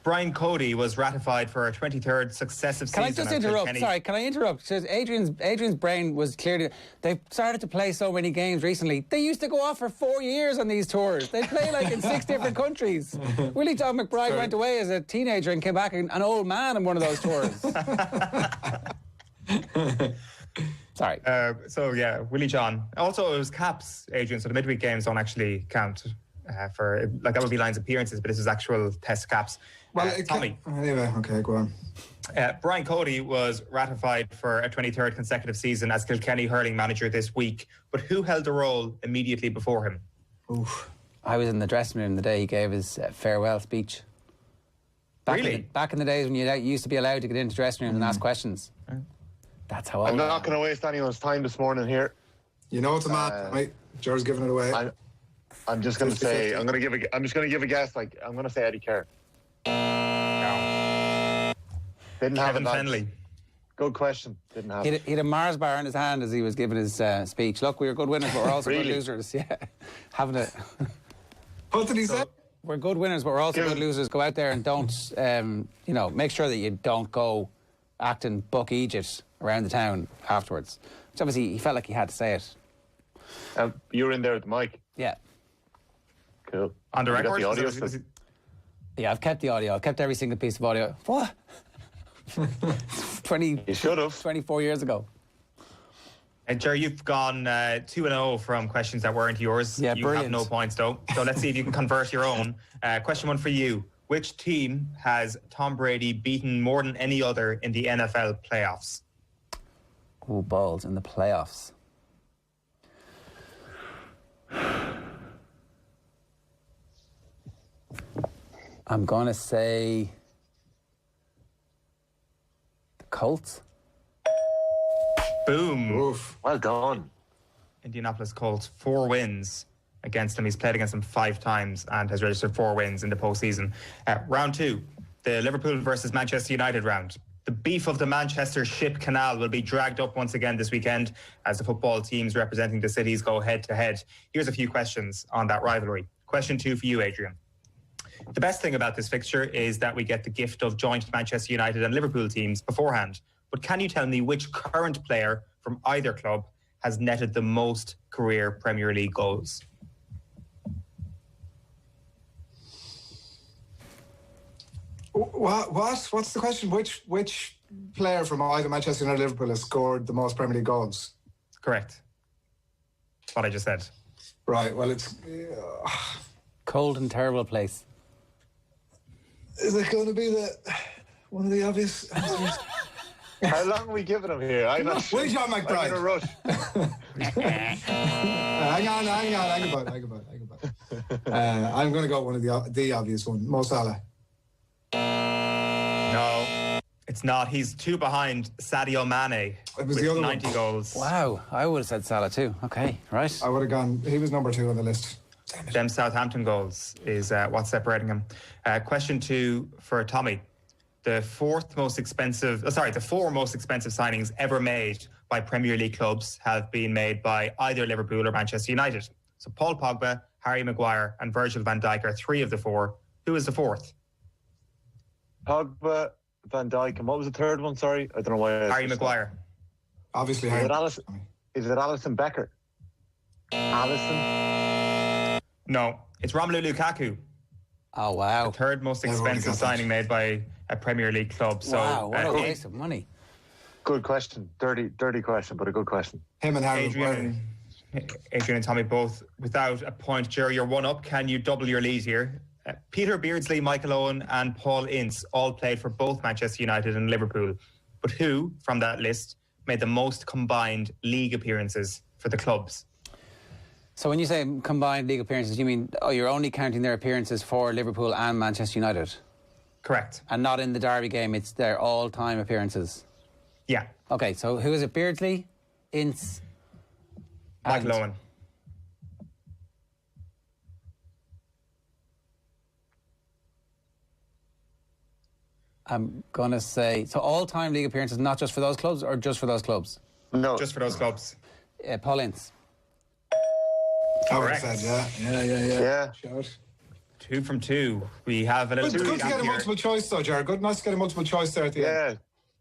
Brian Cody was ratified for a 23rd successive season.
Can I just interrupt? Sorry, can I interrupt? Because Adrian's brain was clearly... They've started to play so many games recently. They used to go off for 4 years on these tours. They play like in 6 different countries. Willie John McBride went away as a teenager and came back an old man on one of those tours. Sorry.
So, yeah, Willie John. Also, it was caps, Adrian, so the midweek games don't actually count for... Like, that would be Lions appearances, but this is actual test caps.
Well,
Tommy.
Anyway, okay, go on.
Brian Cody was ratified for a 23rd consecutive season as Kilkenny hurling manager this week, but who held the role immediately before him?
Oof.
I was in the dressing room the day he gave his farewell speech. Back in the days when you used to be allowed to get into dressing rooms and ask questions. That's how
I'm not going to waste anyone's time this morning here.
You know it's a man, right? George's giving it away.
I'm just going to say, I'm just going to give a guess. Like, I'm going to say Eddie Kerr.
No.
Didn't have it.
Fenley.
Good question. Didn't have
it. He had a Mars bar in his hand as he was giving his speech. Look, we were good winners, but we're also good losers. Yeah, having it.
What did he say?
We're good winners, but we're also good losers. Go out there and don't, make sure that you don't go acting Buck Egypt around the town afterwards. Which obviously he felt like he had to say it.
You were in there with the mic.
Yeah.
Cool.
On the record?
The audio
Yeah, I've kept the audio. I've kept every single piece of audio. What? 20.
You should have.
24 years ago.
And Jerry, you've gone 2-0 from questions that weren't yours.
Yeah,
you
brilliant.
have no points though. So let's see if you can convert your own. Question one for you. Which team has Tom Brady beaten more than any other in the NFL playoffs?
Oh, balls in the playoffs. I'm going to say the Colts.
Boom.
Oof.
Well done.
Indianapolis Colts, 4 wins against them. He's played against them 5 times and has registered 4 wins in the postseason. Round 2, the Liverpool versus Manchester United round. The beef of the Manchester Ship Canal will be dragged up once again this weekend as the football teams representing the cities go head-to-head. Here's a few questions on that rivalry. Question 2 for you, Adrian. The best thing about this fixture is that we get the gift of joint Manchester United and Liverpool teams beforehand. But can you tell me which current player from either club has netted the most career Premier League goals?
What's the question? Which player from either Manchester United or Liverpool has scored the most Premier League goals?
Correct. That's what I just said.
Right, well, it's...
Cold and terrible place.
Is it going to be one of the obvious answers?
How long are we giving him here?
Where's John McBride?
I'm in a rush.
Hang on. I'm going to go one of the obvious one. Mo Salah.
No, it's not. He's 2 behind Sadio Mane with
the other
90
one.
goals.
Wow, I would have said Salah too. Okay, right.
I would have gone. He was number 2 on the list.
Them Southampton goals is what's separating him. Question 2 for Tommy. The 4 most expensive signings ever made by Premier League clubs have been made by either Liverpool or Manchester United. So Paul Pogba, Harry Maguire and Virgil van Dijk are 3 of the 4. Who is the 4th?
Pogba, Van Dijk, and what was the third one? Sorry, I don't know why.
Harry Maguire.
Obviously,
Is it Alisson Becker? Alisson?
No, it's Romelu Lukaku.
Oh wow!
The 3rd most expensive signing made by a Premier League club. So,
wow, what a waste of money.
Good question. Dirty question, but a good question.
Him and Harry
Adrian and Tommy both without a point. Jerry, you're 1 up. Can you double your lead here? Peter Beardsley, Michael Owen and Paul Ince all played for both Manchester United and Liverpool. But who, from that list, made the most combined league appearances for the clubs?
So when you say combined league appearances, you mean, you're only counting their appearances for Liverpool and Manchester United?
Correct.
And not in the Derby game, it's their all-time appearances?
Yeah.
Okay, so who is it? Beardsley, Ince,
Michael Owen.
I'm going to say, so all-time league appearances, not just for those clubs, or just for those clubs?
No.
Just for those clubs.
Paul Ince.
Correct.
Yeah. Sure.
2 from 2. We have a little
Good to get a multiple choice though, Jared. Nice to get a multiple choice there at the end.
Yeah.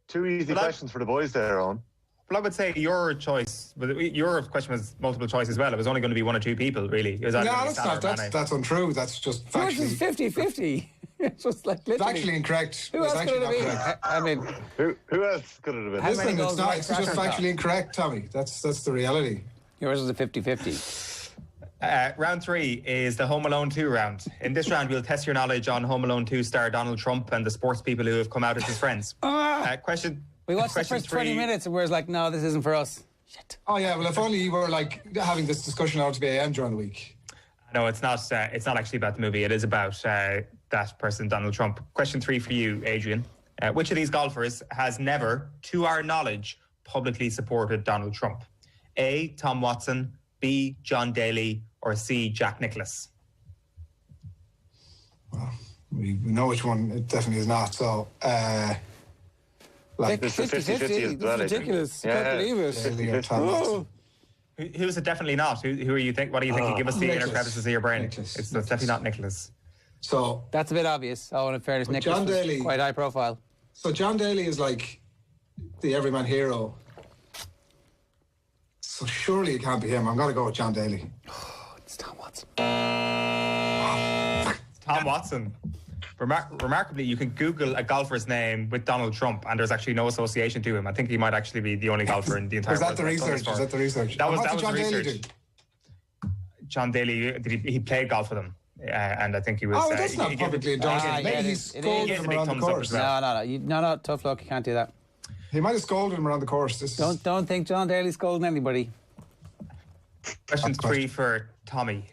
2 easy questions for the boys there, Owen.
Well, I would say your choice, your question was multiple choice as well. It was only going to be 1 or 2 people, really. It was
that's untrue. That's just factually.
Yours is 50-50. It's just like literally.
Factually incorrect.
Who else could it have been? I mean,
who else could it have been?
Listen, it's just factually incorrect, Tommy. That's the reality.
Yours is a 50-50.
Round 3 is the Home Alone 2 round. In this round, we'll test your knowledge on Home Alone 2 star Donald Trump and the sports people who have come out as his friends.
We watched the first 20 minutes and we're like, no, this isn't for us. Shit.
Oh yeah, well if only you were like having this discussion on OTB AM during the week.
No, it's not actually about the movie. It is about that person, Donald Trump. Question 3 for you, Adrian. Which of these golfers has never, to our knowledge, publicly supported Donald Trump? A, Tom Watson, B, John Daly, or C, Jack Nicklaus?
Well, we know which one it definitely is not. So,
like 50-50. This is ridiculous. I can't believe it.
Who is it definitely not? Who are you think? What do you think? You give us the inner crevices of your brain. It's definitely not Nicklaus.
So
that's a bit obvious. Oh, and in fairness, Nicklaus was quite high profile.
So John Daly is like the everyman hero. So surely it can't be him. I'm going to go with John Daly.
It's Tom Watson.
Tom Watson. Remarkably, you can Google a golfer's name with Donald Trump, and there's actually no association to him. I think he might actually be the only golfer in the entire world.
Was that the research?
That was
John
the
Daly
research. John Daly, he played golf with him, and I think he was.
Oh, that's not publicly endorsed. Maybe he scolded him around the course.
No, tough luck. You can't do that.
He might have scolded him around the course.
Don't think John Daly's scolding anybody.
Question 3 for Tommy.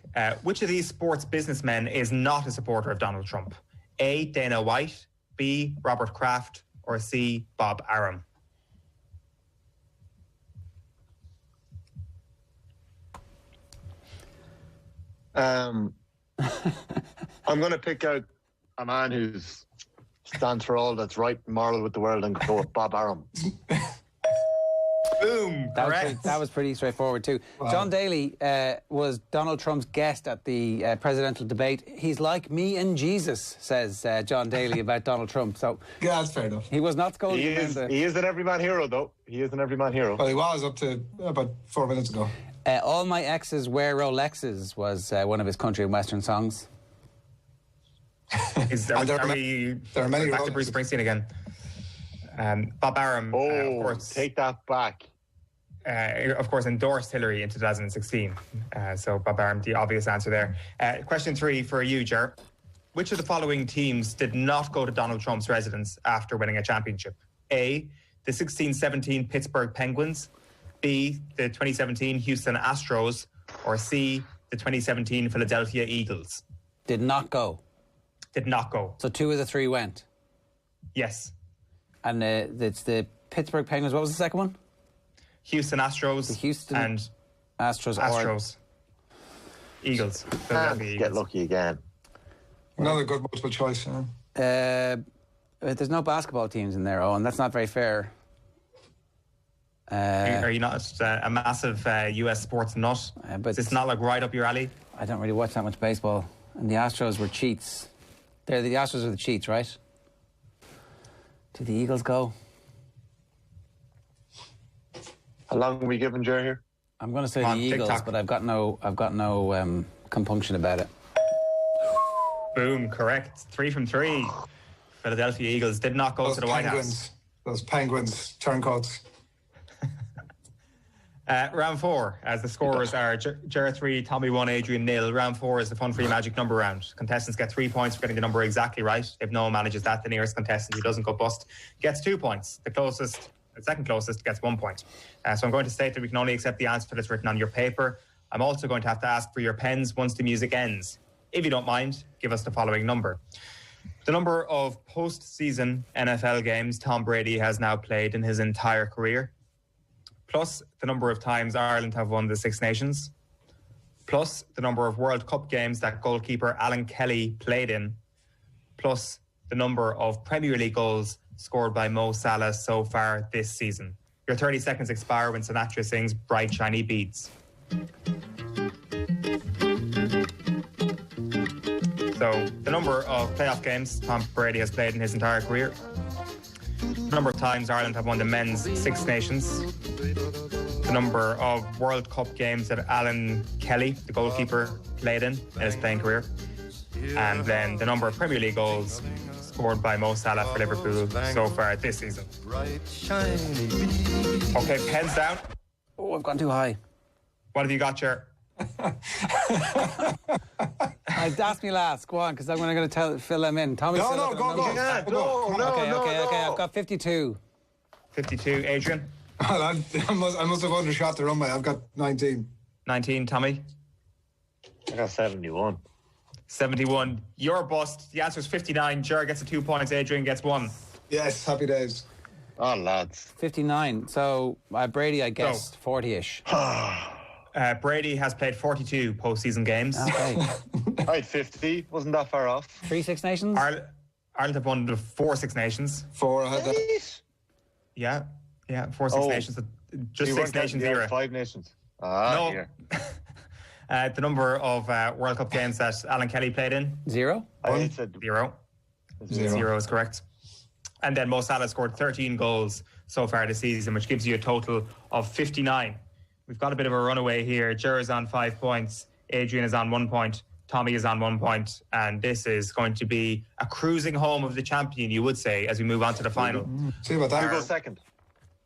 Which of these sports businessmen is not a supporter of Donald Trump? A, Dana White, B, Robert Kraft, or C, Bob Arum?
I'm going to pick out a man who stands for all that's right and moral with the world and go with Bob Arum.
Boom!
That was pretty straightforward too. Wow. John Daly was Donald Trump's guest at the presidential debate. He's like me and Jesus, says John Daly about Donald Trump. So
yeah, that's fair enough.
He was not scolding.
He is an everyman hero, though. He is an everyman hero.
Well, he was up to about 4 minutes ago.
All my exes wear Rolexes was one of his country and western songs.
There are many
back to Bruce Springsteen again. Bob Arum, of course,
take that back.
Of course, endorsed Hillary in 2016. So Bob Arum, the obvious answer there. Question 3 for you, Ger. Which of the following teams did not go to Donald Trump's residence after winning a championship? A,
the 16-17 Pittsburgh Penguins, B, the 2017 Houston Astros, or C, the 2017 Philadelphia Eagles?
Did not go.
Did not go.
So 2 of the 3 went.
Yes.
And it's the Pittsburgh Penguins. What was the second one?
Houston Astros.
The Houston
and
Astros.
Eagles.
Get lucky again.
Another good multiple choice.
There's no basketball teams in there, Owen. That's not very fair.
Are you not a massive US sports nut?
But
is this not like right up your alley?
I don't really watch that much baseball. And the Astros were cheats. The Astros are the cheats, right? Did the Eagles go?
How long are we giving Jer here?
I'm going to say the Eagles, but I've got no compunction about it.
Boom, correct. 3 from 3. Philadelphia Eagles did not go to the White House.
Those Penguins, turncoats.
Round 4, as the scorers are Ger 3, Tommy 1, Adrian 0. Round 4 is the Fun Free Magic number round. Contestants get 3 points for getting the number exactly right. If no one manages that, the nearest contestant who doesn't go bust gets 2 points. The second closest gets 1 point. So I'm going to state that we can only accept the answer that's written on your paper. I'm also going to have to ask for your pens once the music ends. If you don't mind, give us the following number. The number of post-season NFL games Tom Brady has now played in his entire career, plus the number of times Ireland have won the Six Nations, plus the number of World Cup games that goalkeeper Alan Kelly played in, plus the number of Premier League goals scored by Mo Salah so far this season. Your 30 seconds expire when Sinatra sings Bright Shiny Beads. So the number of playoff games Tom Brady has played in his entire career, the number of times Ireland have won the men's Six Nations, the number of World Cup games that Alan Kelly, the goalkeeper, played in his playing career, and then the number of Premier League goals scored by Mo Salah for Liverpool so far this season. Okay, pens down.
Oh, I've gone too high.
What have you got, Ger?
Ask me last. Go on, because I'm going to fill them in. Tommy,
go.
Okay. I've got 52.
52, Adrian?
I must have undershot the runway. I've got 19.
19, Tommy?
I got 71.
71. You're bust. The answer is 59. Ger gets 2 points. Adrian gets 1.
Yes, happy days.
Oh, lads.
59. So, Brady, I guessed 40-ish.
Brady has played 42 postseason games.
Okay.
I had 50. Wasn't that far off.
3 Six Nations?
Ireland have won the 4 Six Nations.
4, I had that.
Yeah, 4 Six Nations. Just Six Nations era.
5 Nations.
No. The number of World Cup games that Alan Kelly played in?
0.
I said
0. 0 is correct. And then Mo Salah scored 13 goals so far this season, which gives you a total of 59. We've got a bit of a runaway here. Ger is on 5 points. Adrian is on 1 point. Tommy is on 1 point. And this is going to be a cruising home of the champion, you would say, as we move on to the final.
See about that.
You go second.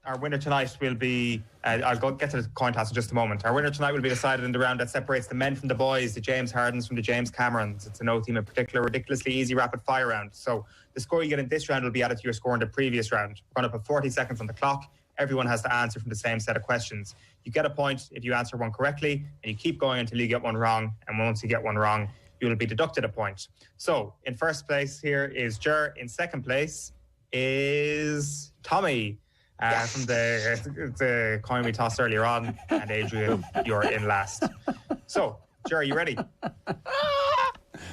Our winner tonight will be... I'll get to the coin toss in just a moment. Our winner tonight will be decided in the round that separates the men from the boys, the James Hardens from the James Camerons. It's a no team in particular, ridiculously easy rapid fire round. So the score you get in this round will be added to your score in the previous round. We're going to put 40 seconds on the clock. Everyone has to answer from the same set of questions. You get a point if you answer one correctly, and you keep going until you get one wrong. And once you get one wrong, you will be deducted a point. So in first place here is Ger. In second place is Tommy from the coin we tossed earlier on. And Adrian, you're in last. So, Ger, you ready?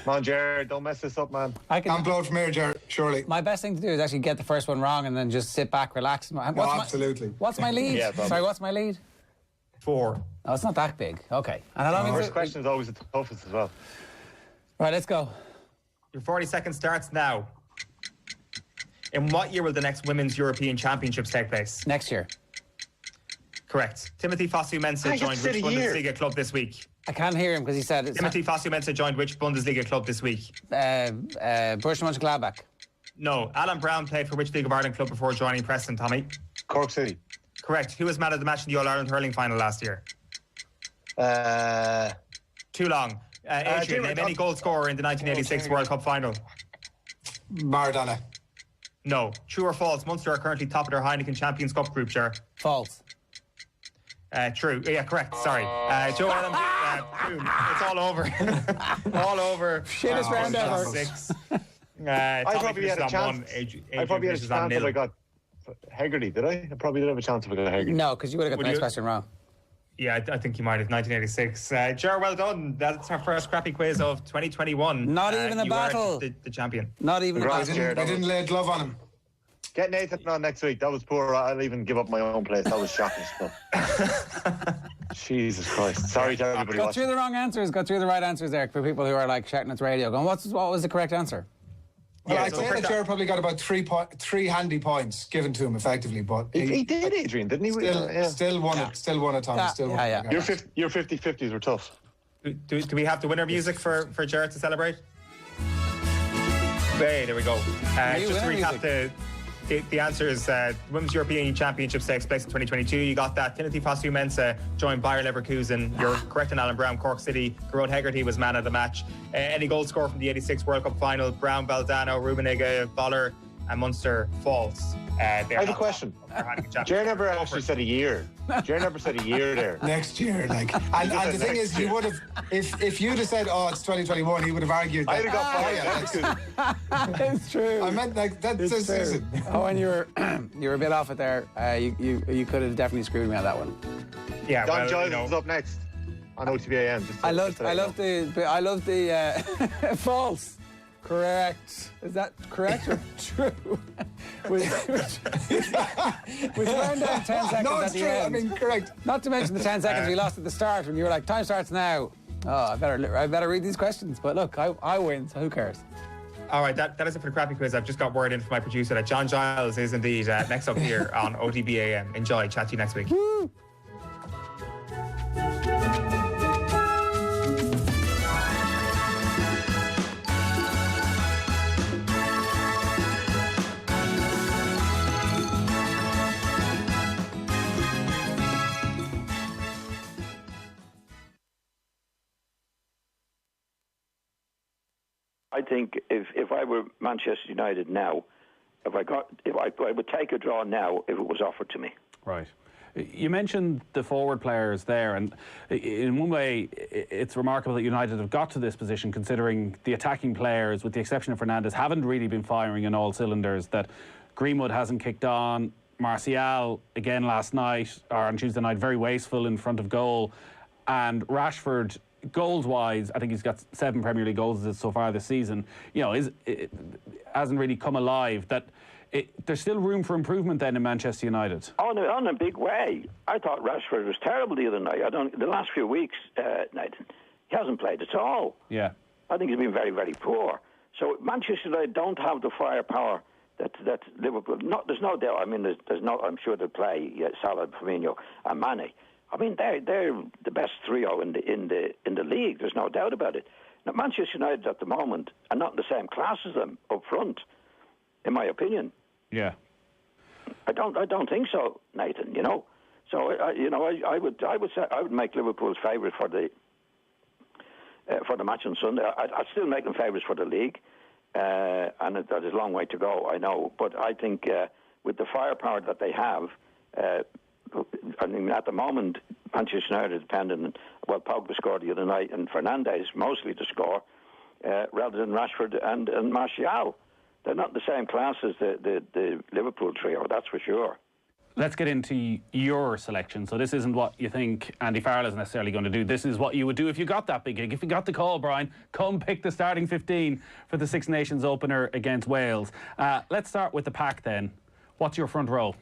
Come on, Jared, don't mess this up, man.
I'm blowed from here, Jared, surely.
My best thing to do is actually get the first one wrong and then just sit back, relax.
Absolutely.
What's my lead? Sorry, what's my lead?
4.
Oh, it's not that big. Okay. And how long
The
is
first
it?
question is always the toughest as well.
Right, let's go.
Your 40 seconds starts now. In what year will the next Women's European Championships take place?
Next year.
Correct. Timothy Fosu-Mensah joined which Bundesliga club this week?
I can't hear him because he said...
Timothy Fosu-Mensah joined which Bundesliga club this week?
Borussia Mönchengladbach.
No. Alan Brown played for which League of Ireland club before joining Preston, Tommy?
Cork City.
Correct. Who was man of the match in the All-Ireland hurling final last year? Too long. Adrian, name any goal scorer in the 1986 World Cup final.
Maradona.
No. True or false? Munster are currently top of their Heineken Champions Cup group, Ger.
False.
True. Yeah, correct. Sorry. Joe Adam, boom. It's all over. all over.
Shittest round ever.
6.
I probably had a chance. I probably had a chance if I got Hegarty, did I? I probably did have a chance if I got Hegarty.
No, because you would have got the next question wrong.
Yeah, I think you might have. 1986. Ger, well done. That's our first crappy quiz of 2021.
Not even a battle.
The champion.
Not even a battle.
I didn't lay a glove on him.
Get Nathan on next week. That was poor. I'll even give up my own place. That was shocking stuff. Jesus Christ. Sorry to everybody
Got through the wrong answers. Got through the right answers there for people who are like shouting at the radio going, what was the correct answer?
Well, I'd say that Ger probably got about three handy points given to him effectively, but
he did, Adrian, didn't he?
Still won it, Tom.
Your 50-50s were tough.
Do we have the winner music for Ger to celebrate? Hey, there we go. Just to recap the answers, Women's European Championships takes place in 2022. You got that. Timothy Fosu-Mensah joined Bayer Leverkusen. You're correct on Alan Brown, Cork City. Garrod Hegarty was man of the match. Any goal scorer from the 86 World Cup final, Brown, Valdano, Rummenigge, Voller and Munster, false.
I have a question. Ger never actually said a year. Ger never said a year there.
Next year, like. And the thing is, you would have, if you'd have said, it's 2021, he would have argued that.
I'd have got fired.
It's true.
I meant like that's this season.
Oh, and you were a bit off it there. You could have definitely screwed me on that one.
Yeah,
Don Giles is up next on OTB AM.
I love the false. Correct. Is that correct or true? with around 10 seconds at the end.
I mean, correct.
Not to mention the 10 seconds we lost at the start when you were like, time starts now. Oh, I better read these questions. But look, I win, so who cares?
All right, that is it for the crappy quiz. I've just got word in from my producer that John Giles is indeed next up here on OTB AM. Enjoy. Chat to you next week.
Woo!
I think if I were Manchester United now, I would take a draw now if it was offered to me.
Right. You mentioned the forward players there, and in one way, it's remarkable that United have got to this position, considering the attacking players, with the exception of Fernandes, haven't really been firing in all cylinders. That Greenwood hasn't kicked on. Martial, again last night, or on Tuesday night, very wasteful in front of goal. And Rashford, goals-wise, I think he's got 7 Premier League goals so far this season. You know, hasn't really come alive. There's still room for improvement then in Manchester United.
On a big way. I thought Rashford was terrible the other night. The last few weeks, Nathan, he hasn't played at all.
Yeah.
I think he's been very, very poor. So Manchester United don't have the firepower that Liverpool. There's no doubt. I mean, there's no. I'm sure they'll play Salah, Firmino, and Mane. I mean, they're the best trio in the league. There's no doubt about it. Now, Manchester United at the moment are not in the same class as them up front, in my opinion.
Yeah.
I don't think so, Nathan. You know, so I would make Liverpool's favourite for the match on Sunday. I'd still make them favourites for the league, and that is a long way to go, I know. But I think with the firepower that they have. I mean, at the moment, Manchester United is dependent on, Pogba scored the other night and Fernandes mostly to score, rather than Rashford and Martial. They're not the same class as the Liverpool trio, that's for sure.
Let's get into your selection. So this isn't what you think Andy Farrell is necessarily going to do. This is what you would do if you got that big gig. If you got the call, Brian, come pick the starting 15 for the Six Nations opener against Wales. Let's start with the pack then. What's your front row?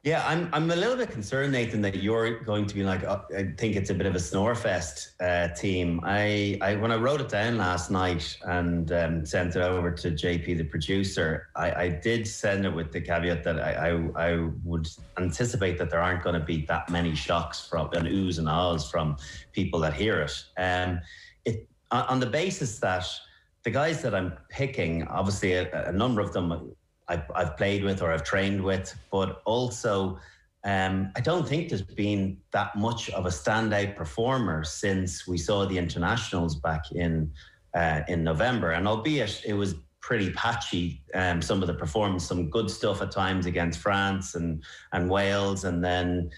Yeah, I'm a little bit concerned, Nathan, that you're going to be like, I think it's a bit of a snorefest team. I when I wrote it down last night and sent it over to JP, the producer, I did send it with the caveat that I would anticipate that there aren't going to be that many shocks from and oohs and ahs from people that hear it. On the basis that the guys that I'm picking, obviously a number of them I've played with or I've trained with, but also I don't think there's been that much of a standout performer since we saw the internationals back in November. And albeit it was pretty patchy. Some of the performance, some good stuff at times against France and Wales, and then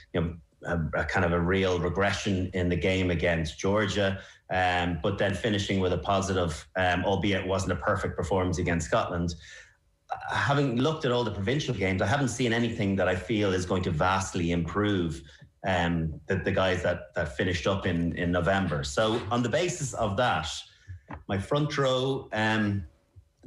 a kind of a real regression in the game against Georgia. But then finishing with a positive, albeit wasn't a perfect performance against Scotland. Having looked at all the provincial games, I haven't seen anything that I feel is going to vastly improve the guys that finished up in November. So on the basis of that, my front row,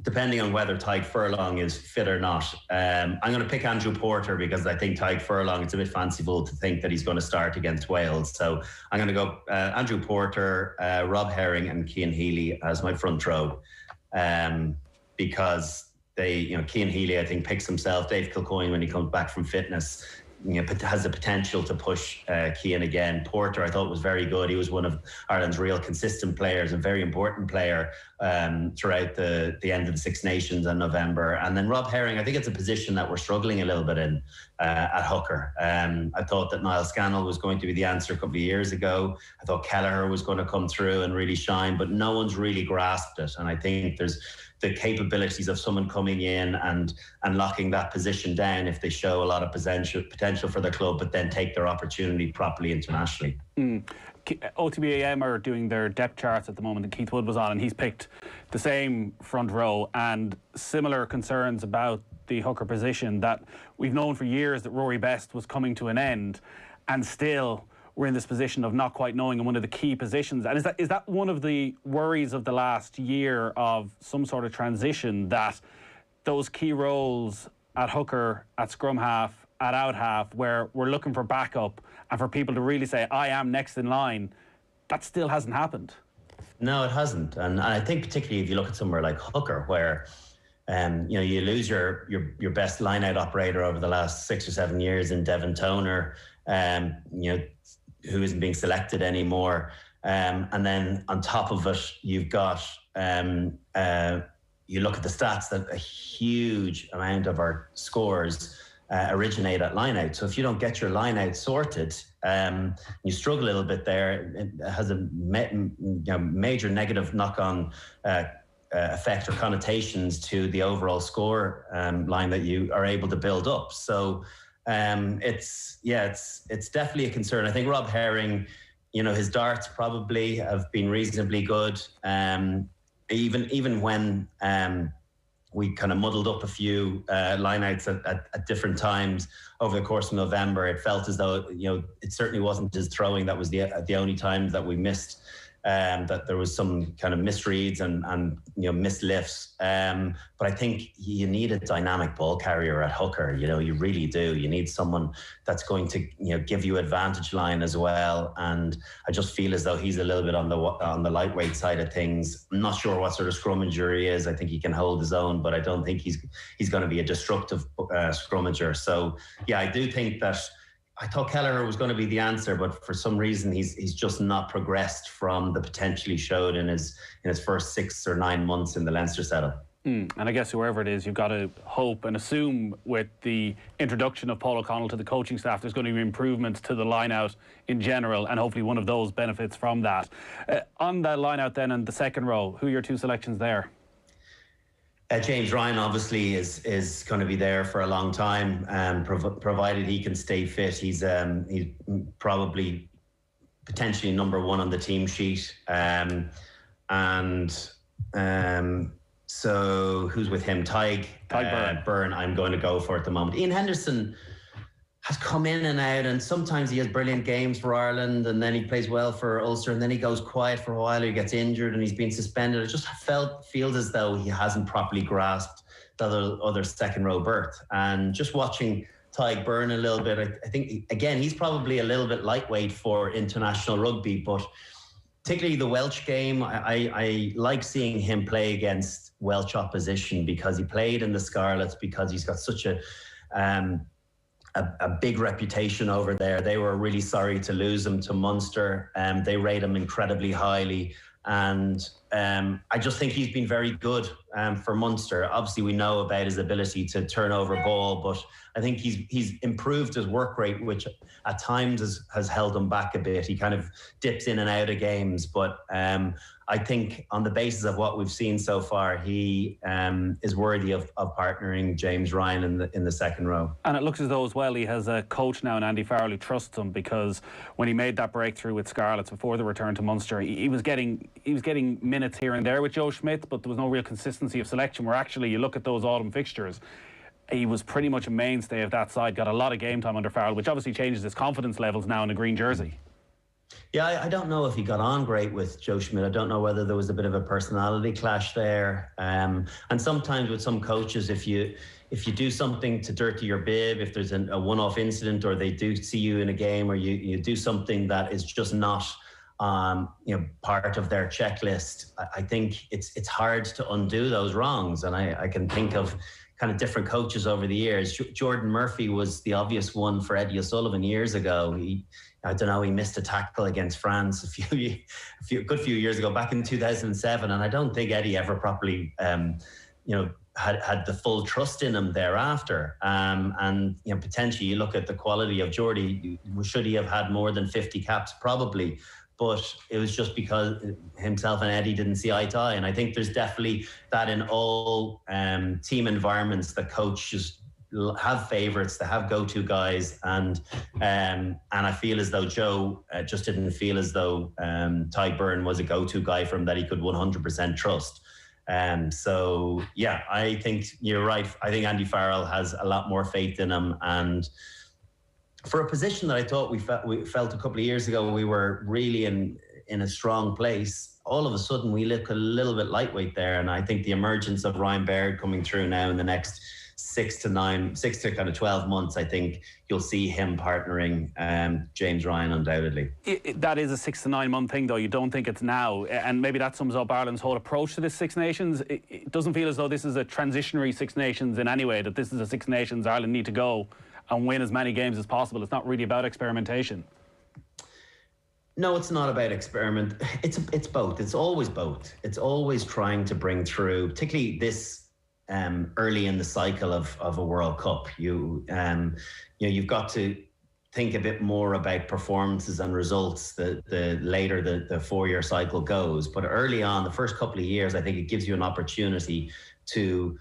depending on whether Tadhg Furlong is fit or not, I'm going to pick Andrew Porter because I think Tadhg Furlong, it's a bit fanciful to think that he's going to start against Wales. So I'm going to go Andrew Porter, Rob Herring and Cian Healy as my front row, because Cian Healy, I think, picks himself. Dave Kilcoyne, when he comes back from fitness, has the potential to push Cian again. Porter, I thought, was very good. He was one of Ireland's real consistent players, a very important player throughout the end of the Six Nations in November. And then Rob Herring, I think it's a position that we're struggling a little bit in at hooker. I thought that Niall Scannell was going to be the answer a couple of years ago. I thought Kelleher was going to come through and really shine, but no one's really grasped it. And I think there's the capabilities of someone coming in and locking that position down if they show a lot of potential for their club, but then take their opportunity properly internationally.
OTB AM are doing their depth charts at the moment, and Keith Wood was on, and he's picked the same front row, and similar concerns about the hooker position that we've known for years that Rory Best was coming to an end, and still we're in this position of not quite knowing in one of the key positions. And is that one of the worries of the last year, of some sort of transition, that those key roles at hooker, at scrum half, at out half, where we're looking for backup and for people to really say, I am next in line, that still hasn't happened?
No, it hasn't. And I think particularly if you look at somewhere like hooker, where you lose your best line-out operator over the last 6 or 7 years in Devon Toner, who isn't being selected anymore. And then on top of it, you've got, you look at the stats, that a huge amount of our scores originate at line-out. So if you don't get your line-out sorted, you struggle a little bit there. It has a major negative knock-on effect or connotations to the overall score line that you are able to build up. So it's definitely a concern. I think Rob Herring, his darts probably have been reasonably good. Even when we kind of muddled up a few lineouts at different times over the course of November, it felt as though it certainly wasn't his throwing that was the only time that we missed. That there was some kind of misreads and missed lifts. But I think you need a dynamic ball carrier at hooker. You really do. You need someone that's going to give you advantage line as well. And I just feel as though he's a little bit on the lightweight side of things. I'm not sure what sort of scrummager he is. I think he can hold his own, but I don't think he's going to be a destructive scrummager. So yeah, I do think that. I thought Kelleher was going to be the answer, but for some reason he's just not progressed from the potential he showed in his first 6 or 9 months in the Leinster setup.
And I guess whoever it is, you've got to hope and assume with the introduction of Paul O'Connell to the coaching staff, there's going to be improvements to the line-out in general, and hopefully one of those benefits from that. On the line-out then, and the second row, who are your two selections there?
James Ryan obviously is going to be there for a long time, provided he can stay fit. He's probably potentially number one on the team sheet. So who's with him? Tadhg Byrne I'm going to go for at the moment. Ian Henderson has come in and out, and sometimes he has brilliant games for Ireland, and then he plays well for Ulster, and then he goes quiet for a while, he gets injured and he's been suspended. It just feels as though he hasn't properly grasped the other second row berth. And just watching Tadhg Byrne a little bit, I think, again, he's probably a little bit lightweight for international rugby, but particularly the Welsh game, I like seeing him play against Welsh opposition, because he played in the Scarlets, because he's got such a big reputation over there. They were really sorry to lose him to Munster. They rate him incredibly highly. And I just think he's been very good for Munster. Obviously, we know about his ability to turn over ball, but I think he's improved his work rate, which at times has held him back a bit. He kind of dips in and out of games, but I think on the basis of what we've seen so far, he is worthy of partnering James Ryan in the second row.
And it looks as though as well he has a coach now in Andy Farrell who trusts him, because when he made that breakthrough with Scarlets before the return to Munster, he was getting minutes here and there with Joe Schmidt, but there was no real consistency of selection, where actually you look at those autumn fixtures, he was pretty much a mainstay of that side, got a lot of game time under Farrell, which obviously changes his confidence levels now in a green jersey.
Yeah, I don't know if he got on great with Joe Schmidt. I don't know whether there was a bit of a personality clash there. And sometimes with some coaches, if you do something to dirty your bib, if there's a one-off incident, or they do see you in a game, or you do something that is just not part of their checklist, I think it's hard to undo those wrongs. And I can think of kind of different coaches over the years. Jordan Murphy was the obvious one for Eddie O'Sullivan years ago. He missed a tackle against France a good few years ago, back in 2007, and I don't think Eddie ever properly, had the full trust in him thereafter. And potentially, you look at the quality of Jordy. Should he have had more than 50 caps? Probably, but it was just because himself and Eddie didn't see eye to eye. And I think there's definitely that in all team environments. The coaches have favourites, they have go-to guys, and I feel as though Joe just didn't feel as though Ty Byrne was a go-to guy for him that he could 100% trust. So yeah, I think you're right. I think Andy Farrell has a lot more faith in him, and for a position that I thought we felt a couple of years ago we were really in a strong place, all of a sudden we look a little bit lightweight there. And I think the emergence of Ryan Baird coming through now in the next 6 to kind of 12 months, I think you'll see him partnering James Ryan undoubtedly.
That is a 6 to 9 month thing, though. You don't think it's now, and maybe that sums up Ireland's whole approach to this Six Nations. It doesn't feel as though this is a transitionary Six Nations in any way, that this is a Six Nations Ireland need to go and win as many games as possible. It's not really about experimentation.
No, it's not about experiment. It's both. It's always both. It's always trying to bring through, particularly this early in the cycle of a World Cup. You've got to think a bit more about performances and results the later the 4-year cycle goes. But early on, the first couple of years, I think it gives you an opportunity to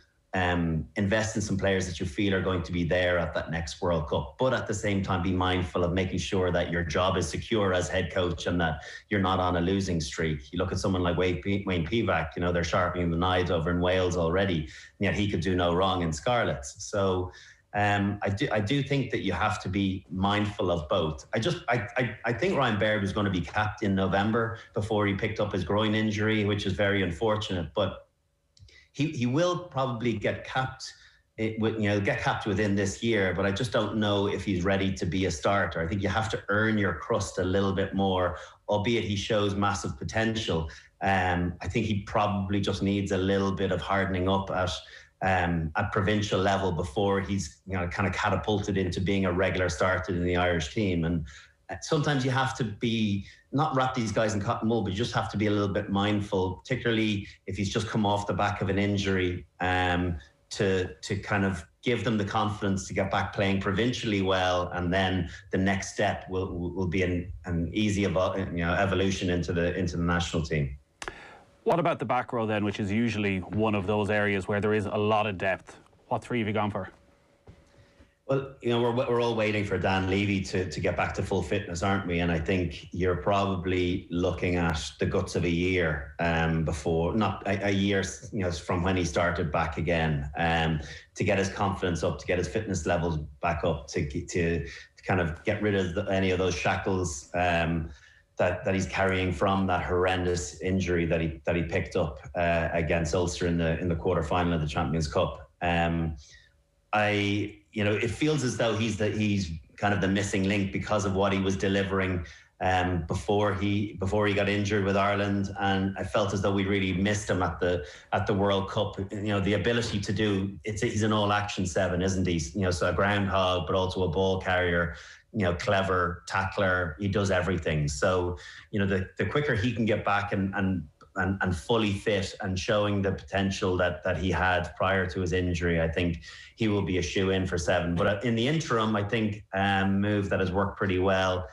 invest in some players that you feel are going to be there at that next World Cup, but at the same time be mindful of making sure that your job is secure as head coach and that you're not on a losing streak. You look at someone like Wayne Pivac, they're sharpening the knives over in Wales already, and yet he could do no wrong in Scarlets. So I do think that you have to be mindful of both. I think Ryan Baird was going to be capped in November before he picked up his groin injury, which is very unfortunate, but he will probably get capped within this year, but I just don't know if he's ready to be a starter. I think you have to earn your crust a little bit more, albeit he shows massive potential. I think he probably just needs a little bit of hardening up at provincial level before he's kind of catapulted into being a regular starter in the Irish team. And sometimes you have to not wrap these guys in cotton wool, but you just have to be a little bit mindful, particularly if he's just come off the back of an injury, to kind of give them the confidence to get back playing provincially well, and then the next step will be an easy evolution into the national team.
What about the back row then, which is usually one of those areas where there is a lot of depth? What three have you gone for?
Well, we're all waiting for Dan Levy to get back to full fitness, aren't we? And I think you're probably looking at the guts of a year before, not a year, from when he started back again, to get his confidence up, to get his fitness levels back up, to kind of get rid of any of those shackles that he's carrying from that horrendous injury that he picked up against Ulster in the quarterfinal of the Champions Cup. It feels as though he's kind of the missing link because of what he was delivering before he got injured with Ireland, and I felt as though we really missed him at the World Cup. The ability to do he's an all-action 7, isn't he? So a groundhog, but also a ball carrier. Clever tackler. He does everything. So the quicker he can get back and and fully fit and showing the potential that he had prior to his injury, I think he will be a shoe-in for 7. But in the interim, I think move that has worked pretty well.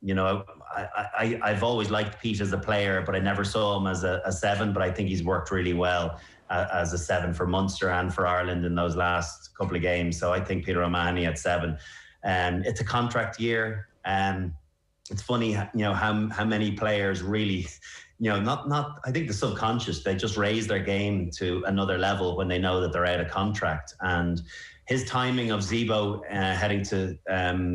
You know, I've always liked Pete as a player, but I never saw him as a 7. But I think he's worked really well as a 7 for Munster and for Ireland in those last couple of games. So I think Peter O'Mahony at 7. It's a contract year. It's funny, you know, how many players really, you know, not. I think the subconscious, they just raise their game to another level when they know that they're out of contract. And his timing of Zebo heading to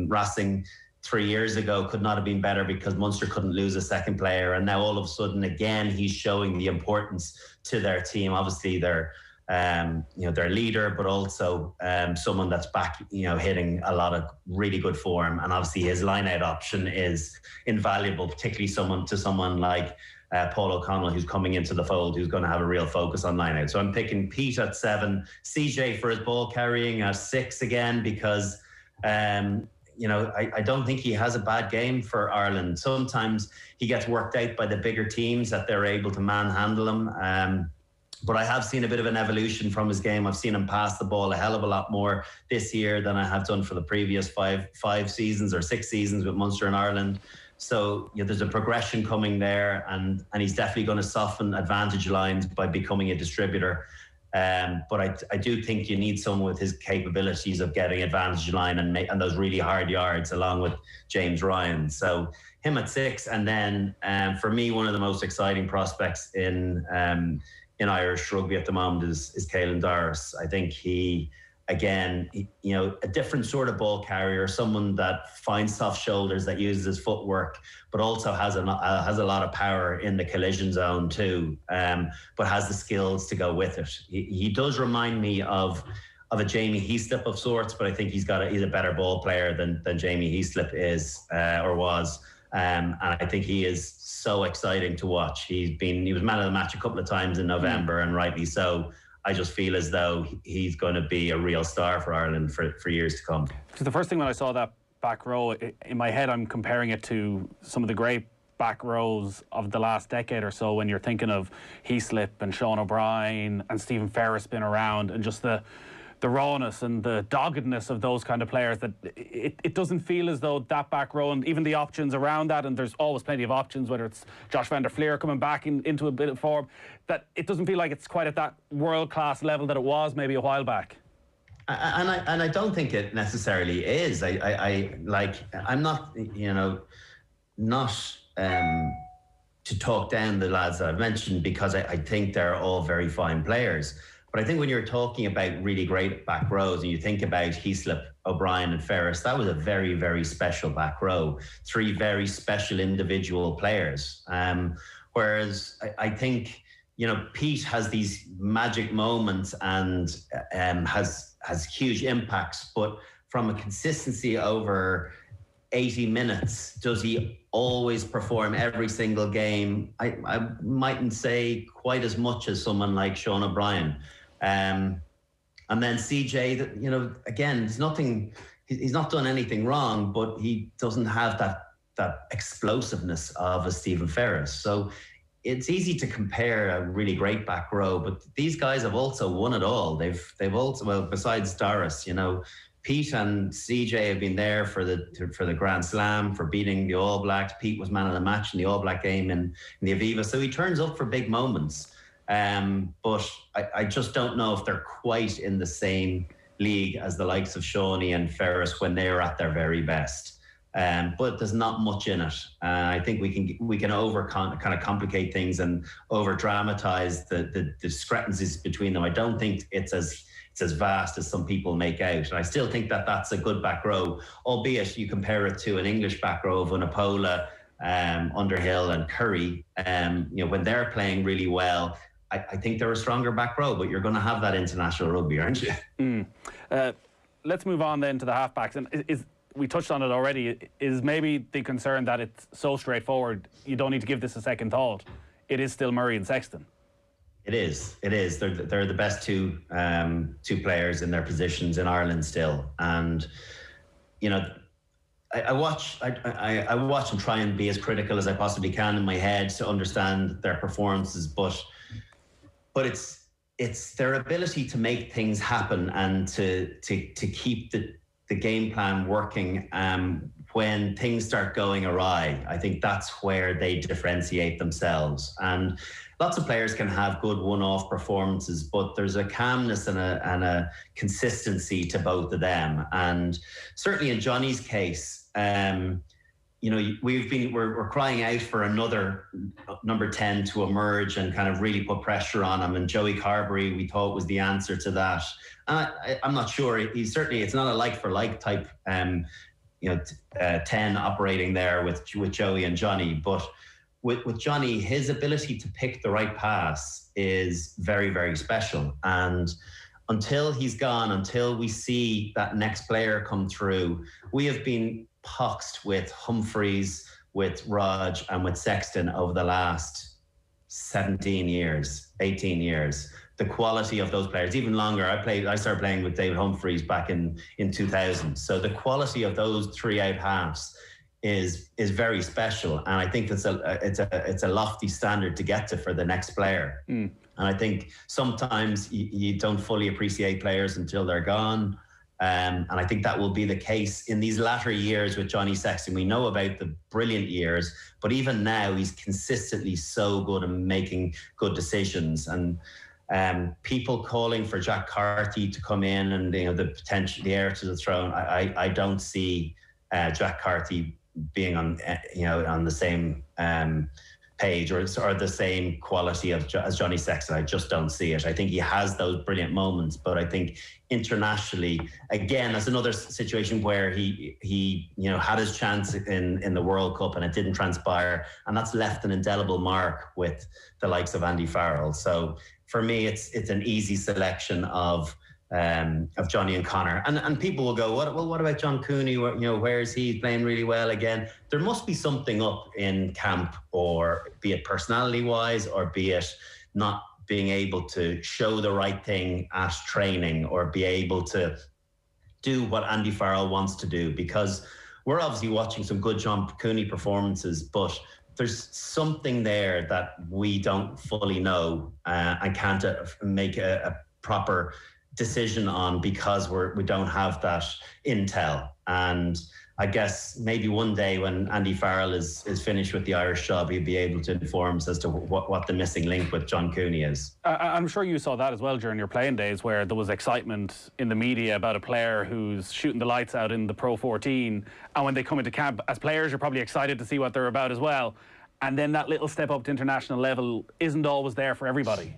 Racing 3 years ago could not have been better, because Munster couldn't lose a second player, and now all of a sudden again he's showing the importance to their team. Obviously they're you know, their leader, but also someone that's back, you know, hitting a lot of really good form. And obviously his line-out option is invaluable, particularly someone like Paul O'Connell, who's coming into the fold, who's going to have a real focus on line-out. So I'm picking Pete at 7, CJ for his ball carrying at 6 again, because you know, I don't think he has a bad game for Ireland. Sometimes he gets worked out by the bigger teams that they're able to manhandle him. But I have seen a bit of an evolution from his game. I've seen him pass the ball a hell of a lot more this year than I have done for the previous five seasons or 6 seasons with Munster and Ireland. So, you know, there's a progression coming there, and he's definitely going to soften advantage lines by becoming a distributor. But I do think you need someone with his capabilities of getting advantage line and those really hard yards, along with James Ryan. So him at 6, and then for me, one of the most exciting prospects in Irish rugby at the moment is Caelan Doris. I think he, you know, a different sort of ball carrier, someone that finds soft shoulders, that uses his footwork, but also has a lot of power in the collision zone too, but has the skills to go with it. He does remind me of a Jamie Heaslip of sorts, but I think he's a better ball player than Jamie Heaslip is or was. And I think he is so exciting to watch. He was man of the match a couple of times in November, and rightly so. I just feel as though he's going to be a real star for Ireland for years to come.
Because the first thing when I saw that back row, in my head I'm comparing it to some of the great back rows of the last decade or so, when you're thinking of Heaslip and Sean O'Brien and Stephen Ferris been around, and just the rawness and the doggedness of those kind of players, that it doesn't feel as though that back row, and even the options around that, and there's always plenty of options, whether it's Josh van der Fleer coming back into a bit of form, that it doesn't feel like it's quite at that world-class level that it was maybe a while back.
And I don't think it necessarily is. I'm not, you know, not to talk down the lads that I've mentioned, because I think they're all very fine players. But I think when you're talking about really great back rows, and you think about Heaslip, O'Brien and Ferris, that was a very, very special back row. 3 very special individual players. Whereas I think, you know, Pete has these magic moments and has huge impacts, but from a consistency over 80 minutes, does he always perform every single game? I mightn't say quite as much as someone like Sean O'Brien. And then CJ, you know, again, there's nothing, he's not done anything wrong, but he doesn't have that explosiveness of a Stephen Ferris. So it's easy to compare a really great back row, but these guys have also won it all. They've also, well, besides Doris, you know, Pete and CJ have been there for the Grand Slam, for beating the All Blacks. Pete was man of the match in the All Black game in the Aviva. So he turns up for big moments. But I just don't know if they're quite in the same league as the likes of Shawnee and Ferris when they're at their very best. But there's not much in it. I think we can kind of complicate things and over dramatize the discrepancies between them. I don't think it's as vast as some people make out. And I still think that's a good back row, albeit you compare it to an English back row of Unapola, Underhill and Curry. You know, when they're playing really well, I think they're a stronger back row, but you're going to have that international rugby, aren't you?
Let's move on then to the halfbacks. And we touched on it already. Is maybe the concern that it's so straightforward, you don't need to give this a second thought? It is still Murray and Sexton.
It is. They're the best two players in their positions in Ireland still. And, you know, I watch and try and be as critical as I possibly can in my head to understand their performances, but it's their ability to make things happen and to keep the game plan working when things start going awry. I think that's where they differentiate themselves. And lots of players can have good one-off performances, but there's a calmness and a consistency to both of them. And certainly in Johnny's case, we're crying out for another number 10 to emerge and kind of really put pressure on him. And Joey Carberry, we thought, was the answer to that. And I'm not sure. It's not a like for like type 10 operating there with Joey and Johnny, but with Johnny, his ability to pick the right pass is very, very special. And until he's gone, until we see that next player come through, we have been poxed with Humphreys, with Raj, and with Sexton over the last 18 years. The quality of those players, even longer. I started playing with David Humphreys back in 2000. So the quality of those three out halves is very special, and I think it's a lofty standard to get to for the next player. And I think sometimes you don't fully appreciate players until they're gone, and I think that will be the case in these latter years with Johnny Sexton. We know about the brilliant years, but even now he's consistently so good at making good decisions. And people calling for Jack Carthy to come in and the heir to the throne, I don't see Jack Carthy being on the same page or the same quality as Johnny Sexton. I just don't see it. I think he has those brilliant moments, but I think internationally, again, that's another situation where he had his chance in the World Cup and it didn't transpire, and that's left an indelible mark with the likes of Andy Farrell. So for me, it's an easy selection of Johnny and Connor, and people will go, what about John Cooney? Where is he? He's playing really well again. There must be something up in camp, or be it personality wise, or be it not being able to show the right thing at training, or be able to do what Andy Farrell wants to do. Because we're obviously watching some good John Cooney performances, but there's something there that we don't fully know and can't make a proper decision on, because we don't have that intel. And I guess maybe one day when Andy Farrell is finished with the Irish job, he'll be able to inform us as to what the missing link with John Cooney is.
I'm sure you saw that as well during your playing days, where there was excitement in the media about a player who's shooting the lights out in the Pro 14, and when they come into camp as players, you're probably excited to see what they're about as well. And then that little step up to international level isn't always there for everybody.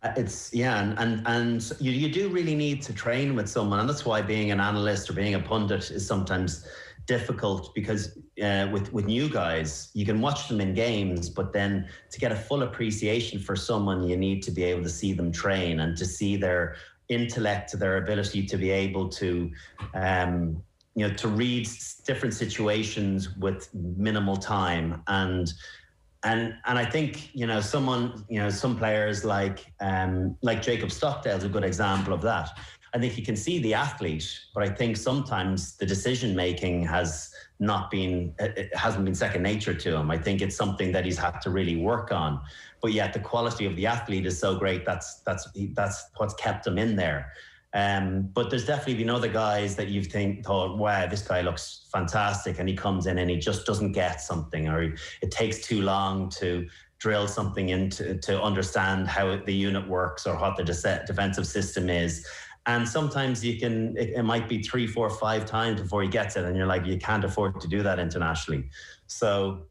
And you do really need to train with someone, and that's why being an analyst or being a pundit is sometimes difficult, because with new guys, you can watch them in games, but then to get a full appreciation for someone, you need to be able to see them train and to see their intellect, their ability to be able to to read different situations with minimal time. And I think some players like Jacob Stockdale's a good example of that. I think you can see the athlete, but I think sometimes the decision making hasn't been second nature to him. I think it's something that he's had to really work on. But yet the quality of the athlete is so great, that's what's kept him in there. But there's definitely been other guys that you've thought, wow, this guy looks fantastic, and he comes in and he just doesn't get something, or it takes too long to drill something into to understand how the unit works or what the defensive system is. And sometimes it might be 3, 4, 5 times before he gets it, and you're like, you can't afford to do that internationally. So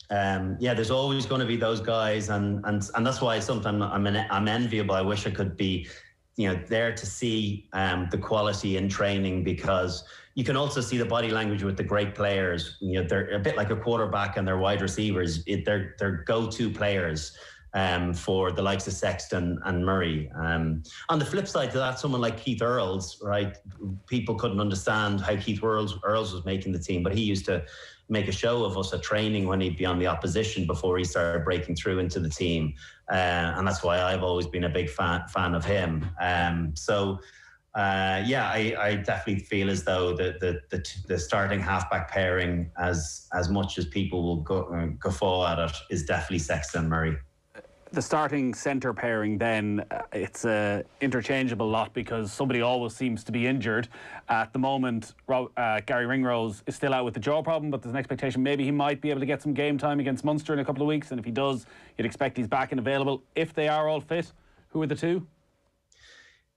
there's always going to be those guys, and that's why sometimes I'm enviable. I wish I could be there to see the quality in training, because you can also see the body language with the great players. They're a bit like a quarterback, and their wide receivers, they're go-to players for the likes of Sexton and Murray. On the flip side to that, someone like Keith Earls, right? People couldn't understand how Keith Earls was making the team, but he used to make a show of us at training when he'd be on the opposition before he started breaking through into the team. And that's why I've always been a big fan of him. So
I definitely feel as though the starting halfback pairing, as much as people will guffaw at it, is definitely Sexton and Murray.
The starting centre pairing then, it's a interchangeable lot because somebody always seems to be injured. At the moment, Gary Ringrose is still out with the jaw problem, but there's an expectation maybe he might be able to get some game time against Munster in a couple of weeks, and if he does, you'd expect he's back and available. If they are all fit, who are the two?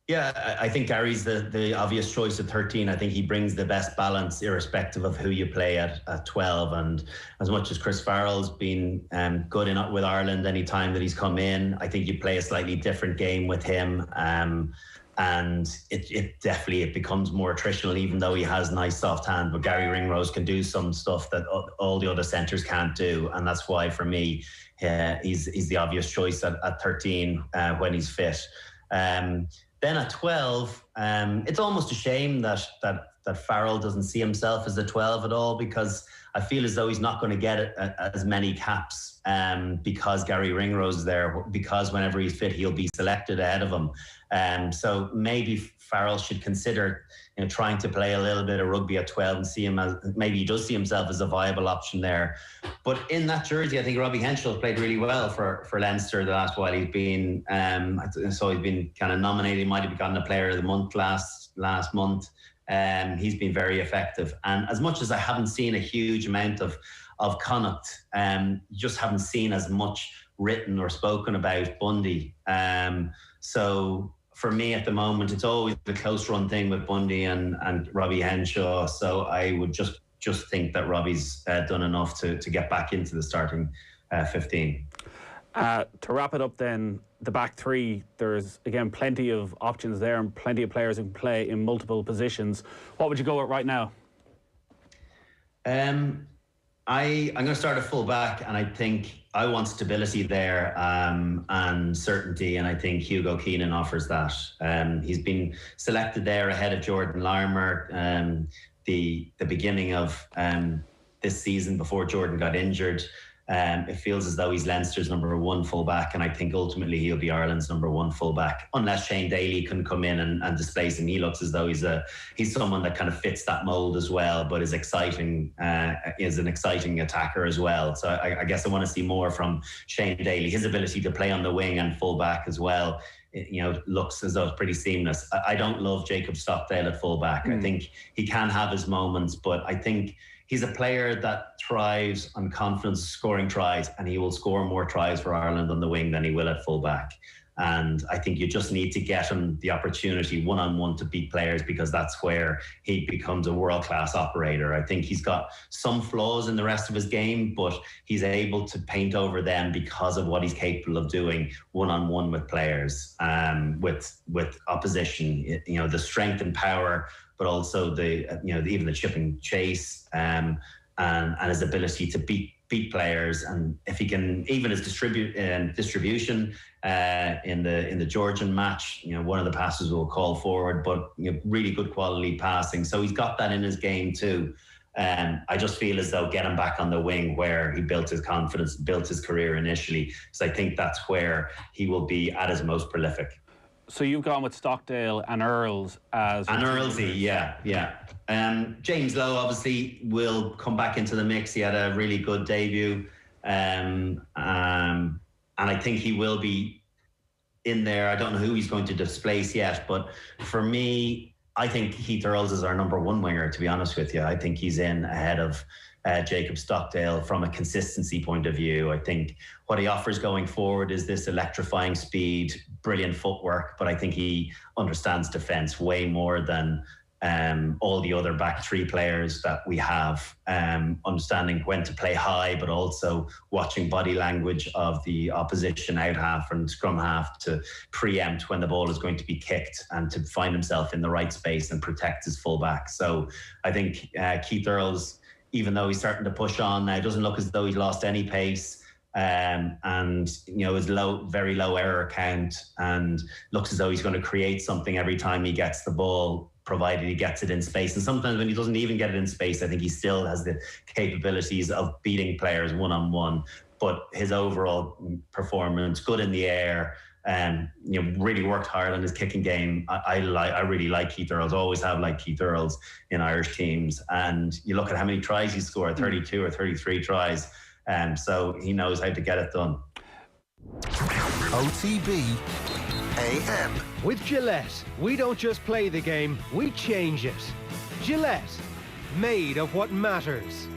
Yeah, I think Gary's the obvious choice at 13. I think he brings the best balance irrespective of who you play at 12. And as much as Chris Farrell's been good with Ireland any time that he's come in, I think you play a slightly different game with him. And it definitely becomes more attritional, even though he has nice soft hand. But Gary Ringrose can do some stuff that all the other centres can't do. And that's why, for me, he's the obvious choice at 13 when he's fit. Then at 12, it's almost a shame that Farrell doesn't see himself as a 12 at all, because I feel as though he's not going to get as many caps because Gary Ringrose is there, because whenever he's fit, he'll be selected ahead of him. So maybe Farrell should consider trying to play a little bit of rugby at 12 and see him as, maybe he does see himself as a viable option there. But in that jersey, I think Robbie Henshall played really well for Leinster the last while. He's been, so he's been kind of nominated. He might have gotten a player of the month last month. He's been very effective. And as much as I haven't seen a huge amount of Connacht, just haven't seen as much written or spoken about Bundy. So for me at the moment, it's always the close run thing with Bundy and Robbie Henshaw. So I would just think that Robbie's done enough to get back into the starting 15.
To wrap it up then, the back three, there's again plenty of options there and plenty of players who can play in multiple positions. What would you go with right now?
I'm going to start at full back, and I think I want stability there and certainty, and I think Hugo Keenan offers that. He's been selected there ahead of Jordan Larmour the beginning of this season before Jordan got injured. It feels as though he's Leinster's number one fullback, and I think ultimately he'll be Ireland's number one fullback, unless Shane Daly can come in and displace him. He looks as though he's someone that kind of fits that mould as well, but is exciting, is an exciting attacker as well. So I guess I want to see more from Shane Daly. His ability to play on the wing and fullback as well, looks as though it's pretty seamless. I don't love Jacob Stockdale at fullback. I think he can have his moments, but I think he's a player that thrives on confidence scoring tries, and he will score more tries for Ireland on the wing than he will at fullback. And I think you just need to get him the opportunity one-on-one to beat players, because that's where he becomes a world-class operator. I think he's got some flaws in the rest of his game, but he's able to paint over them because of what he's capable of doing one-on-one with players, with opposition. The strength and power, but also even the chip and chase, and his ability to beat players. And if he can, even his distribution in the Georgian match, one of the passes will call forward, but really good quality passing. So he's got that in his game too. I just feel as though get him back on the wing where he built his confidence, built his career initially. So I think that's where he will be at his most prolific.
So you've gone with Stockdale and Earls as... And
Earlsy, yeah. James Lowe obviously will come back into the mix. He had a really good debut. And I think he will be in there. I don't know who he's going to displace yet, but for me, I think Heath Earls is our number one winger, to be honest with you. I think he's in ahead of Jacob Stockdale from a consistency point of view. I think what he offers going forward is this electrifying speed, brilliant footwork, but I think he understands defence way more than all the other back three players that we have, understanding when to play high, but also watching body language of the opposition out half and scrum half to preempt when the ball is going to be kicked and to find himself in the right space and protect his fullback. So I think Keith Earls, even though he's starting to push on now, doesn't look as though he's lost any pace, and his very low error count, and looks as though he's going to create something every time he gets the ball, provided he gets it in space. And sometimes when he doesn't even get it in space, I think he still has the capabilities of beating players one-on-one. But his overall performance, good in the air, Really worked hard on his kicking game. I really like Keith Earls, always have liked Keith Earls in Irish teams. And you look at how many tries he scored, 32 or 33 tries. So he knows how to get it done.
OTB AM.
With Gillette, we don't just play the game, we change it. Gillette, made of what matters.